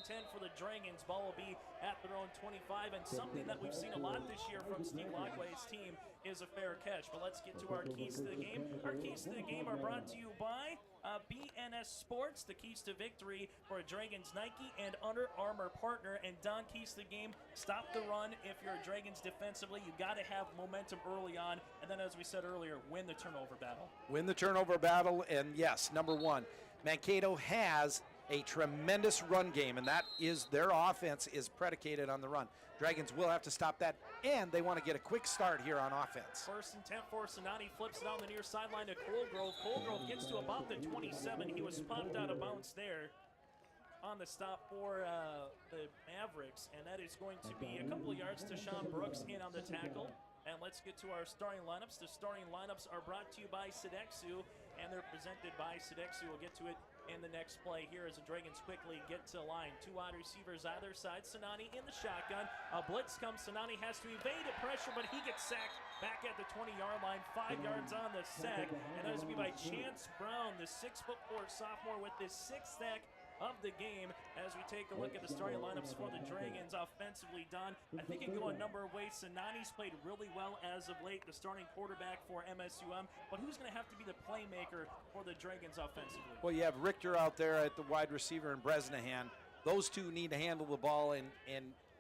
10 for the Dragons. Ball will be at their own 25, and something that we've seen a lot this year from Steve Lockway's team is a fair catch. But let's get to our keys to the game. Our keys to the game are brought to you by BNS Sports, the keys to victory for a Dragons Nike and Under Armour partner. And Don, keys to the game, stop the run. If you're a Dragons defensively, you got to have momentum early on. And then, as we said earlier, win the turnover battle. Win the turnover battle, and yes, number one, Mankato has a tremendous run game, and that is their offense is predicated on the run. Dragons will have to stop that, and they want to get a quick start here on offense. First and 10 for Sinani, flips it on the near sideline to Colgrove. Colgrove gets to about the 27. He was popped out of bounds there on the stop for the Mavericks, and that is going to be a couple of yards to Sean Brooks in on the tackle. And let's get to our starting lineups. The starting lineups are brought to you by Sodexo, and they're presented by Sodexo. We'll get to it in the next play here as the Dragons quickly get to the line. Two wide receivers either side. Sinani in the shotgun. A blitz comes. Sinani has to evade the pressure, but he gets sacked back at the 20-yard line. 5 yards on the sack, and that is going to be by Chance Brown, the 6'4" sophomore, with his 6th sack of the game. As we take a look at the starting lineups for the Dragons offensively, Don, I think it can go a number of ways. Sinani's played really well as of late, the starting quarterback for MSUM, but who's going to have to be the playmaker for the Dragons offensively? Well, you have Richter out there at the wide receiver and Bresnahan. Those two need to handle the ball, and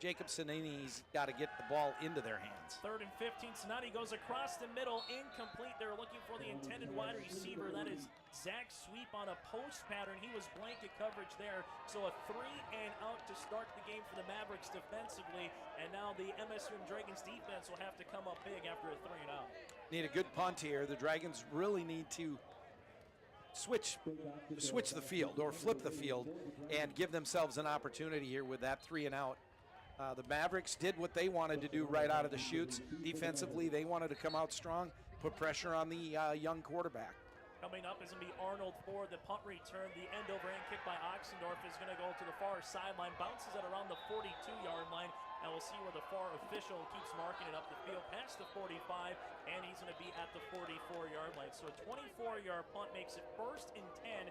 Jacob Sinani's got to get the ball into their hands. 3rd and 15. Sinani goes across the middle, incomplete. They're looking for the intended wide receiver. That is Zach Sweep on a post pattern. He was blanket coverage there. So a 3-and-out to start the game for the Mavericks defensively. And now the MSUM Dragons defense will have to come up big after a 3-and-out. Need a good punt here. The Dragons really need to switch the field or flip the field and give themselves an opportunity here with that 3-and-out. The Mavericks did what they wanted to do right out of the chutes. Defensively, they wanted to come out strong, put pressure on the young quarterback. Coming up is going to be Arnold for the punt return. The end over end kick by Oxendorf is going to go to the far sideline. Bounces at around the 42-yard line. And we'll see where the far official keeps marking it up the field past the 45. And he's going to be at the 44-yard line. So a 24-yard punt makes it 1st and 10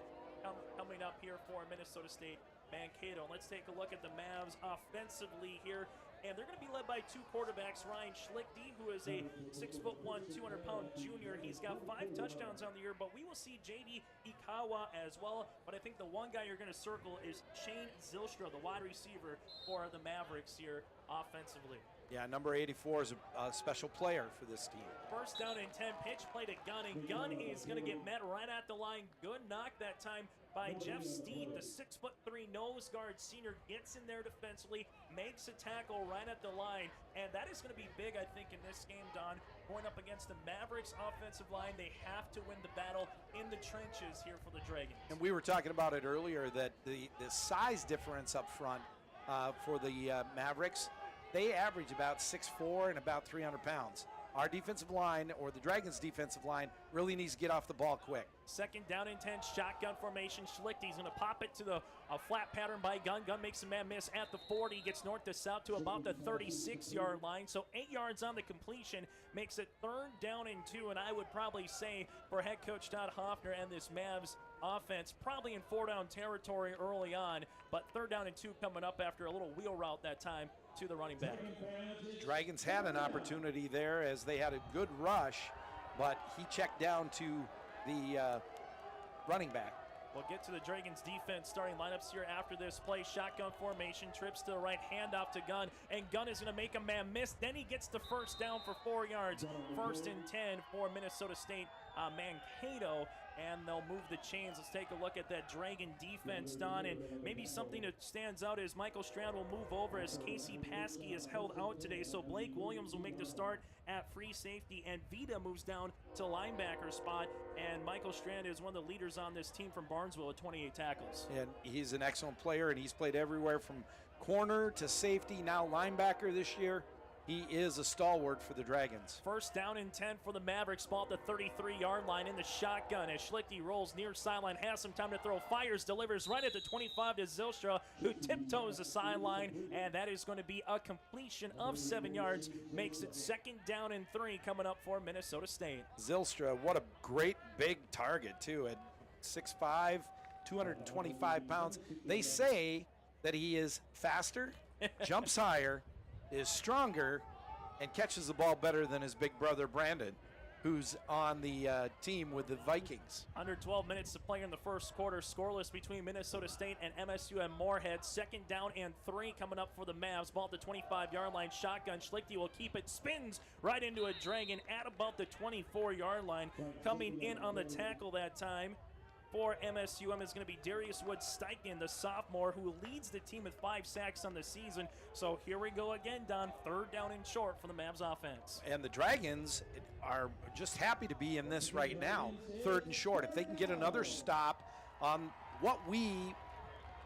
coming up here for Minnesota State Mankato. Let's take a look at the Mavs offensively here. And they're going to be led by two quarterbacks, Ryan Schlichty, who is a 6'1", 200-pound junior. He's got 5 touchdowns on the year, but we will see J.D. Ikawa as well. But I think the one guy you're going to circle is Shane Zylstra, the wide receiver for the Mavericks here offensively. Yeah, number 84 is a special player for this team. 1st down and 10, pitch play to Gunn, and Gunn is going to get met right at the line. Good knock that time by Jeff Steed, the 6'3" nose guard senior, gets in there defensively, makes a tackle right at the line, and that is going to be big, I think, in this game, Don. Going up against the Mavericks offensive line, they have to win the battle in the trenches here for the Dragons. And we were talking about it earlier that the size difference up front for the Mavericks, they average about 6'4" and about 300 pounds. Our defensive line, or the Dragons' defensive line, really needs to get off the ball quick. 2nd down and 10, shotgun formation. Schlichty's going to pop it to the flat pattern by Gunn. Gunn makes a man miss at the 40, gets north to south to about the 36-yard line. So 8 yards on the completion makes it 3rd down and 2. And I would probably say for head coach Todd Hoffner and this Mavs offense, probably in 4-down territory early on, but 3rd down and 2 coming up after a little wheel route that time to the running back. Dragons had an opportunity there as they had a good rush, but he checked down to the running back. We'll get to the Dragons defense starting lineups here after this play. Shotgun formation, trips to the right, handoff to Gunn, and Gunn is going to make a man miss. Then he gets the 1st down for 4 yards. 1st and 10 for Minnesota State Mankato, and they'll move the chains. Let's take a look at that Dragon defense, Don, and maybe something that stands out is Michael Strand will move over as Casey Paskey is held out today, so Blake Williams will make the start at free safety, and Vita moves down to linebacker spot, and Michael Strand is one of the leaders on this team from Barnesville with 28 tackles. And he's an excellent player, and he's played everywhere from corner to safety, now linebacker this year. He is a stalwart for the Dragons. 1st down and 10 for the Mavericks. Ball at the 33-yard line in the shotgun as Schlichty rolls near sideline, has some time to throw, fires, delivers right at the 25 to Zylstra, who tiptoes the sideline, and that is going to be a completion of 7 yards. Makes it 2nd down and 3 coming up for Minnesota State. Zylstra, what a great big target, too, at 6'5", 225 pounds. They say that he is faster, jumps higher, is stronger, and catches the ball better than his big brother Brandon, who's on the team with the Vikings. Under 12 minutes to play in the first quarter. Scoreless between Minnesota State and MSUM Moorhead. 2nd down and 3 coming up for the Mavs. Ball at the 25-yard line. Shotgun. Schlichte will keep it. Spins right into a Dragon at about the 24-yard line. Coming in on the tackle that time for MSUM is going to be Darius Wood-Steichen, the sophomore, who leads the team with 5 sacks on the season. So here we go again, Don. 3rd down and short for the Mavs offense. And the Dragons are just happy to be in this right now, 3rd and short. If they can get another stop on what we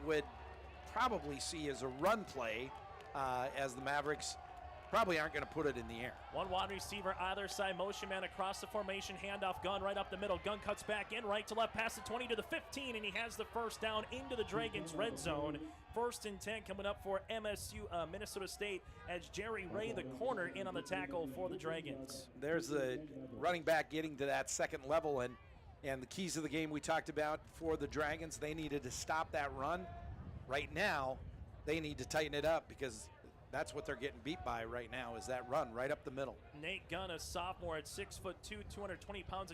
would probably see as a run play, as the Mavericks probably aren't going to put it in the air. One wide receiver either side, motion man across the formation, handoff, Gunn right up the middle. Gunn cuts back in, right to left, past the 20 to the 15, and he has the first down into the Dragons' red zone. 1st and 10 coming up for Minnesota State, as Jerry Ray, the corner, in on the tackle for the Dragons. There's the running back getting to that 2nd level, and the keys of the game we talked about for the Dragons, they needed to stop that run. Right now, they need to tighten it up, because that's what they're getting beat by right now, is that run right up the middle. Nate Gunn, a sophomore at 6'2", 220 pounds,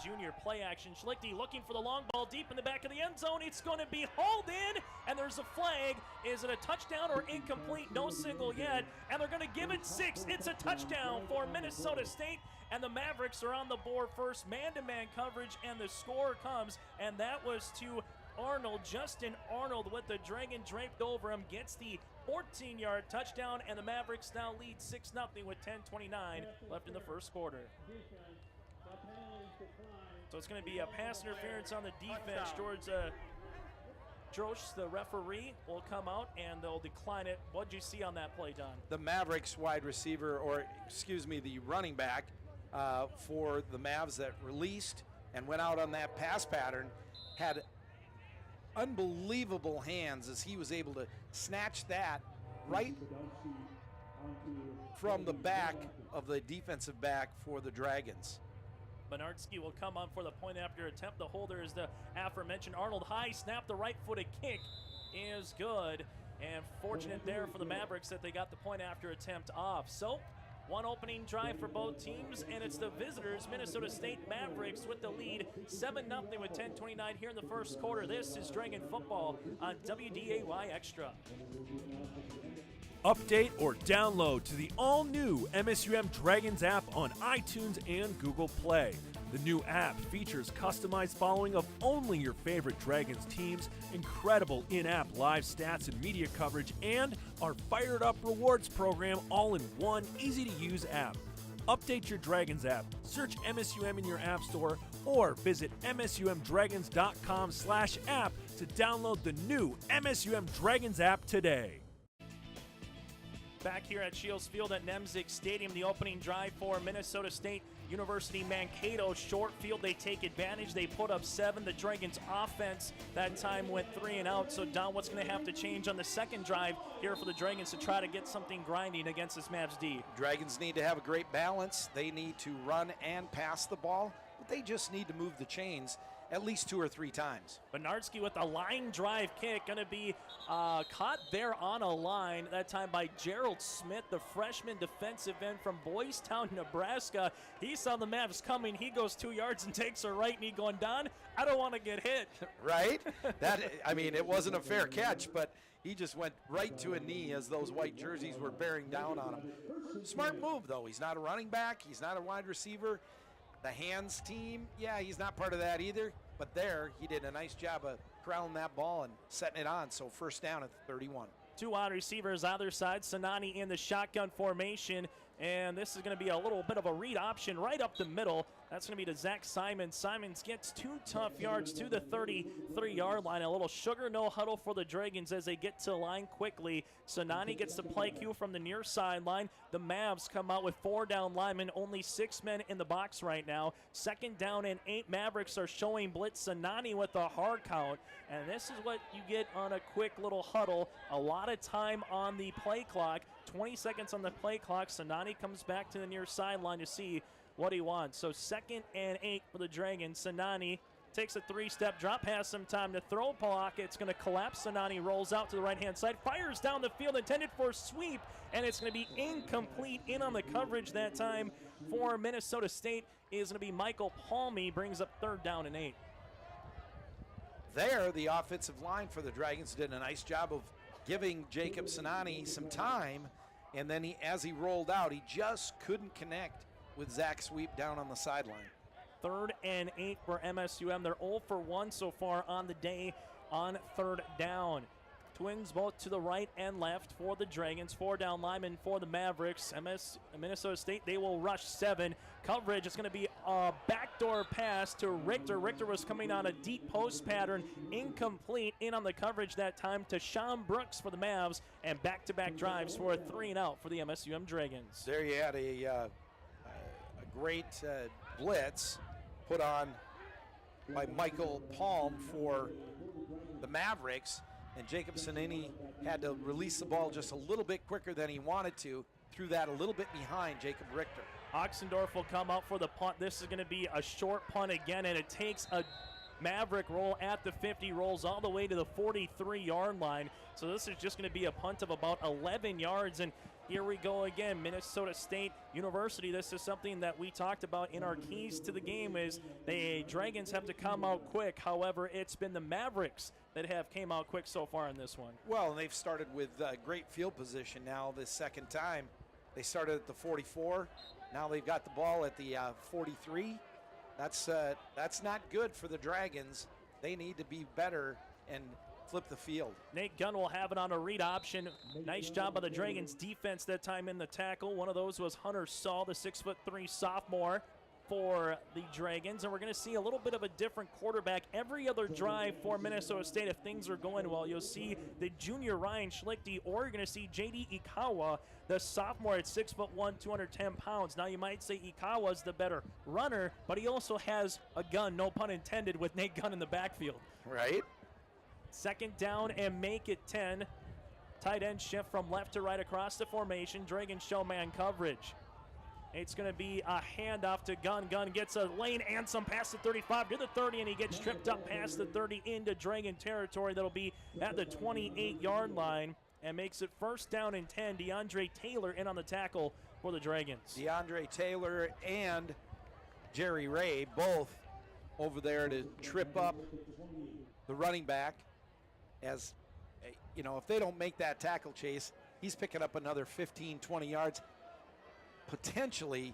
junior. Play action. Schlichte looking for the long ball deep in the back of the end zone. It's going to be hauled in, and there's a flag. Is it a touchdown or incomplete? No signal yet, and they're going to give it 6. It's a touchdown for Minnesota State, and the Mavericks are on the board first. Man-to-man coverage, and the score comes, and that was to Arnold. Justin Arnold with the Dragon draped over him, gets the 14-yard touchdown, and the Mavericks now lead 6-0 with 10:29 left in the first quarter. So it's going to be a pass interference on the defense. Drosch, the referee, will come out and they'll decline it. What'd you see on that play, Don? The Mavericks wide receiver, the running back for the Mavs that released and went out on that pass pattern, had unbelievable hands as he was able to snatch that right from the back of the defensive back for the Dragons. Bernardsky will come on for the point after attempt. The holder is the aforementioned Arnold. High snap, the right-footed kick is good. And fortunate there for the Mavericks that they got the point after attempt off. So one opening drive for both teams, and it's the visitors, Minnesota State Mavericks, with the lead 7-0 with 10:29 here in the first quarter. This is Dragon Football on WDAY Extra. Update or download to the all-new MSUM Dragons app on iTunes and Google Play. The new app features customized following of only your favorite Dragons teams, incredible in-app live stats and media coverage, and our fired-up rewards program all in one easy-to-use app. Update your Dragons app, search MSUM in your app store, or visit msumdragons.com/app to download the new MSUM Dragons app today. Back here at Shields Field at Nemzik Stadium, the opening drive for Minnesota State University Mankato. Short field, they take advantage. They put up 7. The Dragons offense that time went 3 and out. So, Don, what's going to have to change on the second drive here for the Dragons to try to get something grinding against this Mavs D? Dragons need to have a great balance. They need to run and pass the ball, but they just need to move the chains at least 2 or 3 times. Bernardsky with a line drive kick, going to be caught there on a line, that time by Gerald Smith, the freshman defensive end from Boys Town, Nebraska. He saw the Mavs coming. He goes 2 yards and takes a right knee, going, Don, I don't want to get hit. Right? It wasn't a fair catch, but he just went right to a knee as those white jerseys were bearing down on him. Smart move, though. He's not a running back. He's not a wide receiver. The hands team, he's not part of that either. But there, he did a nice job of corralling that ball and setting it on. So first down at 31. 2 wide receivers either side. Sanani in the shotgun formation. And this is going to be a little bit of a read option right up the middle. That's going to be to Zach Simons. Simons gets 2 tough yards to the 33-yard line. A little sugar no huddle for the Dragons as they get to the line quickly. Sanani gets the play cue from the near sideline. The Mavs come out with 4 down linemen, only 6 men in the box right now. 2nd down and 8. Mavericks are showing blitz. Sanani with a hard count. And this is what you get on a quick little huddle. A lot of time on the play clock. 20 seconds on the play clock. Sanani comes back to the near sideline to see what he wants. So 2nd and 8 for the Dragons. Sanani takes a 3-step drop, has some time to throw. Pocket's going to collapse. Sanani rolls out to the right-hand side, fires down the field, intended for a sweep, and it's going to be incomplete. In on the coverage that time for Minnesota State is going to be Michael Palmy, brings up 3rd down and 8. There, the offensive line for the Dragons did a nice job of giving Jacob Sanani some time, and then as he rolled out, he just couldn't connect with Zach Sweep down on the sideline. 3rd and 8 for MSUM. They're 0 for 1 so far on the day on 3rd down. Twins both to the right and left for the Dragons. 4 down linemen for the Mavericks. Minnesota State, they will rush 7. Coverage is going to be a backdoor pass to Richter. Richter was coming on a deep post pattern. Incomplete. In on the coverage that time to Sean Brooks for the Mavs. And back-to-back drives for a 3-and-out for the MSUM Dragons. There you had a great blitz put on by Michael Palm for the Mavericks. And Jacob Sanini had to release the ball just a little bit quicker than he wanted to. Threw that a little bit behind Jacob Richter. Oxendorf will come out for the punt. This is going to be a short punt again, and it takes a Maverick roll at the 50, rolls all the way to the 43-yard line. So this is just going to be a punt of about 11 yards. And here we go again, Minnesota State University. This is something that we talked about in our keys to the game, is the Dragons have to come out quick. However, it's been the Mavericks that have came out quick so far in this one. Well, and they've started with great field position now this second time. They started at the 44. Now they've got the ball at the 43. That's not good for the Dragons. They need to be better and flip the field. Nate Gunn will have it on a read option. Nice job by the Dragons defense that time in the tackle. One of those was Hunter Saul, the 6'3" sophomore for the Dragons. And we're going to see a little bit of a different quarterback every other drive for Minnesota State. If things are going well, you'll see the junior Ryan Schlichty, or you're going to see J.D. Ikawa, the sophomore at 6'1", 210 pounds. Now you might say Ikawa's the better runner, but he also has a gun, no pun intended, with Nate Gunn in the backfield. Right. 2nd down and make it 10. Tight end shift from left to right across the formation. Dragons show man coverage. It's going to be a handoff to Gunn. Gunn gets a lane and some past the 35 to the 30, and he gets tripped up past the 30 into Dragon territory. That'll be at the 28-yard line and makes it 1st down and 10. DeAndre Taylor in on the tackle for the Dragons. DeAndre Taylor and Jerry Ray both over there to trip up the running back. As you know, if they don't make that tackle chase, he's picking up another 15, 20 yards, potentially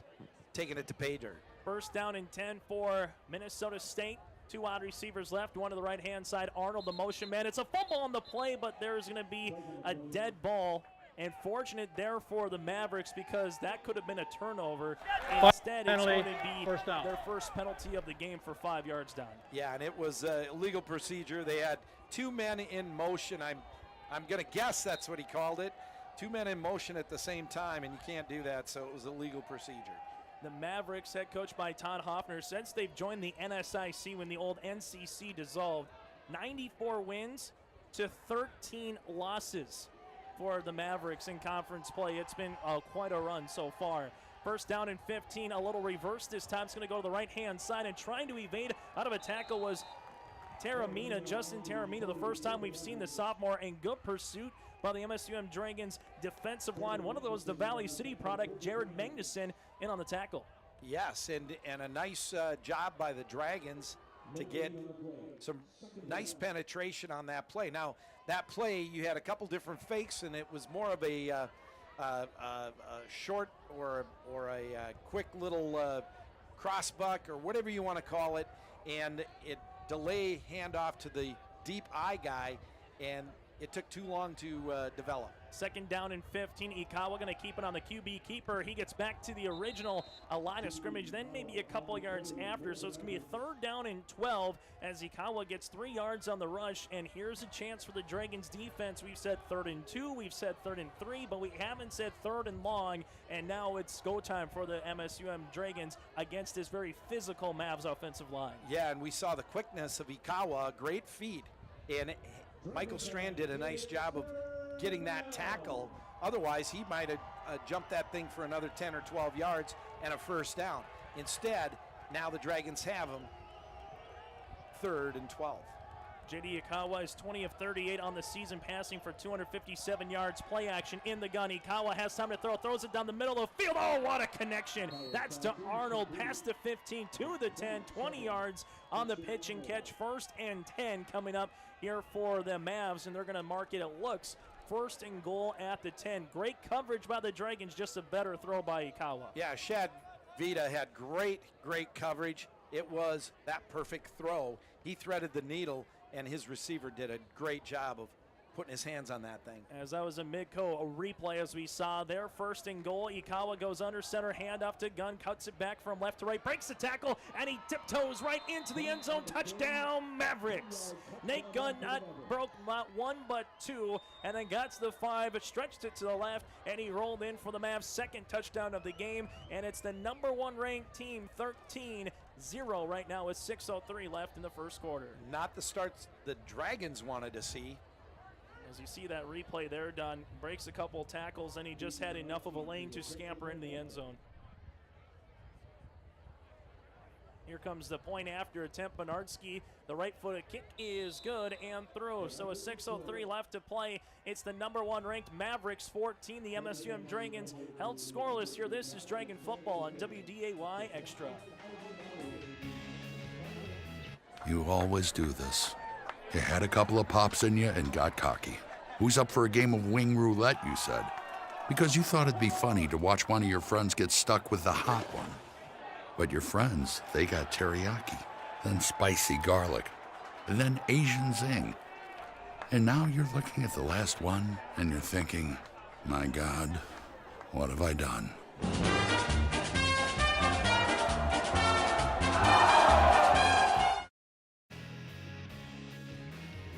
taking it to pay dirt. 1st down and 10 for Minnesota State. 2 wide receivers left, one to the right-hand side. Arnold, the motion man. It's a fumble on the play, but there's going to be a dead ball. And fortunate there for the Mavericks, because that could have been a turnover. Instead, it's going to be their first penalty of the game for 5 yards down. Yeah, and it was a legal procedure. They had 2 men in motion. I'm going to guess that's what he called it. 2 men in motion at the same time, and you can't do that, so it was a legal procedure. The Mavericks, head coached by Todd Hoffner, since they've joined the NSIC when the old NCC dissolved, 94 wins to 13 losses for the Mavericks in conference play. It's been quite a run so far. 1st down and 15, a little reverse this time. It's going to go to the right-hand side, and trying to evade out of a tackle was Taramina, Justin Taramina, the first time we've seen the sophomore, in good pursuit by the MSUM Dragons defensive line. One of those, the Valley City product, Jared Magnuson, in on the tackle. Yes, and a nice job by the Dragons to get some nice penetration on that play. Now, that play, you had a couple different fakes, and it was more of a short or a quick little cross buck, or whatever you want to call it, and it delay handoff to the deep eye guy, and it took too long to develop. 2nd down and 15. Ikawa going to keep it on the QB keeper. He gets back to the original line of scrimmage, then maybe a couple yards after. So it's going to be a 3rd down and 12 as Ikawa gets 3 yards on the rush. And here's a chance for the Dragons defense. We've said 3rd and 2, we've said 3rd and 3, but we haven't said 3rd and long. And now it's go time for the MSUM Dragons against this very physical Mavs offensive line. Yeah, and we saw the quickness of Ikawa, great feed. And Michael Strand did a nice job of getting that tackle. Otherwise, he might have jumped that thing for another 10 or 12 yards and a 1st down. Instead, now the Dragons have him 3rd and 12. J.D. Ikawa is 20 of 38 on the season, passing for 257 yards. Play action in the gun. Ikawa has time to throw, throws it down the middle of the field. Oh, what a connection. That's to Arnold, past the 15 to the 10, 20 yards on the pitch and catch. 1st and 10 coming up here for the Mavs, and they're going to mark it, it looks, 1st and goal at the 10. Great coverage by the Dragons, just a better throw by Ikawa. Yeah, Shad Vida had great coverage. It was that perfect throw. He threaded the needle, and his receiver did a great job of putting his hands on that thing. As that was a Midco, a replay as we saw there. 1st and goal. Ikawa goes under center, hand off to Gunn, cuts it back from left to right, breaks the tackle, and he tiptoes right into the end zone. Touchdown, Mavericks. Nate Gunn broke not 1 but 2, and then got to the 5, stretched it to the left, and he rolled in for the Mavs' 2nd touchdown of the game, and it's the number 1 ranked team, 13-0 right now with 6:03 left in the 1st quarter. Not the starts the Dragons wanted to see. As you see that replay there, Don breaks a couple tackles, and he just had enough of a lane to scamper into the end zone. Here comes the point after attempt. Bernardski, the right-footed kick is good and through. So a 6:03 left to play. It's the number 1 ranked Mavericks 14. The MSUM Dragons held scoreless here. This is Dragon Football on WDAY Extra. You always do this. You had a couple of pops in you and got cocky. Who's up for a game of wing roulette, you said? Because you thought it'd be funny to watch one of your friends get stuck with the hot one. But your friends, they got teriyaki, then spicy garlic, and then Asian zing. And now you're looking at the last one and you're thinking, my God, what have I done?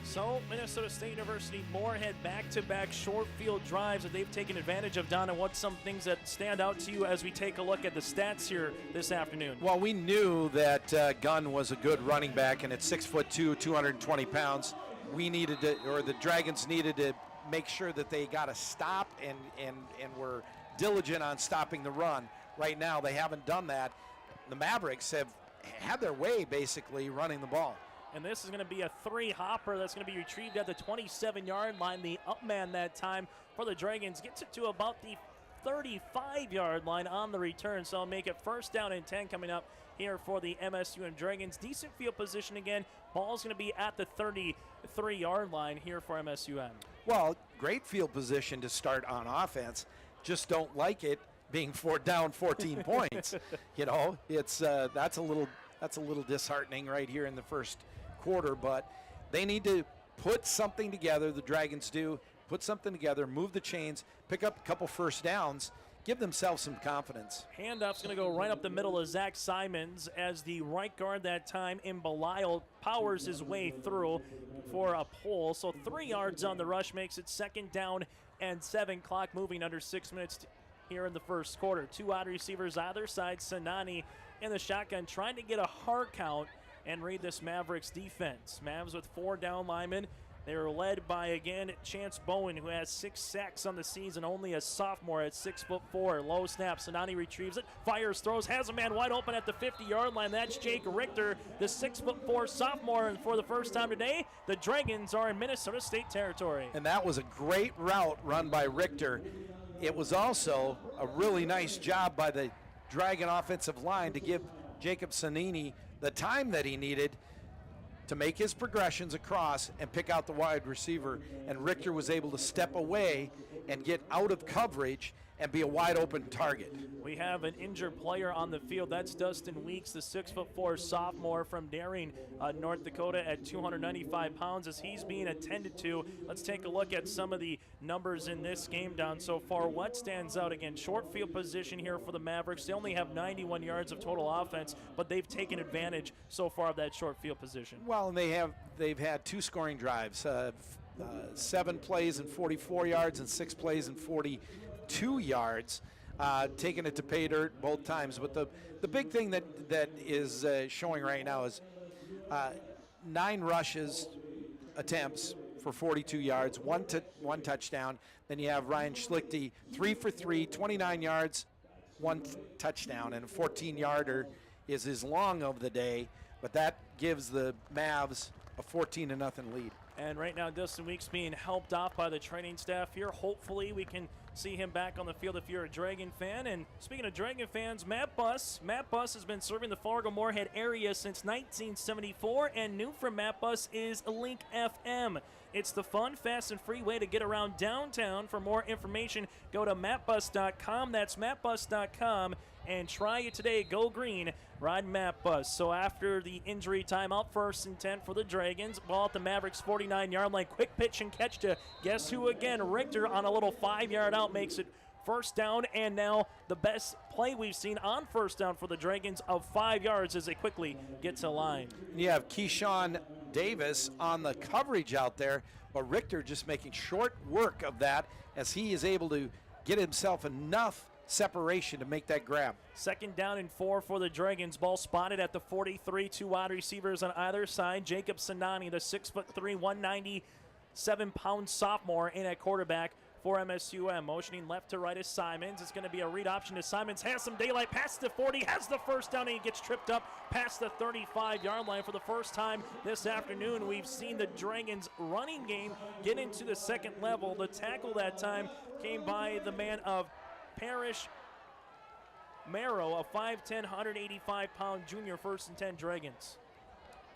So Minnesota State University Moorhead back-to-back short field drives that they've taken advantage of. Don, and what's some things that stand out to you as we take a look at the stats here this afternoon? Well, we knew that Gunn was a good running back, and at 6'2", 220 pounds, we needed to, or the Dragons needed to make sure that they got a stop and were diligent on stopping the run. Right now, they haven't done that. The Mavericks have had their way basically running the ball. And this is going to be a 3-hopper that's going to be retrieved at the 27-yard line. The up man that time for the Dragons gets it to about the 35-yard line on the return. So I'll make it 1st down and 10 coming up here for the MSUM Dragons. Decent field position again. Ball's going to be at the 33-yard line here for MSUM. Well, great field position to start on offense. Just don't like it being 4 down 14 points. You know, it's that's a little disheartening right here in the first quarter, but they need to put something together. The Dragons do put something together, move the chains, pick up a couple 1st downs, give themselves some confidence. Handoff's going to go right up the middle of Zach Simons as the right guard that time in Belial powers his way through for a pull. So 3 yards on the rush makes it 2nd down and 7. Clock moving under 6 minutes here in the 1st quarter. 2 wide receivers either side. Sanani in the shotgun trying to get a hard count and read this Mavericks defense. Mavs with 4 down linemen. They are led by, again, Chance Bowen, who has 6 sacks on the season, only a sophomore at 6'4". Low snap. Sanani retrieves it, fires, throws, has a man wide open at the 50-yard line. That's Jake Richter, the 6'4" sophomore. And for the first time today, the Dragons are in Minnesota State territory. And that was a great route run by Richter. It was also a really nice job by the Dragon offensive line to give Jacob Sanini the time that he needed to make his progressions across and pick out the wide receiver. And Richter was able to step away and get out of coverage and be a wide open target. We have an injured player on the field. That's Dustin Weeks, the 6'4" sophomore from Daring, North Dakota at 295 pounds as he's being attended to. Let's take a look at some of the numbers in this game down so far. What stands out again? Short field position here for the Mavericks. They only have 91 yards of total offense, but they've taken advantage so far of that short field position. Well, and they've had 2 scoring drives, 7 plays and 44 yards and 6 plays and 42 yards, taking it to pay dirt both times. But the big thing that is showing right now is 9 rushes attempts for 42 yards, one touchdown. Then you have Ryan Schlichty, 3 for 3, 29 yards, 1 touchdown, and a 14-yarder is his long of the day. But gives the Mavs a 14-0 lead. And right now, Dustin Weeks being helped off by the training staff here. Hopefully, we can see him back on the field if you're a Dragon fan. And speaking of Dragon fans, Matt Buss has been serving the Fargo-Moorhead area since 1974, and new from Matt Buss is Link FM. It's the fun, fast, and free way to get around downtown. For more information, go to mattbus.com. That's mattbus.com. And try it today. Go green. Ride Matt Buss. So after the injury timeout, 1st and 10 for the Dragons. Ball at the Mavericks' 49-yard line. Quick pitch and catch to guess who again? Richter on a little 5-yard out makes it 1st down. And now the best play we've seen on 1st down for the Dragons of 5 yards as they quickly get to line. You have Keyshawn Davis on the coverage out there, but Richter just making short work of that as he is able to get himself enough separation to make that grab. 2nd down and 4 for the Dragons. Ball spotted at the 43. 2 wide receivers on either side. Jacob Sinani, the 6'3", 197-pound sophomore in at quarterback for MSUM. Motioning left to right is Simons. It's going to be a read option to Simons. Has some daylight. Past the 40. Has the 1st down, and he gets tripped up past the 35-yard line. For the first time this afternoon, we've seen the Dragons' running game get into the 2nd level. The tackle that time came by the man of Parrish Marrow, a 5'10", 185-pound junior. 1st and 10 Dragons.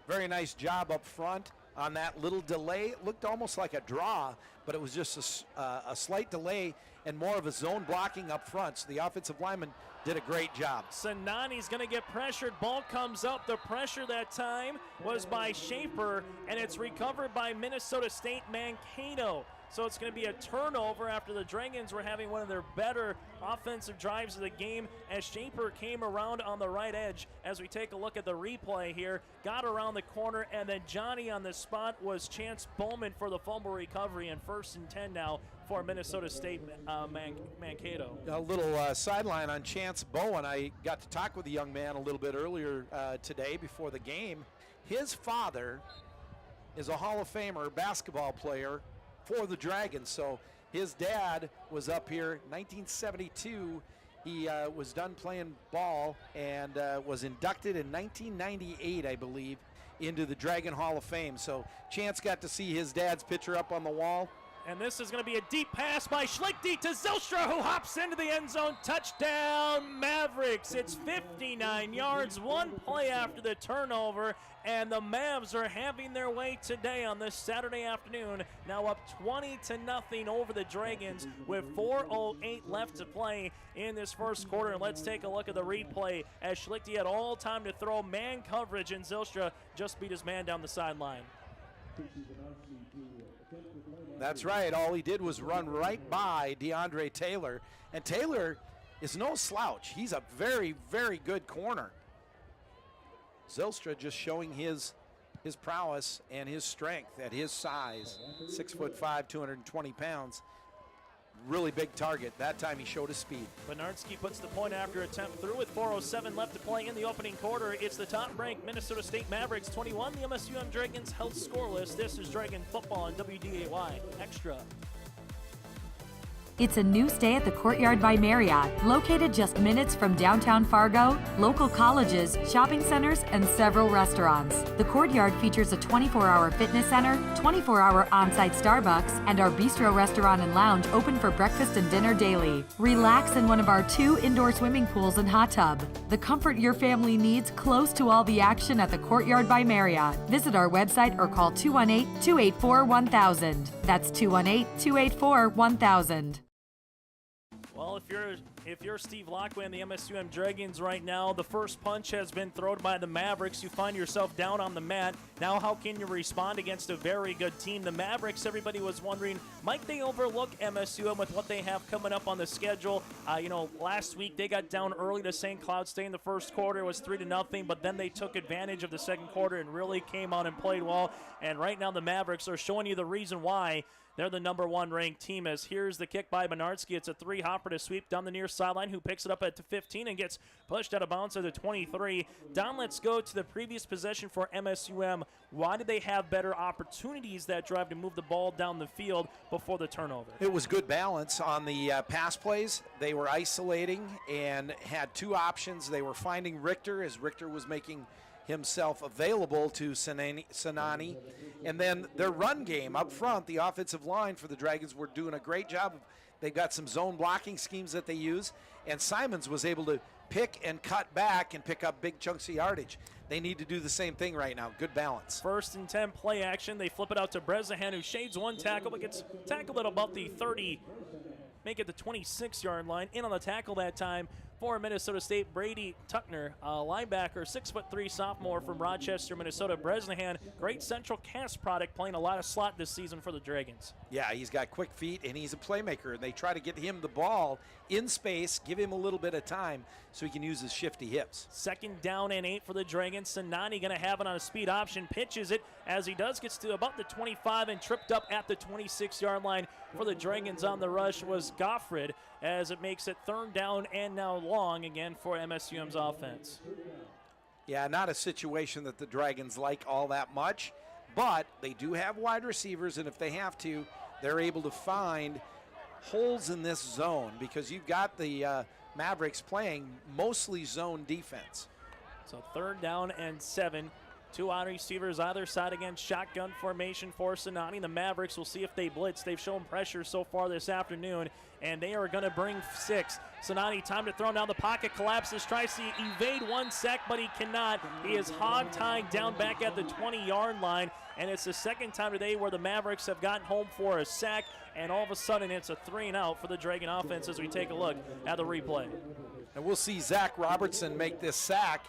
Very nice job up front on that little delay. It looked almost like a draw, but it was just a slight delay and more of a zone blocking up front. So the offensive lineman did a great job. Sinani's going to get pressured. Ball comes up. The pressure that time was by Schaefer, and it's recovered by Minnesota State Mankato. So it's going to be a turnover after the Dragons were having one of their better offensive drives of the game as Schaefer came around on the right edge. As we take a look at the replay here, got around the corner, and then Johnny on the spot was Chance Bowman for the fumble recovery, and 1st and 10 now for Minnesota State Mankato. A little sideline on Chance Bowen. I got to talk with the young man a little bit earlier today before the game. His father is a Hall of Famer basketball player for the Dragons. So his dad was up here 1972. He was done playing ball and was inducted in 1998, I believe, into the Dragon Hall of Fame. So Chance got to see his dad's picture up on the wall. And this is going to be a deep pass by Schlichty to Zylstra, who hops into the end zone. Touchdown, Mavericks. It's 59 yards, one play after the turnover, and the Mavs are having their way today on this Saturday afternoon. Now up 20-0 over the Dragons with 4:08 left to play in this 1st quarter. And let's take a look at the replay as Schlichty had all time to throw man coverage, and Zylstra just beat his man down the sideline. That's right. All he did was run right by DeAndre Taylor. And Taylor is no slouch. He's a very, very good corner. Zylstra just showing his prowess and his strength at his size. 6'5", 220 pounds. Really big target. That time he showed his speed. Bernardsky puts the point after attempt through with 4:07 left to play in the opening quarter. It's the top-ranked Minnesota State Mavericks 21. The MSUM Dragons held scoreless. This is Dragon Football on WDAY Extra. It's a new stay at the Courtyard by Marriott, located just minutes from downtown Fargo, local colleges, shopping centers, and several restaurants. The Courtyard features a 24-hour fitness center, 24-hour on-site Starbucks, and our bistro restaurant and lounge open for breakfast and dinner daily. Relax in one of our 2 indoor swimming pools and hot tub. The comfort your family needs close to all the action at the Courtyard by Marriott. Visit our website or call 218-284-1000. That's 218-284-1000. Well, if you're Steve Lockway and the MSUM Dragons right now, the first punch has been thrown by the Mavericks. You find yourself down on the mat. Now how can you respond against a very good team? The Mavericks, everybody was wondering, might they overlook MSUM with what they have coming up on the schedule? Last week they got down early to St. Cloud State in the 1st quarter. It was 3-0, but then they took advantage of the 2nd quarter and really came out and played well. And right now the Mavericks are showing you the reason why they're the number 1 ranked team. As here's the kick by Bernardsky. It's a 3-hopper to sweep down the near sideline, who picks it up at the 15 and gets pushed out of bounds at the 23. Don, let's go to the previous possession for MSUM. Why did they have better opportunities that drive to move the ball down the field before the turnover? It was good balance on the pass plays. They were isolating and had 2 options. They were finding Richter as Richter was making himself available to Sanani. And then their run game up front, the offensive line for the Dragons were doing a great job. They've got some zone blocking schemes that they use, and Simons was able to pick and cut back and pick up big chunks of yardage. They need to do the same thing right now. Good balance. 1st and 10 play action. They flip it out to Bresnahan, who shades one tackle, but gets tackled at about the 30, make it the 26-yard line. In on the tackle that time for Minnesota State, Brady Tuckner, linebacker, 6'3" sophomore from Rochester, Minnesota. Bresnahan, great central cast product, playing a lot of slot this season for the Dragons. Yeah, he's got quick feet, and he's a playmaker, and they try to get him the ball in space, give him a little bit of time so he can use his shifty hips. 2nd down and 8 for the Dragons. Sanani going to have it on a speed option, pitches it. As he does, gets to about the 25 and tripped up at the 26-yard line for the Dragons. On the rush was Goffred, as it makes it 3rd down and now long again for MSUM's offense. Yeah, not a situation that the Dragons like all that much, but they do have wide receivers, and if they have to, they're able to find holes in this zone because you've got the Mavericks playing mostly zone defense. So 3rd down and 7. 2 wide receivers either side again. Shotgun formation for Sanani. The Mavericks will see if they blitz. They've shown pressure so far this afternoon, and they are going to bring 6. Sanani, time to throw down the pocket, collapses, tries to evade one sack, but he cannot. He is hog-tied down back at the 20-yard line, and it's the 2nd time today where the Mavericks have gotten home for a sack, and all of a sudden it's a 3-and-out for the Dragon offense as we take a look at the replay. And we'll see Zach Robertson make this sack.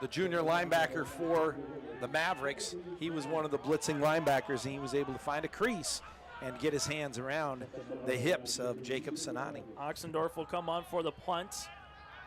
The junior linebacker for the Mavericks. He was one of the blitzing linebackers, and he was able to find a crease and get his hands around the hips of Jacob Sanani. Oxendorf will come on for the punt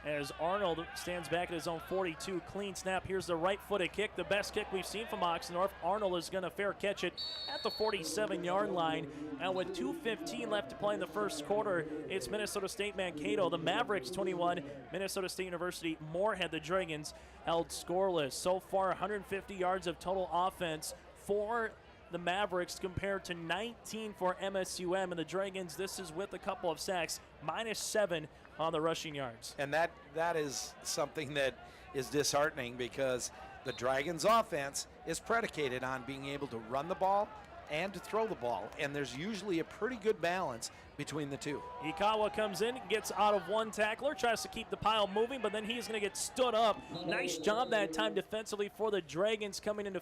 as Arnold stands back at his own 42. Clean snap. Here's the right-footed kick, the best kick we've seen from Oxendorf. Arnold is going to fair catch it at the 47-yard line. And with 2:15 left to play in the first quarter, it's Minnesota State Mankato. The Mavericks 21, Minnesota State University Moorhead. The Dragons held scoreless. So far, 150 yards of total offense for the Mavericks compared to 19 for MSUM. And the Dragons, this is with a couple of sacks, -7 on the rushing yards. And that is something that is disheartening because the Dragons' offense is predicated on being able to run the ball and to throw the ball, and there's usually a pretty good balance between the two. Ikawa comes in, gets out of one tackler, tries to keep the pile moving, but then he's going to get stood up. Nice job that time defensively for the Dragons. Coming in to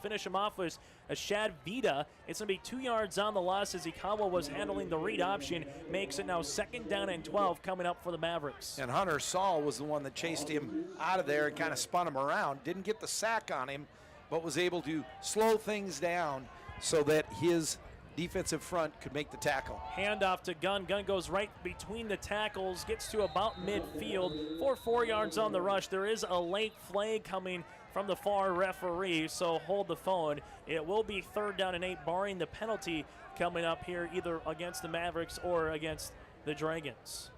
finish him off was a Shad Vida. It's going to be 2 yards on the loss as Ikawa was handling the read option. Makes it now 2nd down and 12 coming up for the Mavericks. And Hunter Saul was the one that chased him out of there and kind of spun him around. Didn't get the sack on him, but was able to slow things down so that his defensive front could make the tackle. Handoff to Gunn. Gunn goes right between the tackles, gets to about midfield for 4 yards on the rush. There is a late flag coming from the far referee, so hold the phone. It will be 3rd down and 8, barring the penalty coming up here, either against the Mavericks or against the Dragons.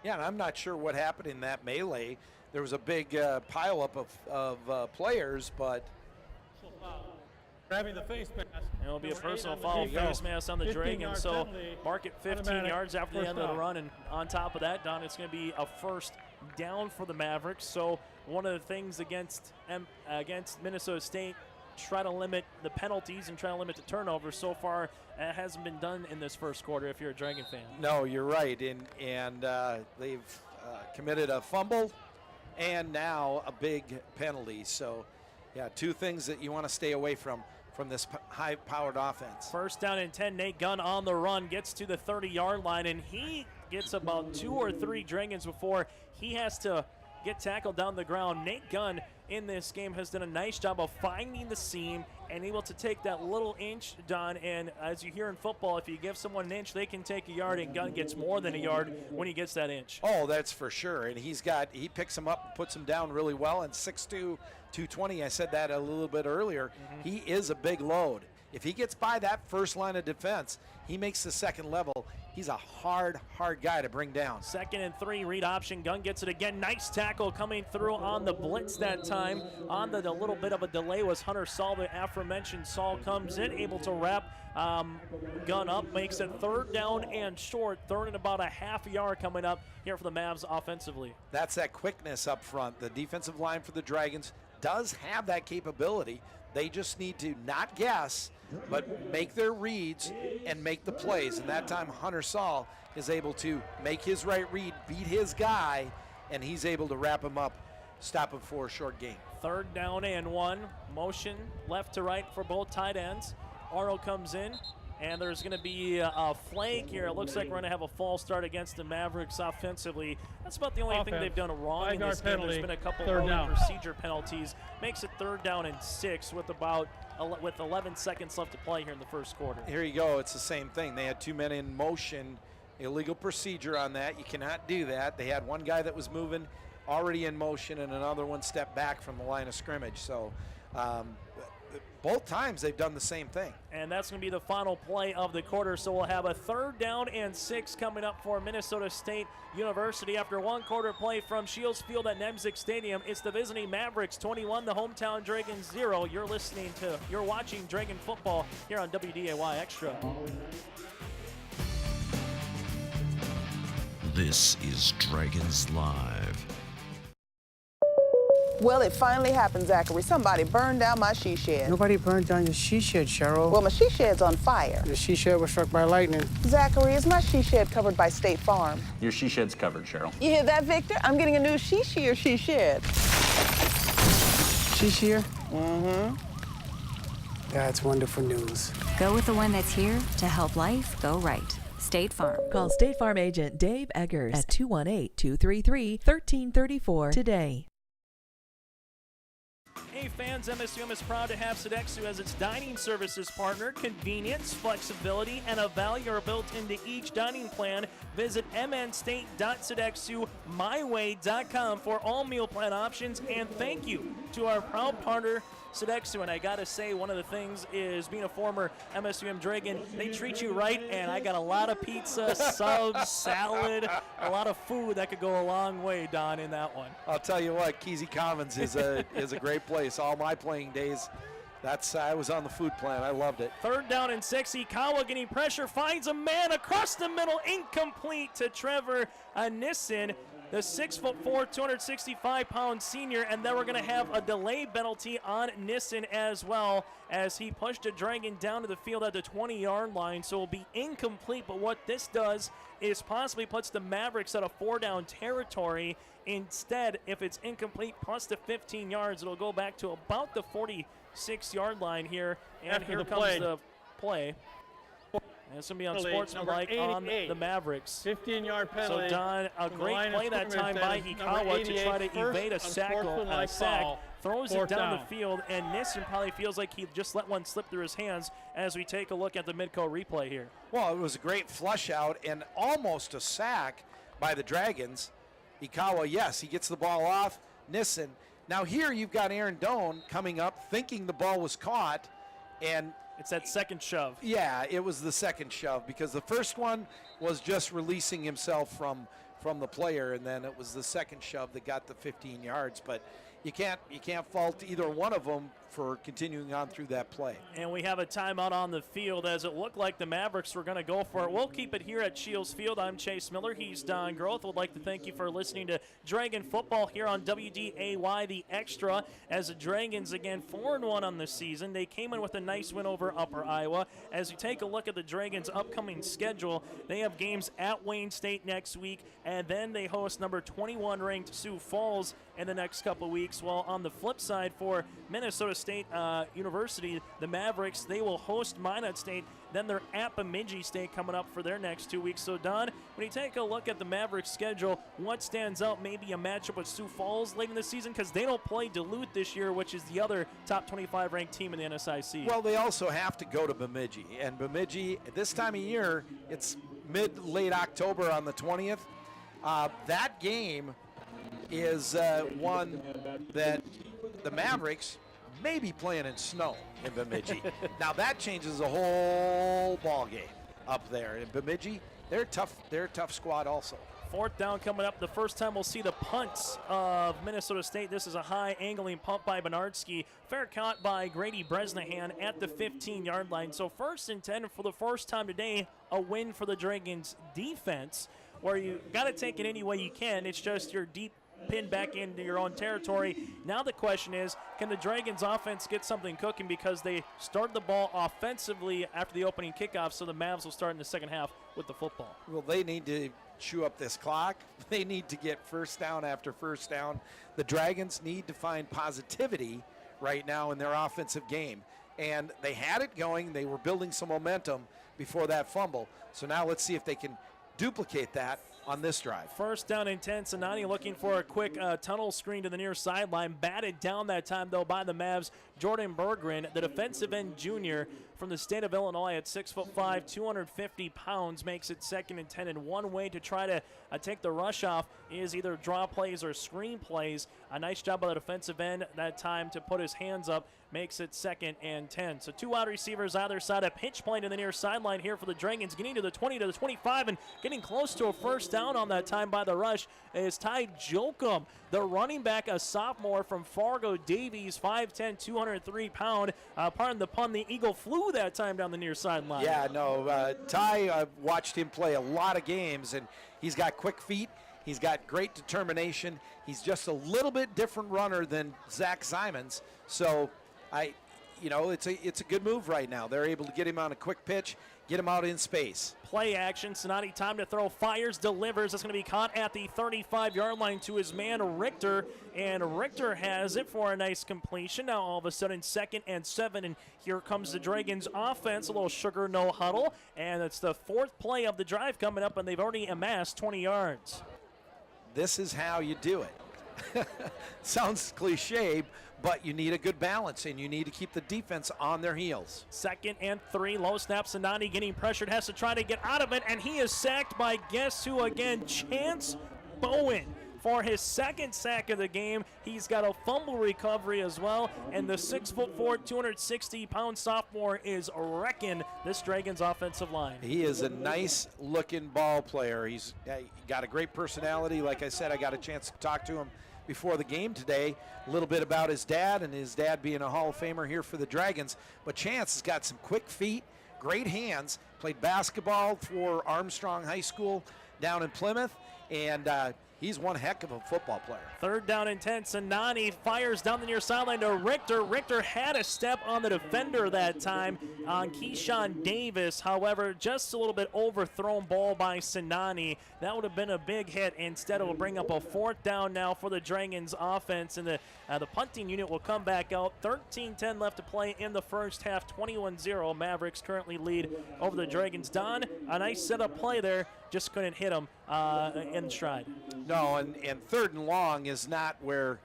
Yeah, and I'm not sure what happened in that melee. There was a big pileup of players, but grabbing the face mask. It'll be a personal foul, face mask on the Dragons, so mark it 15 yards after the end of the run, and on top of that, Don, it's going to be a 1st down for the Mavericks. So one of the things against Minnesota State, try to limit the penalties and try to limit the turnovers. So far, it hasn't been done in this first quarter if you're a Dragon fan. No, you're right, and they've committed a fumble and now a big penalty. So, yeah, 2 things that you want to stay away from this high-powered offense. 1st down and 10, Nate Gunn on the run, gets to the 30-yard line, and he gets about 2 or 3 Dragons before he has to get tackled down the ground. Nate Gunn in this game has done a nice job of finding the seam and able to take that little inch, Don, and as you hear in football, if you give someone an inch, they can take a yard, and Gunn gets more than a yard when he gets that inch. Oh, that's for sure, and he picks him up and puts him down really well, and 6'2", 220, I said that a little bit earlier. He is a big load, If he gets by that first line of defense, he makes the second level. He's a hard guy to bring down. 2nd and 3, read option. Gunn gets it again. Nice tackle coming through on the blitz that time. On the little bit of a delay was Hunter Saul. The aforementioned Saul comes in, able to wrap Gunn up, makes it 3rd down and short. 3rd and about a half yard coming up here for the Mavs offensively. That's that quickness up front. The defensive line for the Dragons does have that capability. They just need to not guess, but make their reads and make the plays. And that time Hunter Saul is able to make his right read, beat his guy, and he's able to wrap him up, stop him for a short gain. 3rd down and 1. Motion left to right for both tight ends. Aro comes in, and there's going to be a flank here. It looks like we're going to have a false start against the Mavericks offensively. That's about the only thing they've done wrong in this game. There's been a couple early procedure penalties. Makes it 3rd down and 6 with 11 seconds left to play here in the first quarter. Here you go. It's the same thing. They had 2 men in motion. Illegal procedure on that. You cannot do that. They had one guy that was moving already in motion and another one stepped back from the line of scrimmage. So both times they've done the same thing. And that's going to be the final play of the quarter. So we'll have a 3rd down and 6 coming up for Minnesota State University after 1 quarter play from Shields Field at Nemzik Stadium. It's the visiting Mavericks 21, the hometown Dragons 0. You're watching Dragon football here on WDAY Extra. This is Dragons Live. Well, it finally happened, Zachary. Somebody burned down my she shed. Nobody burned down your she shed, Cheryl. Well, my she shed's on fire. The she shed was struck by lightning. Zachary, is my she shed covered by State Farm? Your she shed's covered, Cheryl. You hear that, Victor? I'm getting a new she shed. She shed? Mm-hmm. That's wonderful news. Go with the one that's here to help life go right. State Farm. Call State Farm agent Dave Eggers at 218-233-1334 today. Hey fans, MSUM is proud to have Sodexo as its dining services partner. Convenience, flexibility, and a value are built into each dining plan. Visit mnstate.sodexomyway.com for all meal plan options. And thank you to our proud partner, Sodexo. And I gotta say, one of the things is being a former MSUM Dragon, they treat you right, and I got a lot of pizza, subs, salad, a lot of food that could go a long way, Don, in that one. I'll tell you what, Kesey Commons is a great place. All my playing days, I was on the food plan. I loved it. 3rd down and 6. Ikawa getting pressure, finds a man across the middle, incomplete to Trevor Nissen, the 6'4", 265-pound senior, and then we're going to have a delay penalty on Nissen as well as he pushed a Dragon down to the field at the 20-yard line, so it'll be incomplete. But what this does is possibly puts the Mavericks at a 4-down territory. Instead, if it's incomplete plus the 15 yards, it'll go back to about the 46-yard line here. And here comes the play. And it's going to be on sportsmanlike on the Mavericks. 15-yard penalty. So, Don, a great play that time by Hikawa to try to evade a sack. Throws it down the field, and Nissen probably feels like he just let one slip through his hands as we take a look at the Midco replay here. Well, it was a great flush out and almost a sack by the Dragons. Ikawa, yes, he gets the ball off. Nissen. Now here you've got Aaron Doan coming up thinking the ball was caught, and it's that second shove. Yeah, it was the second shove because the first one was just releasing himself from the player, and then it was the second shove that got the 15 yards. But you can't fault either one of them for continuing on through that play. And we have a timeout on the field as it looked like the Mavericks were going to go for it. We'll keep it here at Shields Field. I'm Chase Miller. He's Don Groth. Would like to thank you for listening to Dragon Football here on WDAY The Extra. As the Dragons, again, 4-1 on the season. They came in with a nice win over Upper Iowa. As you take a look at the Dragons' upcoming schedule, they have games at Wayne State next week, and then they host number 21 ranked Sioux Falls in the next couple weeks. While on the flip side for Minnesota State University, the Mavericks, they will host Minot State. Then they're at Bemidji State coming up for their next 2 weeks. So, Don, when you take a look at the Mavericks' schedule, what stands out? Maybe a matchup with Sioux Falls late in the season because they don't play Duluth this year, which is the other top 25 ranked team in the NSIC. Well, they also have to go to Bemidji. And Bemidji, at this time of year, it's late October on the 20th. That game is one that the Mavericks maybe playing in snow in Bemidji. Now that changes the whole ball game up there. In Bemidji, they're tough. They're a tough squad also. Fourth down coming up. The first time we'll see the punts of Minnesota State. This is a high angling punt by Bernardsky. Fair count by Grady Bresnahan at the 15-yard line. So 1st and 10 for the first time today. A win for the Dragons defense, where you got to take it any way you can. It's just your deep pin back into your own territory. Now the question is, can the Dragons offense get something cooking, because they started the ball offensively after the opening kickoff, so the Mavs will start in the second half with the football. Well, they need to chew up this clock. They need to get first down after first down. The Dragons need to find positivity right now in their offensive game. And they had it going. They were building some momentum before that fumble. So now let's see if they can duplicate that on this drive. First down and 10. Sinani looking for a quick tunnel screen to the near sideline. Batted down that time, though, by the Mavs. Jordan Berggren, the defensive end junior from the state of Illinois at 6'5", 250 pounds, makes it 2nd and 10. And one way to try to take the rush off is either draw plays or screen plays. A nice job by the defensive end that time to put his hands up. Makes it 2nd and 10. So 2 wide receivers either side. A pitch play to the near sideline here for the Dragons, getting to the 20 to the 25 and getting close to a first down on that time by the rush is Ty Jokum, the running back, a sophomore from Fargo Davies, 5'10", 203 pound. Pardon the pun, the Eagle flew that time down the near sideline. Yeah, no, Ty, I've watched him play a lot of games, and he's got quick feet. He's got great determination. He's just a little bit different runner than Zach Simons. So it's a good move right now. They're able to get him on a quick pitch, get him out in space. Play action. Sinani, time to throw, fires, delivers. It's going to be caught at the 35-yard line to his man Richter, and Richter has it for a nice completion. Now all of a sudden 2nd and 7, and here comes the Dragons offense. A little sugar no huddle, and it's the 4th play of the drive coming up, and they've already amassed 20 yards. This is how you do it. Sounds cliche, but you need a good balance, and you need to keep the defense on their heels. 2nd and 3, low snap. Sinani getting pressured, has to try to get out of it, and he is sacked by guess who again? Chance Bowen for his 2nd sack of the game. He's got a fumble recovery as well, and the 6'4", 260-pound sophomore is wrecking this Dragons offensive line. He is a nice-looking ball player. He's got a great personality. Like I said, I got a chance to talk to him before the game today, a little bit about his dad, and his dad being a Hall of Famer here for the Dragons. But Chance has got some quick feet, great hands, played basketball for Armstrong High School down in Plymouth, and he's one heck of a football player. 3rd down and 10. Sinani fires down the near sideline to Richter. Richter had a step on the defender that time on Keyshawn Davis. However, just a little bit overthrown ball by Sinani. That would have been a big hit. Instead, it will bring up a 4th down now for the Dragons offense. And the punting unit will come back out. 13-10 left to play in the first half. 21-0. Mavericks currently lead over the Dragons. Don, a nice setup play there. Just couldn't hit him in stride. No, and 3rd and long is not where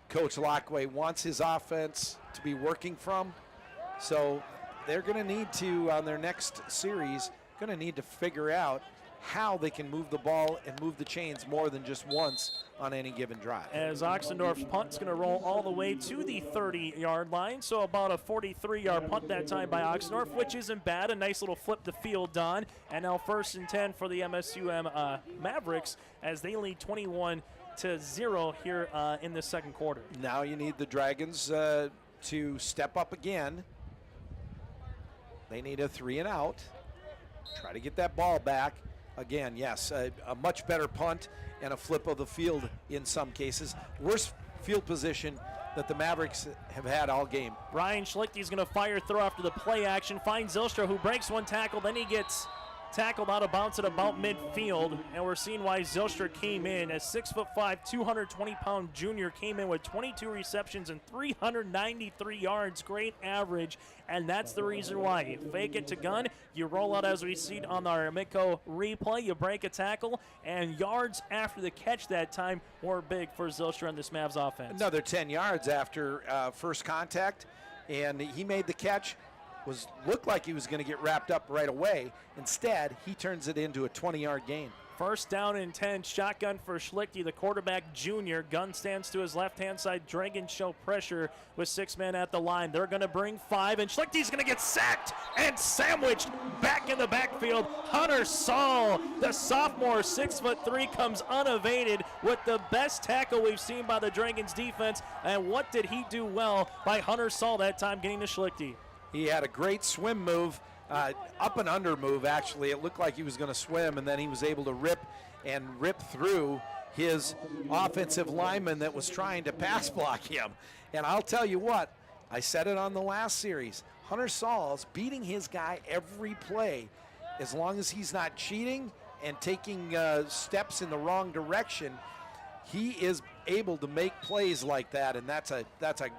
Coach Lockway wants his offense to be working from. So they're going to need to, on their next series, going to need to figure out how they can move the ball and move the chains more than just once on any given drive. As Oxendorf's punt's going to roll all the way to the 30-yard line, so about a 43-yard punt that time by Oxendorf, which isn't bad. A nice little flip the field done. And now 1st and 10 for the MSUM Mavericks as they lead 21-0 here in the 2nd quarter. Now you need the Dragons to step up again. They need a 3 and out. Try to get that ball back. Again, yes, a much better punt and a flip of the field in some cases. Worst field position that the Mavericks have had all game. Brian Schlichty's going to fire throw after the play action. Finds Zylstra, who breaks one tackle. Then he gets tackled out of bounds at about midfield, and we're seeing why Zylstra came in. As 6'5", 220-pound junior came in with 22 receptions and 393 yards. Great average, and that's the reason why. You fake it to gun, you roll out as we see on our Midco replay, you break a tackle, and yards after the catch that time were big for Zylstra and this Mavs offense. Another 10 yards after first contact, and he made the catch. Looked like he was going to get wrapped up right away. Instead, he turns it into a 20-yard gain. First down and 10, shotgun for Schlichty, the quarterback junior. Gun stands to his left-hand side. Dragons show pressure with 6 men at the line. They're going to bring 5, and Schlichty's going to get sacked and sandwiched back in the backfield. Hunter Saul, the sophomore, 6'3", comes unevaded with the best tackle we've seen by the Dragons defense. And what did he do well by Hunter Saul that time, getting to Schlichty? He had a great swim move. Up and under move, actually. It looked like he was going to swim, and then he was able to rip through his offensive lineman that was trying to pass block him. And I'll tell you what, I said it on the last series, Hunter Saul's beating his guy every play. As long as he's not cheating and taking steps in the wrong direction, he is able to make plays like that, and that's a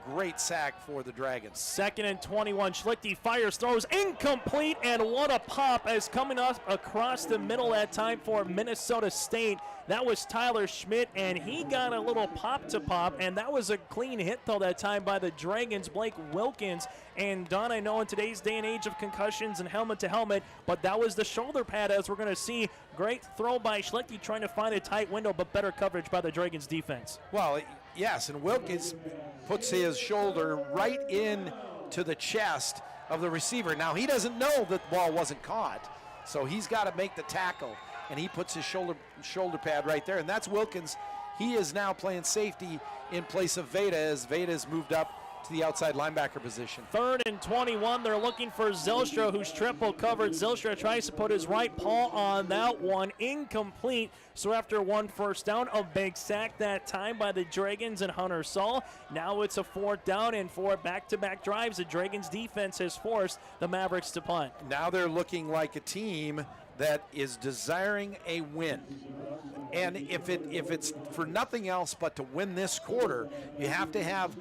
great sack for the Dragons. 2nd and 21. Schlichty fires, throws incomplete, and what a pop as coming up across the middle that time for Minnesota State. That was Tyler Schmidt, and he got a little pop to pop, and that was a clean hit though that time by the Dragons, Blake Wilkins. And Don, I know in today's day and age of concussions and helmet to helmet, but that was the shoulder pad, as we're going to see. Great throw by Schlichty trying to find a tight window, but better coverage by the Dragons defense. Well, yes, and Wilkins puts his shoulder right in to the chest of the receiver. Now, he doesn't know that the ball wasn't caught, so he's got to make the tackle, and he puts his shoulder pad right there, and that's Wilkins. He is now playing safety in place of Veda, as Veda's moved up to the outside linebacker position. 3rd and 21. They're looking for Zylstra, who's triple covered. Zylstra tries to put his right paw on that one. Incomplete. So after 1 first down, a big sack that time by the Dragons and Hunter Saul. Now it's a 4th down, and 4 back-to-back drives. The Dragons defense has forced the Mavericks to punt. Now they're looking like a team that is desiring a win. And if it's for nothing else but to win this quarter, you have to have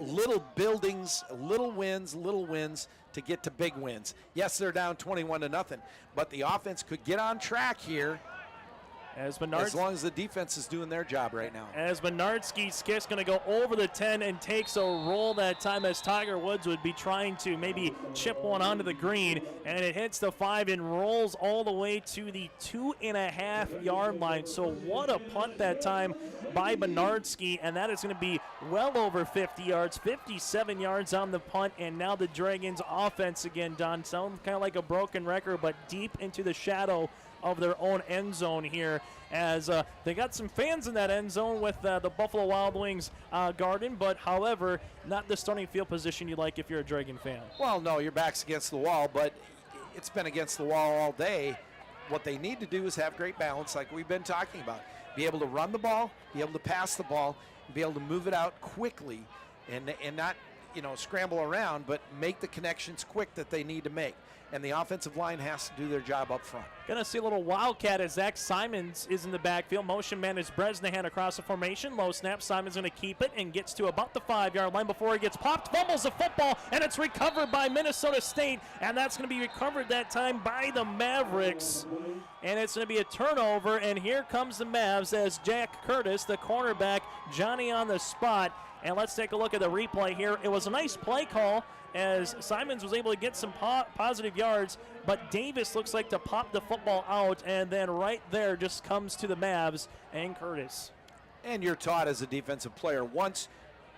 little buildings, little wins to get to big wins. Yes, they're down 21-0, but the offense could get on track here as long as the defense is doing their job right now. As Bernardski's kick's going to go over the 10 and takes a roll that time, as Tiger Woods would be trying to maybe chip one onto the green, and it hits the 5 and rolls all the way to the 2.5-yard line. So what a punt that time by Bernardski, and that is going to be well over 50 yards, 57 yards on the punt. And now the Dragons offense again, Don, sounds kind of like a broken record, but deep into the shadow of their own end zone here, as they got some fans in that end zone with the Buffalo Wild Wings garden, but however, not the starting field position you like if you're a Dragon fan. Well, no, your back's against the wall, but it's been against the wall all day. What they need to do is have great balance, like we've been talking about. Be able to run the ball, be able to pass the ball, and be able to move it out quickly, and not scramble around, but make the connections quick that they need to make. And the offensive line has to do their job up front. Gonna see a little wildcat as Zach Simons is in the backfield. Motion man is Bresnahan across the formation. Low snap. Simons gonna keep it and gets to about the 5-yard line before he gets popped. Fumbles the football, and it's recovered by Minnesota State. And that's gonna be recovered that time by the Mavericks. And it's gonna be a turnover. And here comes the Mavs as Jack Curtis, the cornerback, Johnny on the spot. And let's take a look at the replay here. It was a nice play call as Simons was able to get some positive yards, but Davis looks like to pop the football out, and then right there just comes to the Mavs and Curtis. And you're taught as a defensive player, once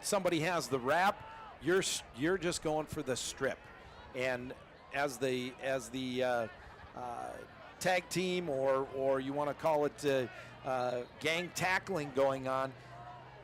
somebody has the wrap, you're just going for the strip. And as the tag team, or you want to call it gang tackling going on,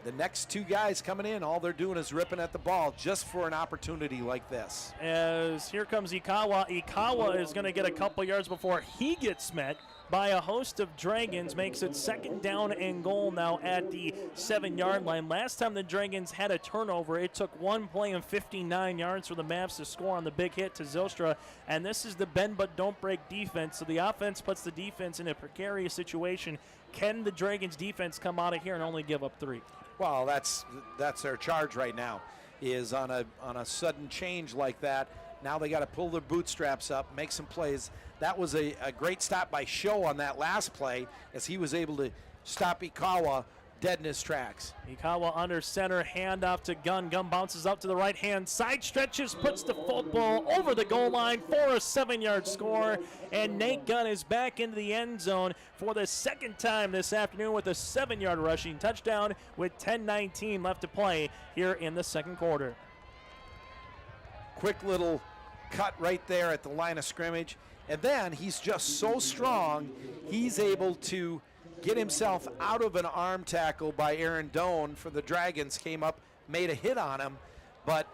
the next 2 guys coming in, all they're doing is ripping at the ball just for an opportunity like this. As here comes Ikawa. Ikawa is going to get a couple yards before he gets met by a host of Dragons. Makes it 2nd down and goal now at the 7-yard line. Last time the Dragons had a turnover, it took 1 play and 59 yards for the Mavs to score on the big hit to Zylstra. And this is the bend but don't break defense. So the offense puts the defense in a precarious situation. Can the Dragons defense come out of here and only give up 3? Well, that's their charge right now, is on a sudden change like that. Now they got to pull their bootstraps up, make some plays. That was a great stop by Show on that last play, as he was able to stop Ikawa dead in his tracks. Ikawa under center, hand off to Gunn. Gunn bounces out to the right hand side, stretches, puts the football over the goal line for a 7-yard score. And Nate Gunn is back into the end zone for the second time this afternoon with a 7-yard rushing touchdown with 10:19 left to play here in the second quarter. Quick little cut right there at the line of scrimmage. And then he's just so strong, he's able to get himself out of an arm tackle by Aaron Doan for the Dragons, came up, made a hit on him. But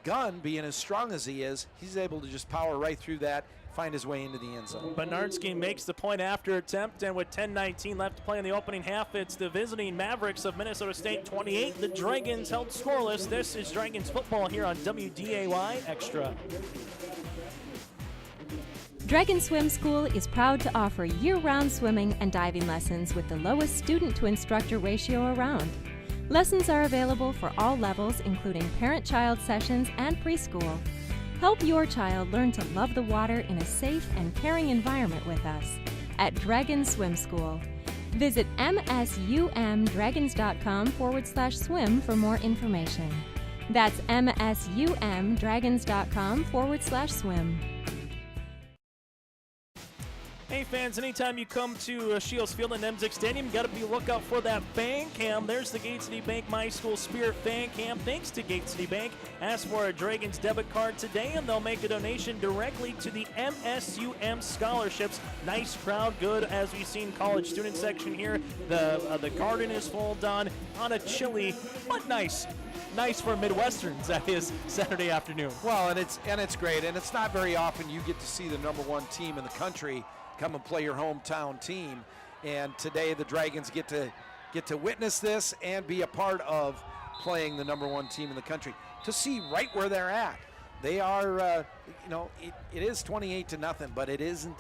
Gunn, being as strong as he is, he's able to just power right through that, find his way into the end zone. Bernardsky makes the point after attempt, and with 10:19 left to play in the opening half, it's the visiting Mavericks of Minnesota State 28. The Dragons held scoreless. This is Dragons football here on WDAY Extra. Dragon Swim School is proud to offer year-round swimming and diving lessons with the lowest student-to-instructor ratio around. Lessons are available for all levels, including parent-child sessions and preschool. Help your child learn to love the water in a safe and caring environment with us at Dragon Swim School. Visit msumdragons.com/swim for more information. That's msumdragons.com/swim. Hey fans, anytime you come to Shields Field and Emsick Stadium, you got to be lookout for that fan cam. There's the Gate City Bank My School Spirit fan cam. Thanks to Gate City Bank. Ask for a Dragons debit card today, and they'll make a donation directly to the MSUM scholarships. Nice crowd, good as we've seen college student section here. The garden is full, Don, on a chilly but nice for Midwesterns, that is, Saturday afternoon. Well, and it's great, and it's not very often you get to see the #1 team in the country come and play your hometown team, and today the Dragons get to witness this and be a part of playing the #1 team in the country, to see right where they're at. They are, it is 28-0, but it isn't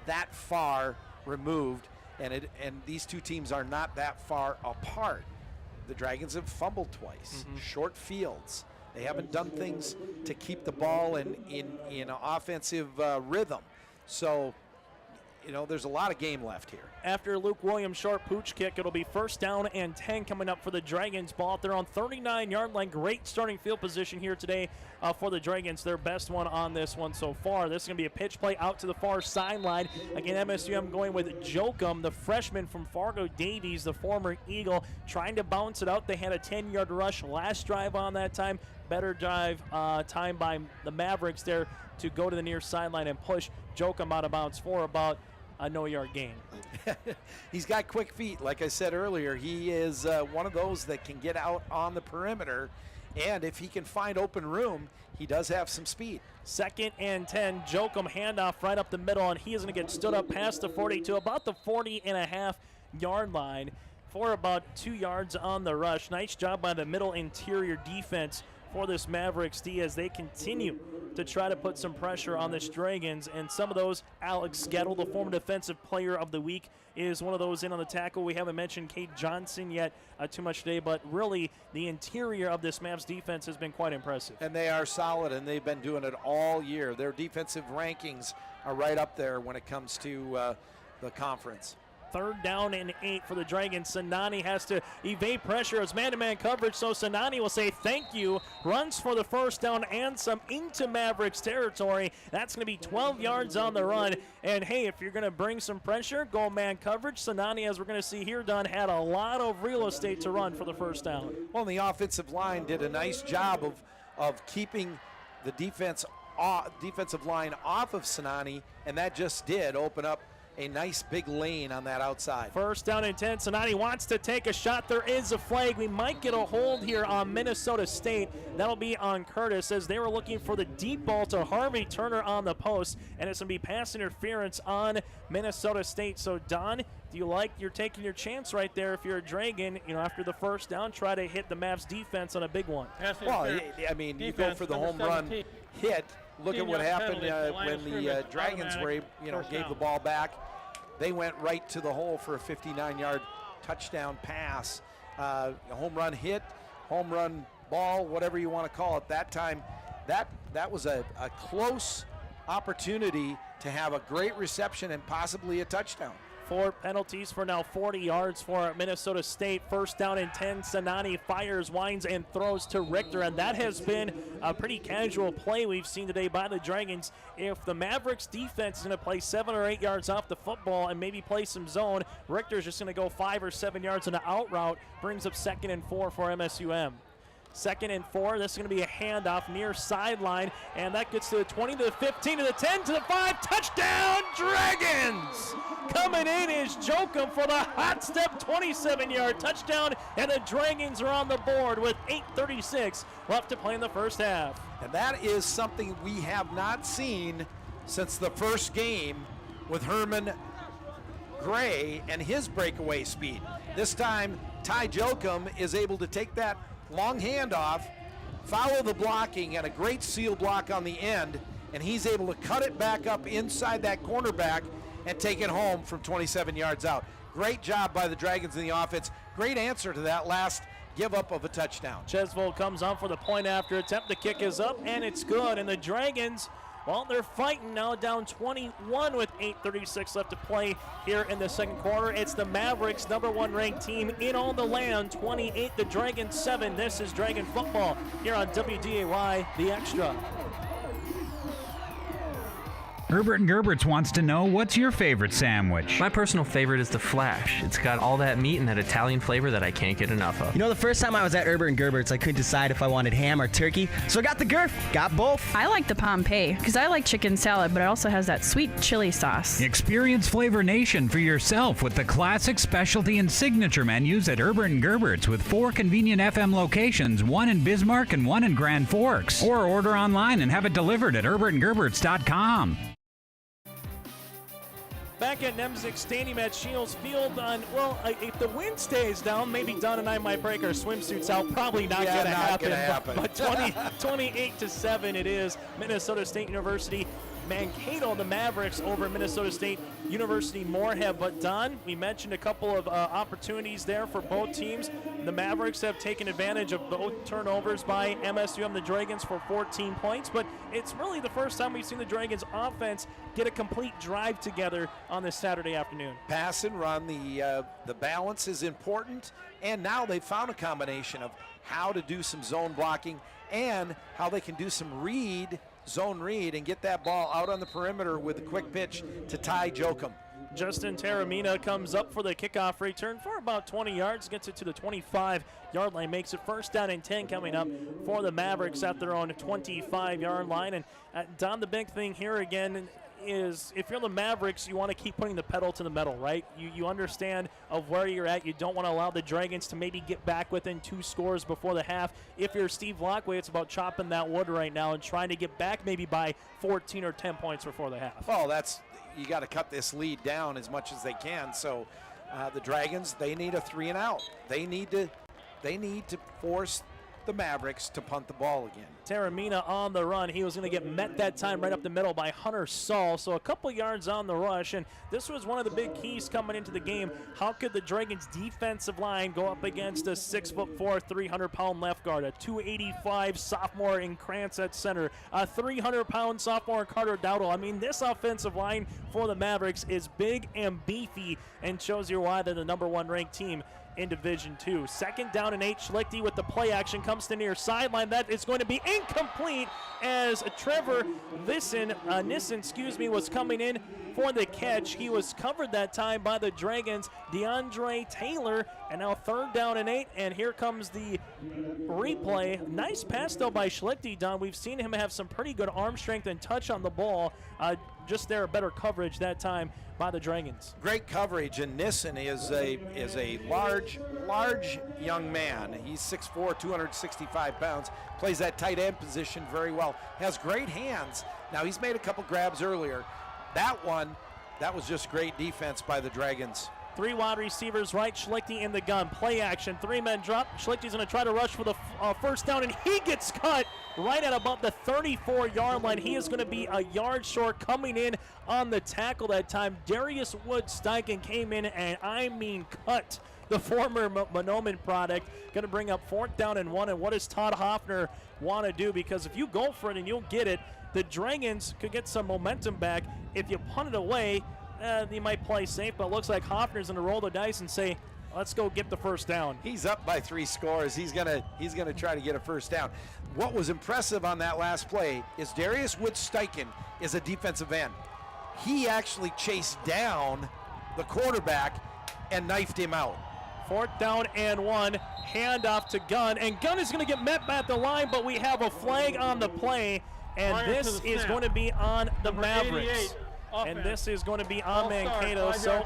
that far removed, and these two teams are not that far apart. The Dragons have fumbled twice, short fields. They haven't done things to keep the ball in an offensive rhythm. So, there's a lot of game left here. After Luke Williams' short pooch kick, it'll be 1st down and 10 coming up for the Dragons. Ball out there on 39-yard line. Great starting field position here today for the Dragons. Their best one on this one so far. This is going to be a pitch play out to the far sideline. Again, MSUM going with Jokum, the freshman from Fargo Davies, the former Eagle, trying to bounce it out. They had a 10-yard rush last drive on that time. Better drive time by the Mavericks there to go to the near sideline and push Jokum out of bounds for about a no-yard gain. He's got quick feet. Like I said earlier, he is one of those that can get out on the perimeter, and if he can find open room, he does have some speed. 2nd and 10, Jokum handoff right up the middle, and he is going to get stood up past the 40 to about the 40.5-yard line for about 2 yards on the rush. Nice job by the middle interior defense for this Mavericks D as they continue to try to put some pressure on this Dragons. And some of those, Alex Gettle, the former defensive player of the week, is one of those in on the tackle. We haven't mentioned Cade Johnson yet too much today, but really the interior of this Mavs defense has been quite impressive. And they are solid, and they've been doing it all year. Their defensive rankings are right up there when it comes to the conference. 3rd down and 8 for the Dragons. Sinani has to evade pressure as man-to-man coverage, so Sinani will say thank you, runs for the 1st down and some into Mavericks territory. That's going to be 12 yards on the run. And hey, if you're going to bring some pressure, go man coverage. Sinani, as we're going to see here, Dunn, had a lot of real estate to run for the 1st down. Well, the offensive line did a nice job of keeping the defensive line off of Sinani, and that just did open up a nice big lane on that outside. 1st down and 10. Sinani wants to take a shot. There is a flag. We might get a hold here on Minnesota State. That'll be on Curtis as they were looking for the deep ball to Harvey Turner on the post, and it's going to be pass interference on Minnesota State. So, Don, do you like you're taking your chance right there if you're a Dragon, after the 1st down, try to hit the Mavs defense on a big one? Well, I mean, you go for the home run hit. Look at what happened when the Dragons were, gave the ball back. They went right to the hole for a 59-yard touchdown pass. A home run hit, home run ball, whatever you want to call it. That time, that was a close opportunity to have a great reception and possibly a touchdown. 4 penalties for now 40 yards for Minnesota State. First down and 10. Sanani fires, winds, and throws to Richter, and that has been a pretty casual play we've seen today by the Dragons. If the Mavericks defense is going to play 7 or 8 yards off the football and maybe play some zone, Richter's just going to go 5 or 7 yards in an out route, brings up 2nd and 4 for MSUM. 2nd and 4. This is going to be a handoff near sideline, and that gets to the 20, to the 15, to the 10, to the 5. Touchdown, Dragons! Coming in is Jokum for the hot step 27-yard touchdown, and the Dragons are on the board with 8:36 left to play in the first half. And that is something we have not seen since the first game with Herman Gray and his breakaway speed. This time, Ty Jokum is able to take that long handoff, follow the blocking, and a great seal block on the end, and he's able to cut it back up inside that cornerback and take it home from 27 yards out. Great job by the Dragons in the offense. Great answer to that last give up of a touchdown. Chesvold comes on for the point after attempt. The kick is up, and it's good. And the Dragons, well, they're fighting now, down 21 with 8:36 left to play here in the second quarter. It's the Mavericks, #1 ranked team in all the land, 28, the Dragons 7. This is Dragon football here on WDAY, The Extra. Herbert and Gerbert's wants to know, what's your favorite sandwich? My personal favorite is the Flash. It's got all that meat and that Italian flavor that I can't get enough of. You know, the first time I was at Herbert and Gerbert's, I couldn't decide if I wanted ham or turkey, so I got the Gerf. Got both. I like the Pompeii because I like chicken salad, but it also has that sweet chili sauce. Experience Flavor Nation for yourself with the classic, specialty, and signature menus at Herbert and Gerbert's with 4 convenient FM locations, 1 in Bismarck and 1 in Grand Forks. Or order online and have it delivered at herbertandgerberts.com. Back at Nemzik Stadium at Shields Field on, well, if the wind stays down, maybe Don and I might break our swimsuits out. Probably not going to happen. But 28-7 it is. Minnesota State University Mankato, the Mavericks over Minnesota State University Moorhead. But Don, we mentioned a couple of opportunities there for both teams. The Mavericks have taken advantage of both turnovers by MSUM, the Dragons, for 14 points. But it's really the first time we've seen the Dragons offense get a complete drive together on this Saturday afternoon. Pass and run, the balance is important, and now they've found a combination of how to do some zone blocking and how they can do some zone read, and get that ball out on the perimeter with a quick pitch to Ty Jokum. Justin Taramina comes up for the kickoff return for about 20 yards, gets it to the 25-yard line, makes it first down and 10 coming up for the Mavericks at their own 25-yard line. And Don, the big thing here again is if you're the Mavericks, you want to keep putting the pedal to the metal, right? You understand of where you're at. You don't want to allow the Dragons to maybe get back within 2 scores before the half. If you're Steve Lockway, it's about chopping that wood right now and trying to get back maybe by 14 or 10 points before the half. Well, you got to cut this lead down as much as they can. So the Dragons, they need a 3 and out. They need to force the Mavericks to punt the ball again. Taramina on the run. He was going to get met that time right up the middle by Hunter Saul. So a couple yards on the rush, and this was one of the big keys coming into the game. How could the Dragons defensive line go up against a 6'4", 300-pound left guard, a 285 sophomore in Krantz at center, a 300-pound sophomore in Carter Dowdle? I mean, this offensive line for the Mavericks is big and beefy and shows you why they're the #1 ranked team in Division II. Second down and 8. Schlichte with the play action comes to near sideline. That is going to be incomplete as Trevor Nissen was coming in for the catch. He was covered that time by the Dragons, DeAndre Taylor, and now 3rd down and 8, and here comes the replay. Nice pass, though, by Schlichte, Don. We've seen him have some pretty good arm strength and touch on the ball. Just there, better coverage that time by the Dragons. Great coverage, and Nissen is a large young man. He's 6'4", 265 pounds, plays that tight end position very well, has great hands. Now, he's made a couple grabs earlier. That was just great defense by the Dragons. 3 wide receivers right, Schlichte in the gun. Play action, 3-men drop. Schlichte's going to try to rush for the first down, and he gets cut right at about the 34-yard line. He is going to be a yard short coming in on the tackle that time. Darius Wood-Steichen came in and, I mean, cut the former Monoman product. Going to bring up 4th down and 1, and what does Todd Hoffner want to do? Because if you go for it and you'll get it, the Dragons could get some momentum back. If you punt it away, he might play safe, but it looks like Hoffner's going to roll the dice and say, let's go get the first down. He's up by 3 scores. He's gonna try to get a first down. What was impressive on that last play is Darius Wood-Steichen is a defensive end. He actually chased down the quarterback and knifed him out. 4th down and 1, handoff to Gunn, and Gunn is going to get met at the line, but we have a flag on the play, and this is going to be on the Mavericks. And this is going to be on Mankato. So,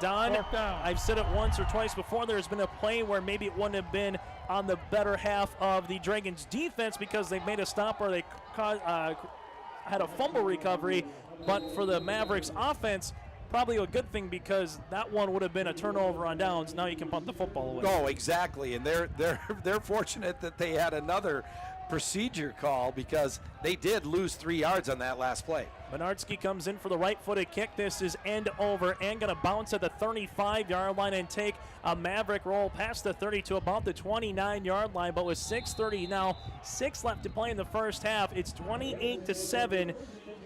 Don, I've said it once or twice before, there's been a play where maybe it wouldn't have been on the better half of the Dragons defense because they made a stop or they had a fumble recovery, but for the Mavericks offense, probably a good thing because that one would have been a turnover on downs. Now you can punt the football away. Oh, exactly, and they're fortunate that they had another procedure call because they did lose 3 yards on that last play. Bernardsky comes in for the right-footed kick. This is end over and going to bounce at the 35-yard line and take a Maverick roll past the 30 to about the 29-yard line. But with 6:30 now, 6 left to play in the first half, it's 28-7.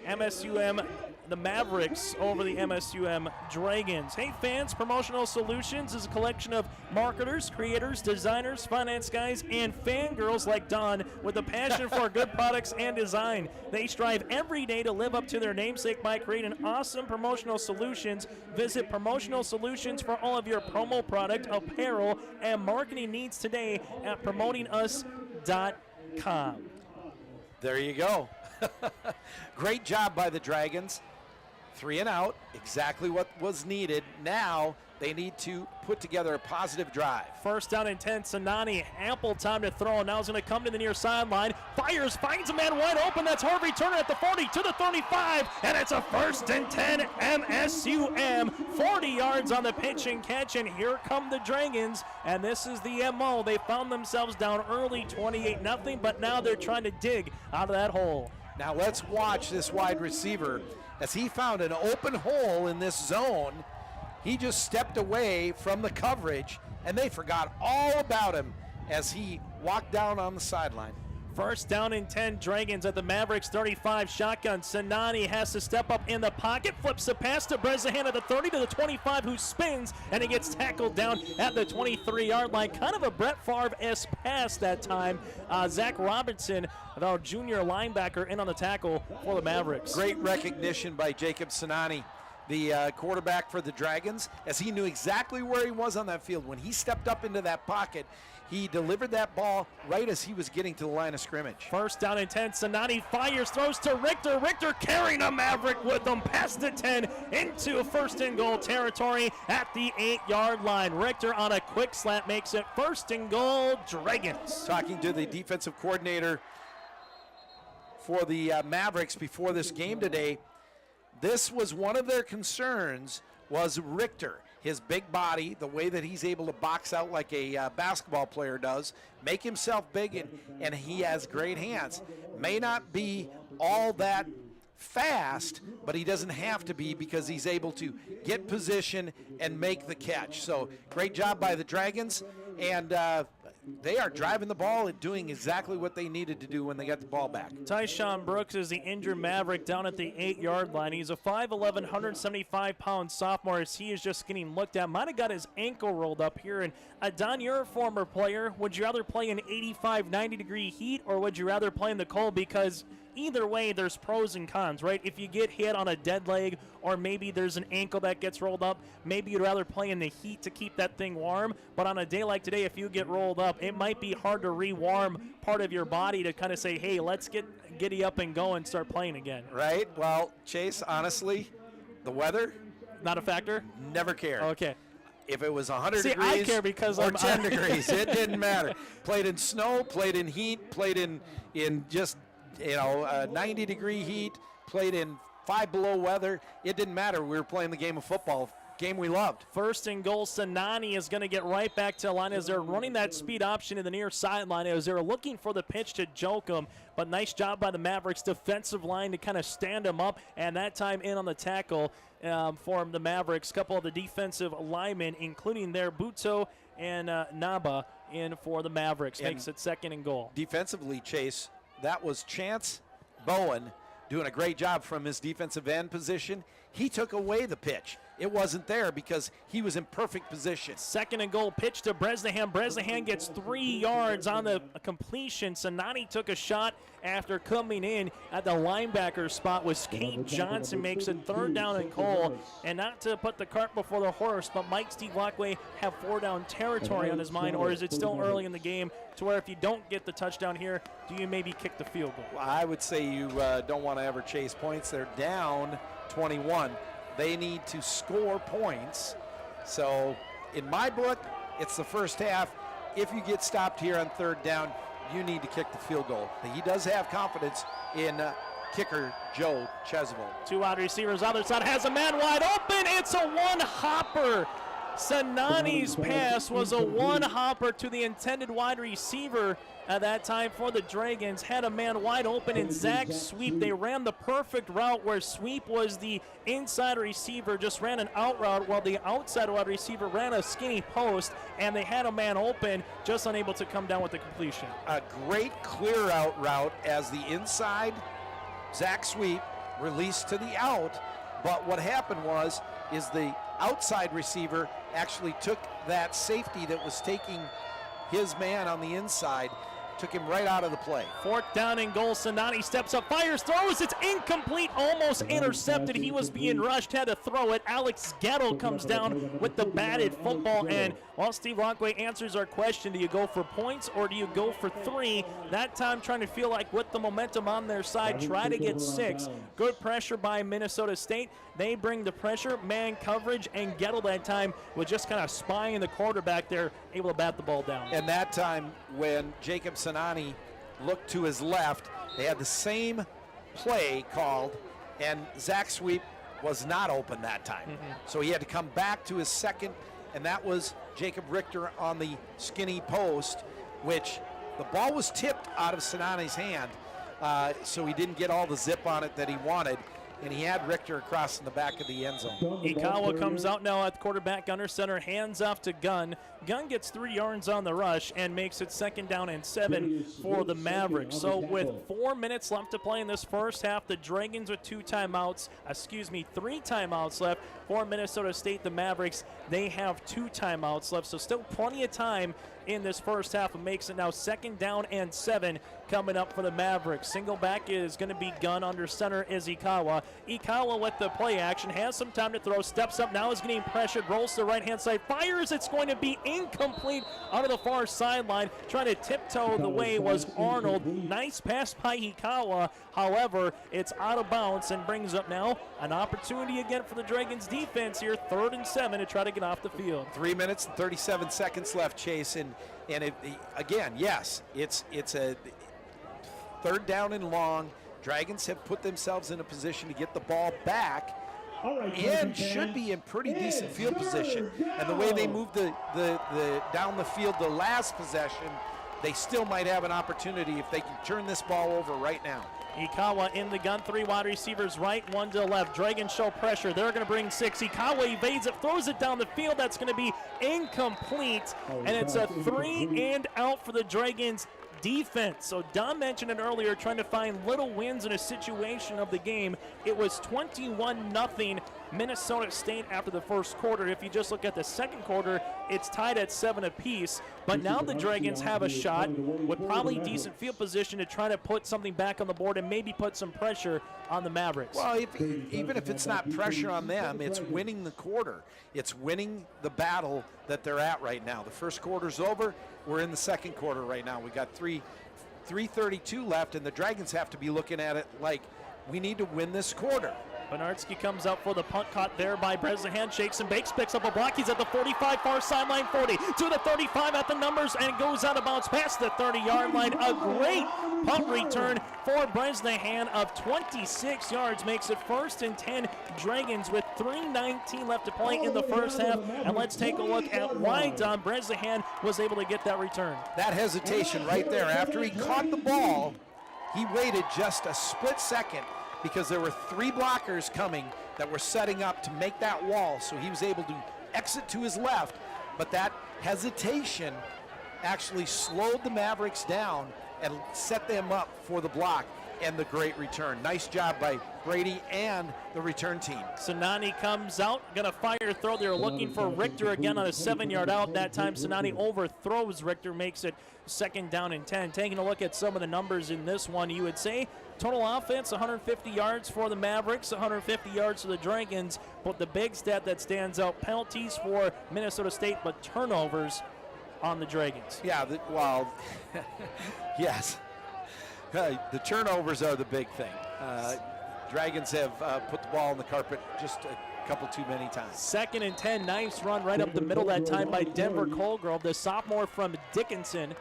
MSUM, the Mavericks over the MSUM Dragons. Hey fans, Promotional Solutions is a collection of marketers, creators, designers, finance guys, and fangirls like Don with a passion for good products and design. They strive every day to live up to their namesake by creating awesome promotional solutions. Visit Promotional Solutions for all of your promo product, apparel, and marketing needs today at promotingus.com. There you go. Great job by the Dragons. 3 and out, exactly what was needed. Now they need to put together a positive drive. 1st down and 10, Sinani, ample time to throw. Now he's going to come to the near sideline. Fires, finds a man wide open. That's Harvey Turner at the 40 to the 35, and it's a 1st and 10 MSUM. 40 yards on the pitch and catch, and here come the Dragons, and this is the MO. They found themselves down early, 28-0, but now they're trying to dig out of that hole. Now let's watch this wide receiver as he found an open hole in this zone. He just stepped away from the coverage, and they forgot all about him as he walked down on the sideline. 1st down and 10, Dragons at the Mavericks 35 shotgun. Sinani has to step up in the pocket, flips the pass to Brezahan at the 30 to the 25, who spins, and he gets tackled down at the 23-yard line. Kind of a Brett Favre-esque pass that time. Zach Robinson, our junior linebacker, in on the tackle for the Mavericks. Great recognition by Jacob Sinani, the quarterback for the Dragons, as he knew exactly where he was on that field. When he stepped up into that pocket, he delivered that ball right as he was getting to the line of scrimmage. 1st down and 10, Sinani fires, throws to Richter. Richter carrying a Maverick with him past the 10 into 1st and goal territory at the 8-yard line. Richter on a quick slant makes it 1st and goal, Dragons. Talking to the defensive coordinator for the Mavericks before this game today, this was one of their concerns, was Richter. His big body, the way that he's able to box out like a basketball player does, make himself big, and he has great hands. May not be all that fast, but he doesn't have to be because he's able to get position and make the catch. So great job by the Dragons, and they are driving the ball and doing exactly what they needed to do when they got the ball back. Tyshawn Brooks is the injured Maverick down at the 8-yard line. He's a 5'11", 175-pound sophomore as he is just getting looked at. Might have got his ankle rolled up here. And Don, you're a former player. Would you rather play in 85, 90-degree heat, or would you rather play in the cold? Because either way, there's pros and cons, right? If you get hit on a dead leg, or maybe there's an ankle that gets rolled up, maybe you'd rather play in the heat to keep that thing warm. But on a day like today, if you get rolled up, it might be hard to re-warm part of your body to kind of say, hey, let's get giddy up and go and start playing again. Right. Well, Chase, honestly, the weather, not a factor? Never cared. Okay. If it was 100 See, degrees I care because or I'm 10 degrees, it didn't matter. Played in snow, played in heat, played in just 90-degree heat, played in 5 below weather. It didn't matter. We were playing the game of football, game we loved. 1st and goal, Sinani is going to get right back to the line as they're running that speed option in the near sideline as they're looking for the pitch to joke him. But nice job by the Mavericks defensive line to kind of stand him up, and that time in on the tackle for the Mavericks. A couple of the defensive linemen, including their Buto and Naba, in for the Mavericks. Makes it 2nd and goal. Defensively, Chase, that was Chance Bowen doing a great job from his defensive end position. he took away the pitch. It wasn't there because he was in perfect position. 2nd and goal, pitch to Bresnahan. Bresnahan gets 3 yards on the completion. Sinani took a shot after coming in at the linebacker spot. Was Kate Johnson makes it 3rd down and goal. And not to put the cart before the horse, but Mike Steve Lockway have 4 down territory on his mind, or is it still early in the game to where if you don't get the touchdown here, do you maybe kick the field goal? Well, I would say you don't want to ever chase points. They're down 21. They need to score points. So in my book, it's the first half. If you get stopped here on 3rd down, you need to kick the field goal. He does have confidence in kicker Joe Chesvold. 2 wide receivers, other side has a man wide open. It's a one-hopper. Sinani's pass was a one-hopper to the intended wide receiver at that time for the Dragons. Had a man wide open in Zach Sweep. They ran the perfect route where Sweep was the inside receiver, just ran an out route while the outside wide receiver ran a skinny post, and they had a man open, just unable to come down with the completion. A great clear out route as the inside Zach Sweep released to the out, but what happened is the outside receiver actually took that safety that was taking his man on the inside, took him right out of the play. 4th down and goal. Sinani steps up, fires, throws. It's incomplete, almost intercepted. He was being rushed, had to throw it. Alex Gettle comes down with the batted football. And while Steve Lockway answers our question, do you go for points or do you go for 3? That time trying to feel like with the momentum on their side, try to get 6. Good pressure by Minnesota State. They bring the pressure, man coverage, and Gettle that time was just kind of spying the quarterback there, able to bat the ball down. And that time when Jacob Sinani looked to his left, they had the same play called, and Zach Sweep was not open that time. So he had to come back to his second, and that was Jacob Richter on the skinny post, which the ball was tipped out of Sinani's hand, so he didn't get all the zip on it that he wanted. And he had Richter across in the back of the end zone. Ikawa comes out now at quarterback under center, hands off to Gunn. Gunn gets 3 yards on the rush and makes it 2nd down and 7 for the Mavericks. So with 4 minutes left to play in this first half, the Dragons with 3 timeouts left for Minnesota State. The Mavericks, they have 2 timeouts left, so still plenty of time in this first half. It makes it now 2nd down and 7 coming up for the Mavericks. Single back is going to be Gunn, under center is Ikawa. Ikawa with the play action, has some time to throw, steps up, now is getting pressured, rolls to the right-hand side, fires, it's going to be incomplete out of the far sideline. Trying to tiptoe the way was Arnold. Nice pass by Ikawa, however, it's out of bounds and brings up now an opportunity again for the Dragons defense here, 3rd and 7 to try to get off the field. 3 minutes and 37 seconds left, Chase, and again, yes, it's a 3rd down and long. Dragons have put themselves in a position to get the ball back and should be in pretty decent field position. And the way they moved the down the field the last possession, they still might have an opportunity if they can turn this ball over right now. Ikawa in the gun, 3 wide receivers right, 1 to the left. Dragons show pressure. They're going to bring 6. Ikawa evades it, throws it down the field. That's going to be incomplete, and it's a 3 and out for the Dragons defense. So Don mentioned it earlier, trying to find little wins in a situation of the game. It was 21-0 Minnesota State after the first quarter. If you just look at the second quarter, it's tied at 7 apiece. But now the Dragons have a shot with probably decent field position to try to put something back on the board and maybe put some pressure on the Mavericks. Well, even if it's not pressure on them, it's winning the quarter. It's winning the battle that they're at right now. The first quarter's over. We're in the second quarter right now. We got 3:32 left, and the Dragons have to be looking at it like we need to win this quarter. Bernardsky comes out for the punt caught there by Bresnahan, shakes and bakes, picks up a block. He's at the 45, far sideline, 40 to the 35 at the numbers, and goes out of bounds past the 30-yard line. A great punt return for Bresnahan of 26 yards, makes it 1st and 10 Dragons with 3:19 left to play in the first half. And let's take a look at why Don Bresnahan was able to get that return. That hesitation right there. After he caught the ball, he waited just a split second, because there were 3 blockers coming that were setting up to make that wall, so he was able to exit to his left. But that hesitation actually slowed the Mavericks down and set them up for the block. and the great return. Nice job by Brady and the return team. Sinani comes out, gonna fire throw. They're looking for Richter again on a 7-yard out. That time Sinani overthrows Richter, makes it 2nd down and 10. Taking a look at some of the numbers in this one, you would say total offense, 150 yards for the Mavericks, 150 yards for the Dragons. But the big stat that stands out, penalties for Minnesota State, but turnovers on the Dragons. Yeah, yes. The turnovers are the big thing. Dragons have put the ball on the carpet just a couple too many times. 2nd and 10, nice run right up the middle that time by Denver Colgrove, the sophomore from Dickinson.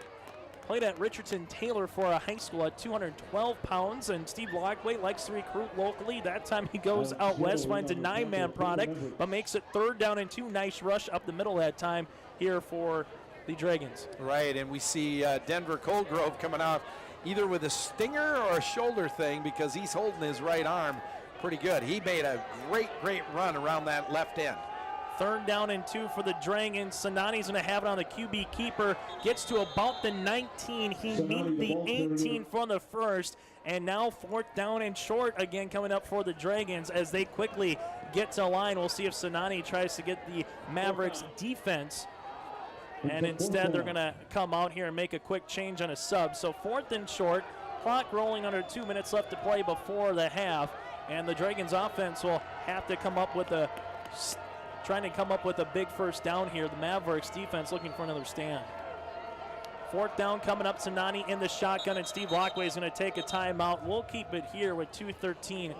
Played at Richardson Taylor for a high school at 212 pounds, and Steve Lockway likes to recruit locally. That time he goes out west, finds a 9-man product, but makes it 3rd down and 2. Nice rush up the middle that time here for the Dragons. Right, and we see Denver Colgrove coming off either with a stinger or a shoulder thing because he's holding his right arm pretty good. He made a great run around that left end. 3rd down and 2 for the Dragons. Sinani's going to have it on the QB keeper. Gets to about the 19. He needed the 18 from the first. And now 4th down and short again coming up for the Dragons as they quickly get to line. We'll see if Sinani tries to get the Mavericks defense. And instead they're going to come out here and make a quick change on a sub. So 4th and short. Clock rolling under 2 minutes left to play before the half. And the Dragons offense will have to come up with a big first down here. The Mavericks defense looking for another stand. 4th down coming up. Sinani in the shotgun, and Steve Lockway is going to take a timeout. We'll keep it here with 2:13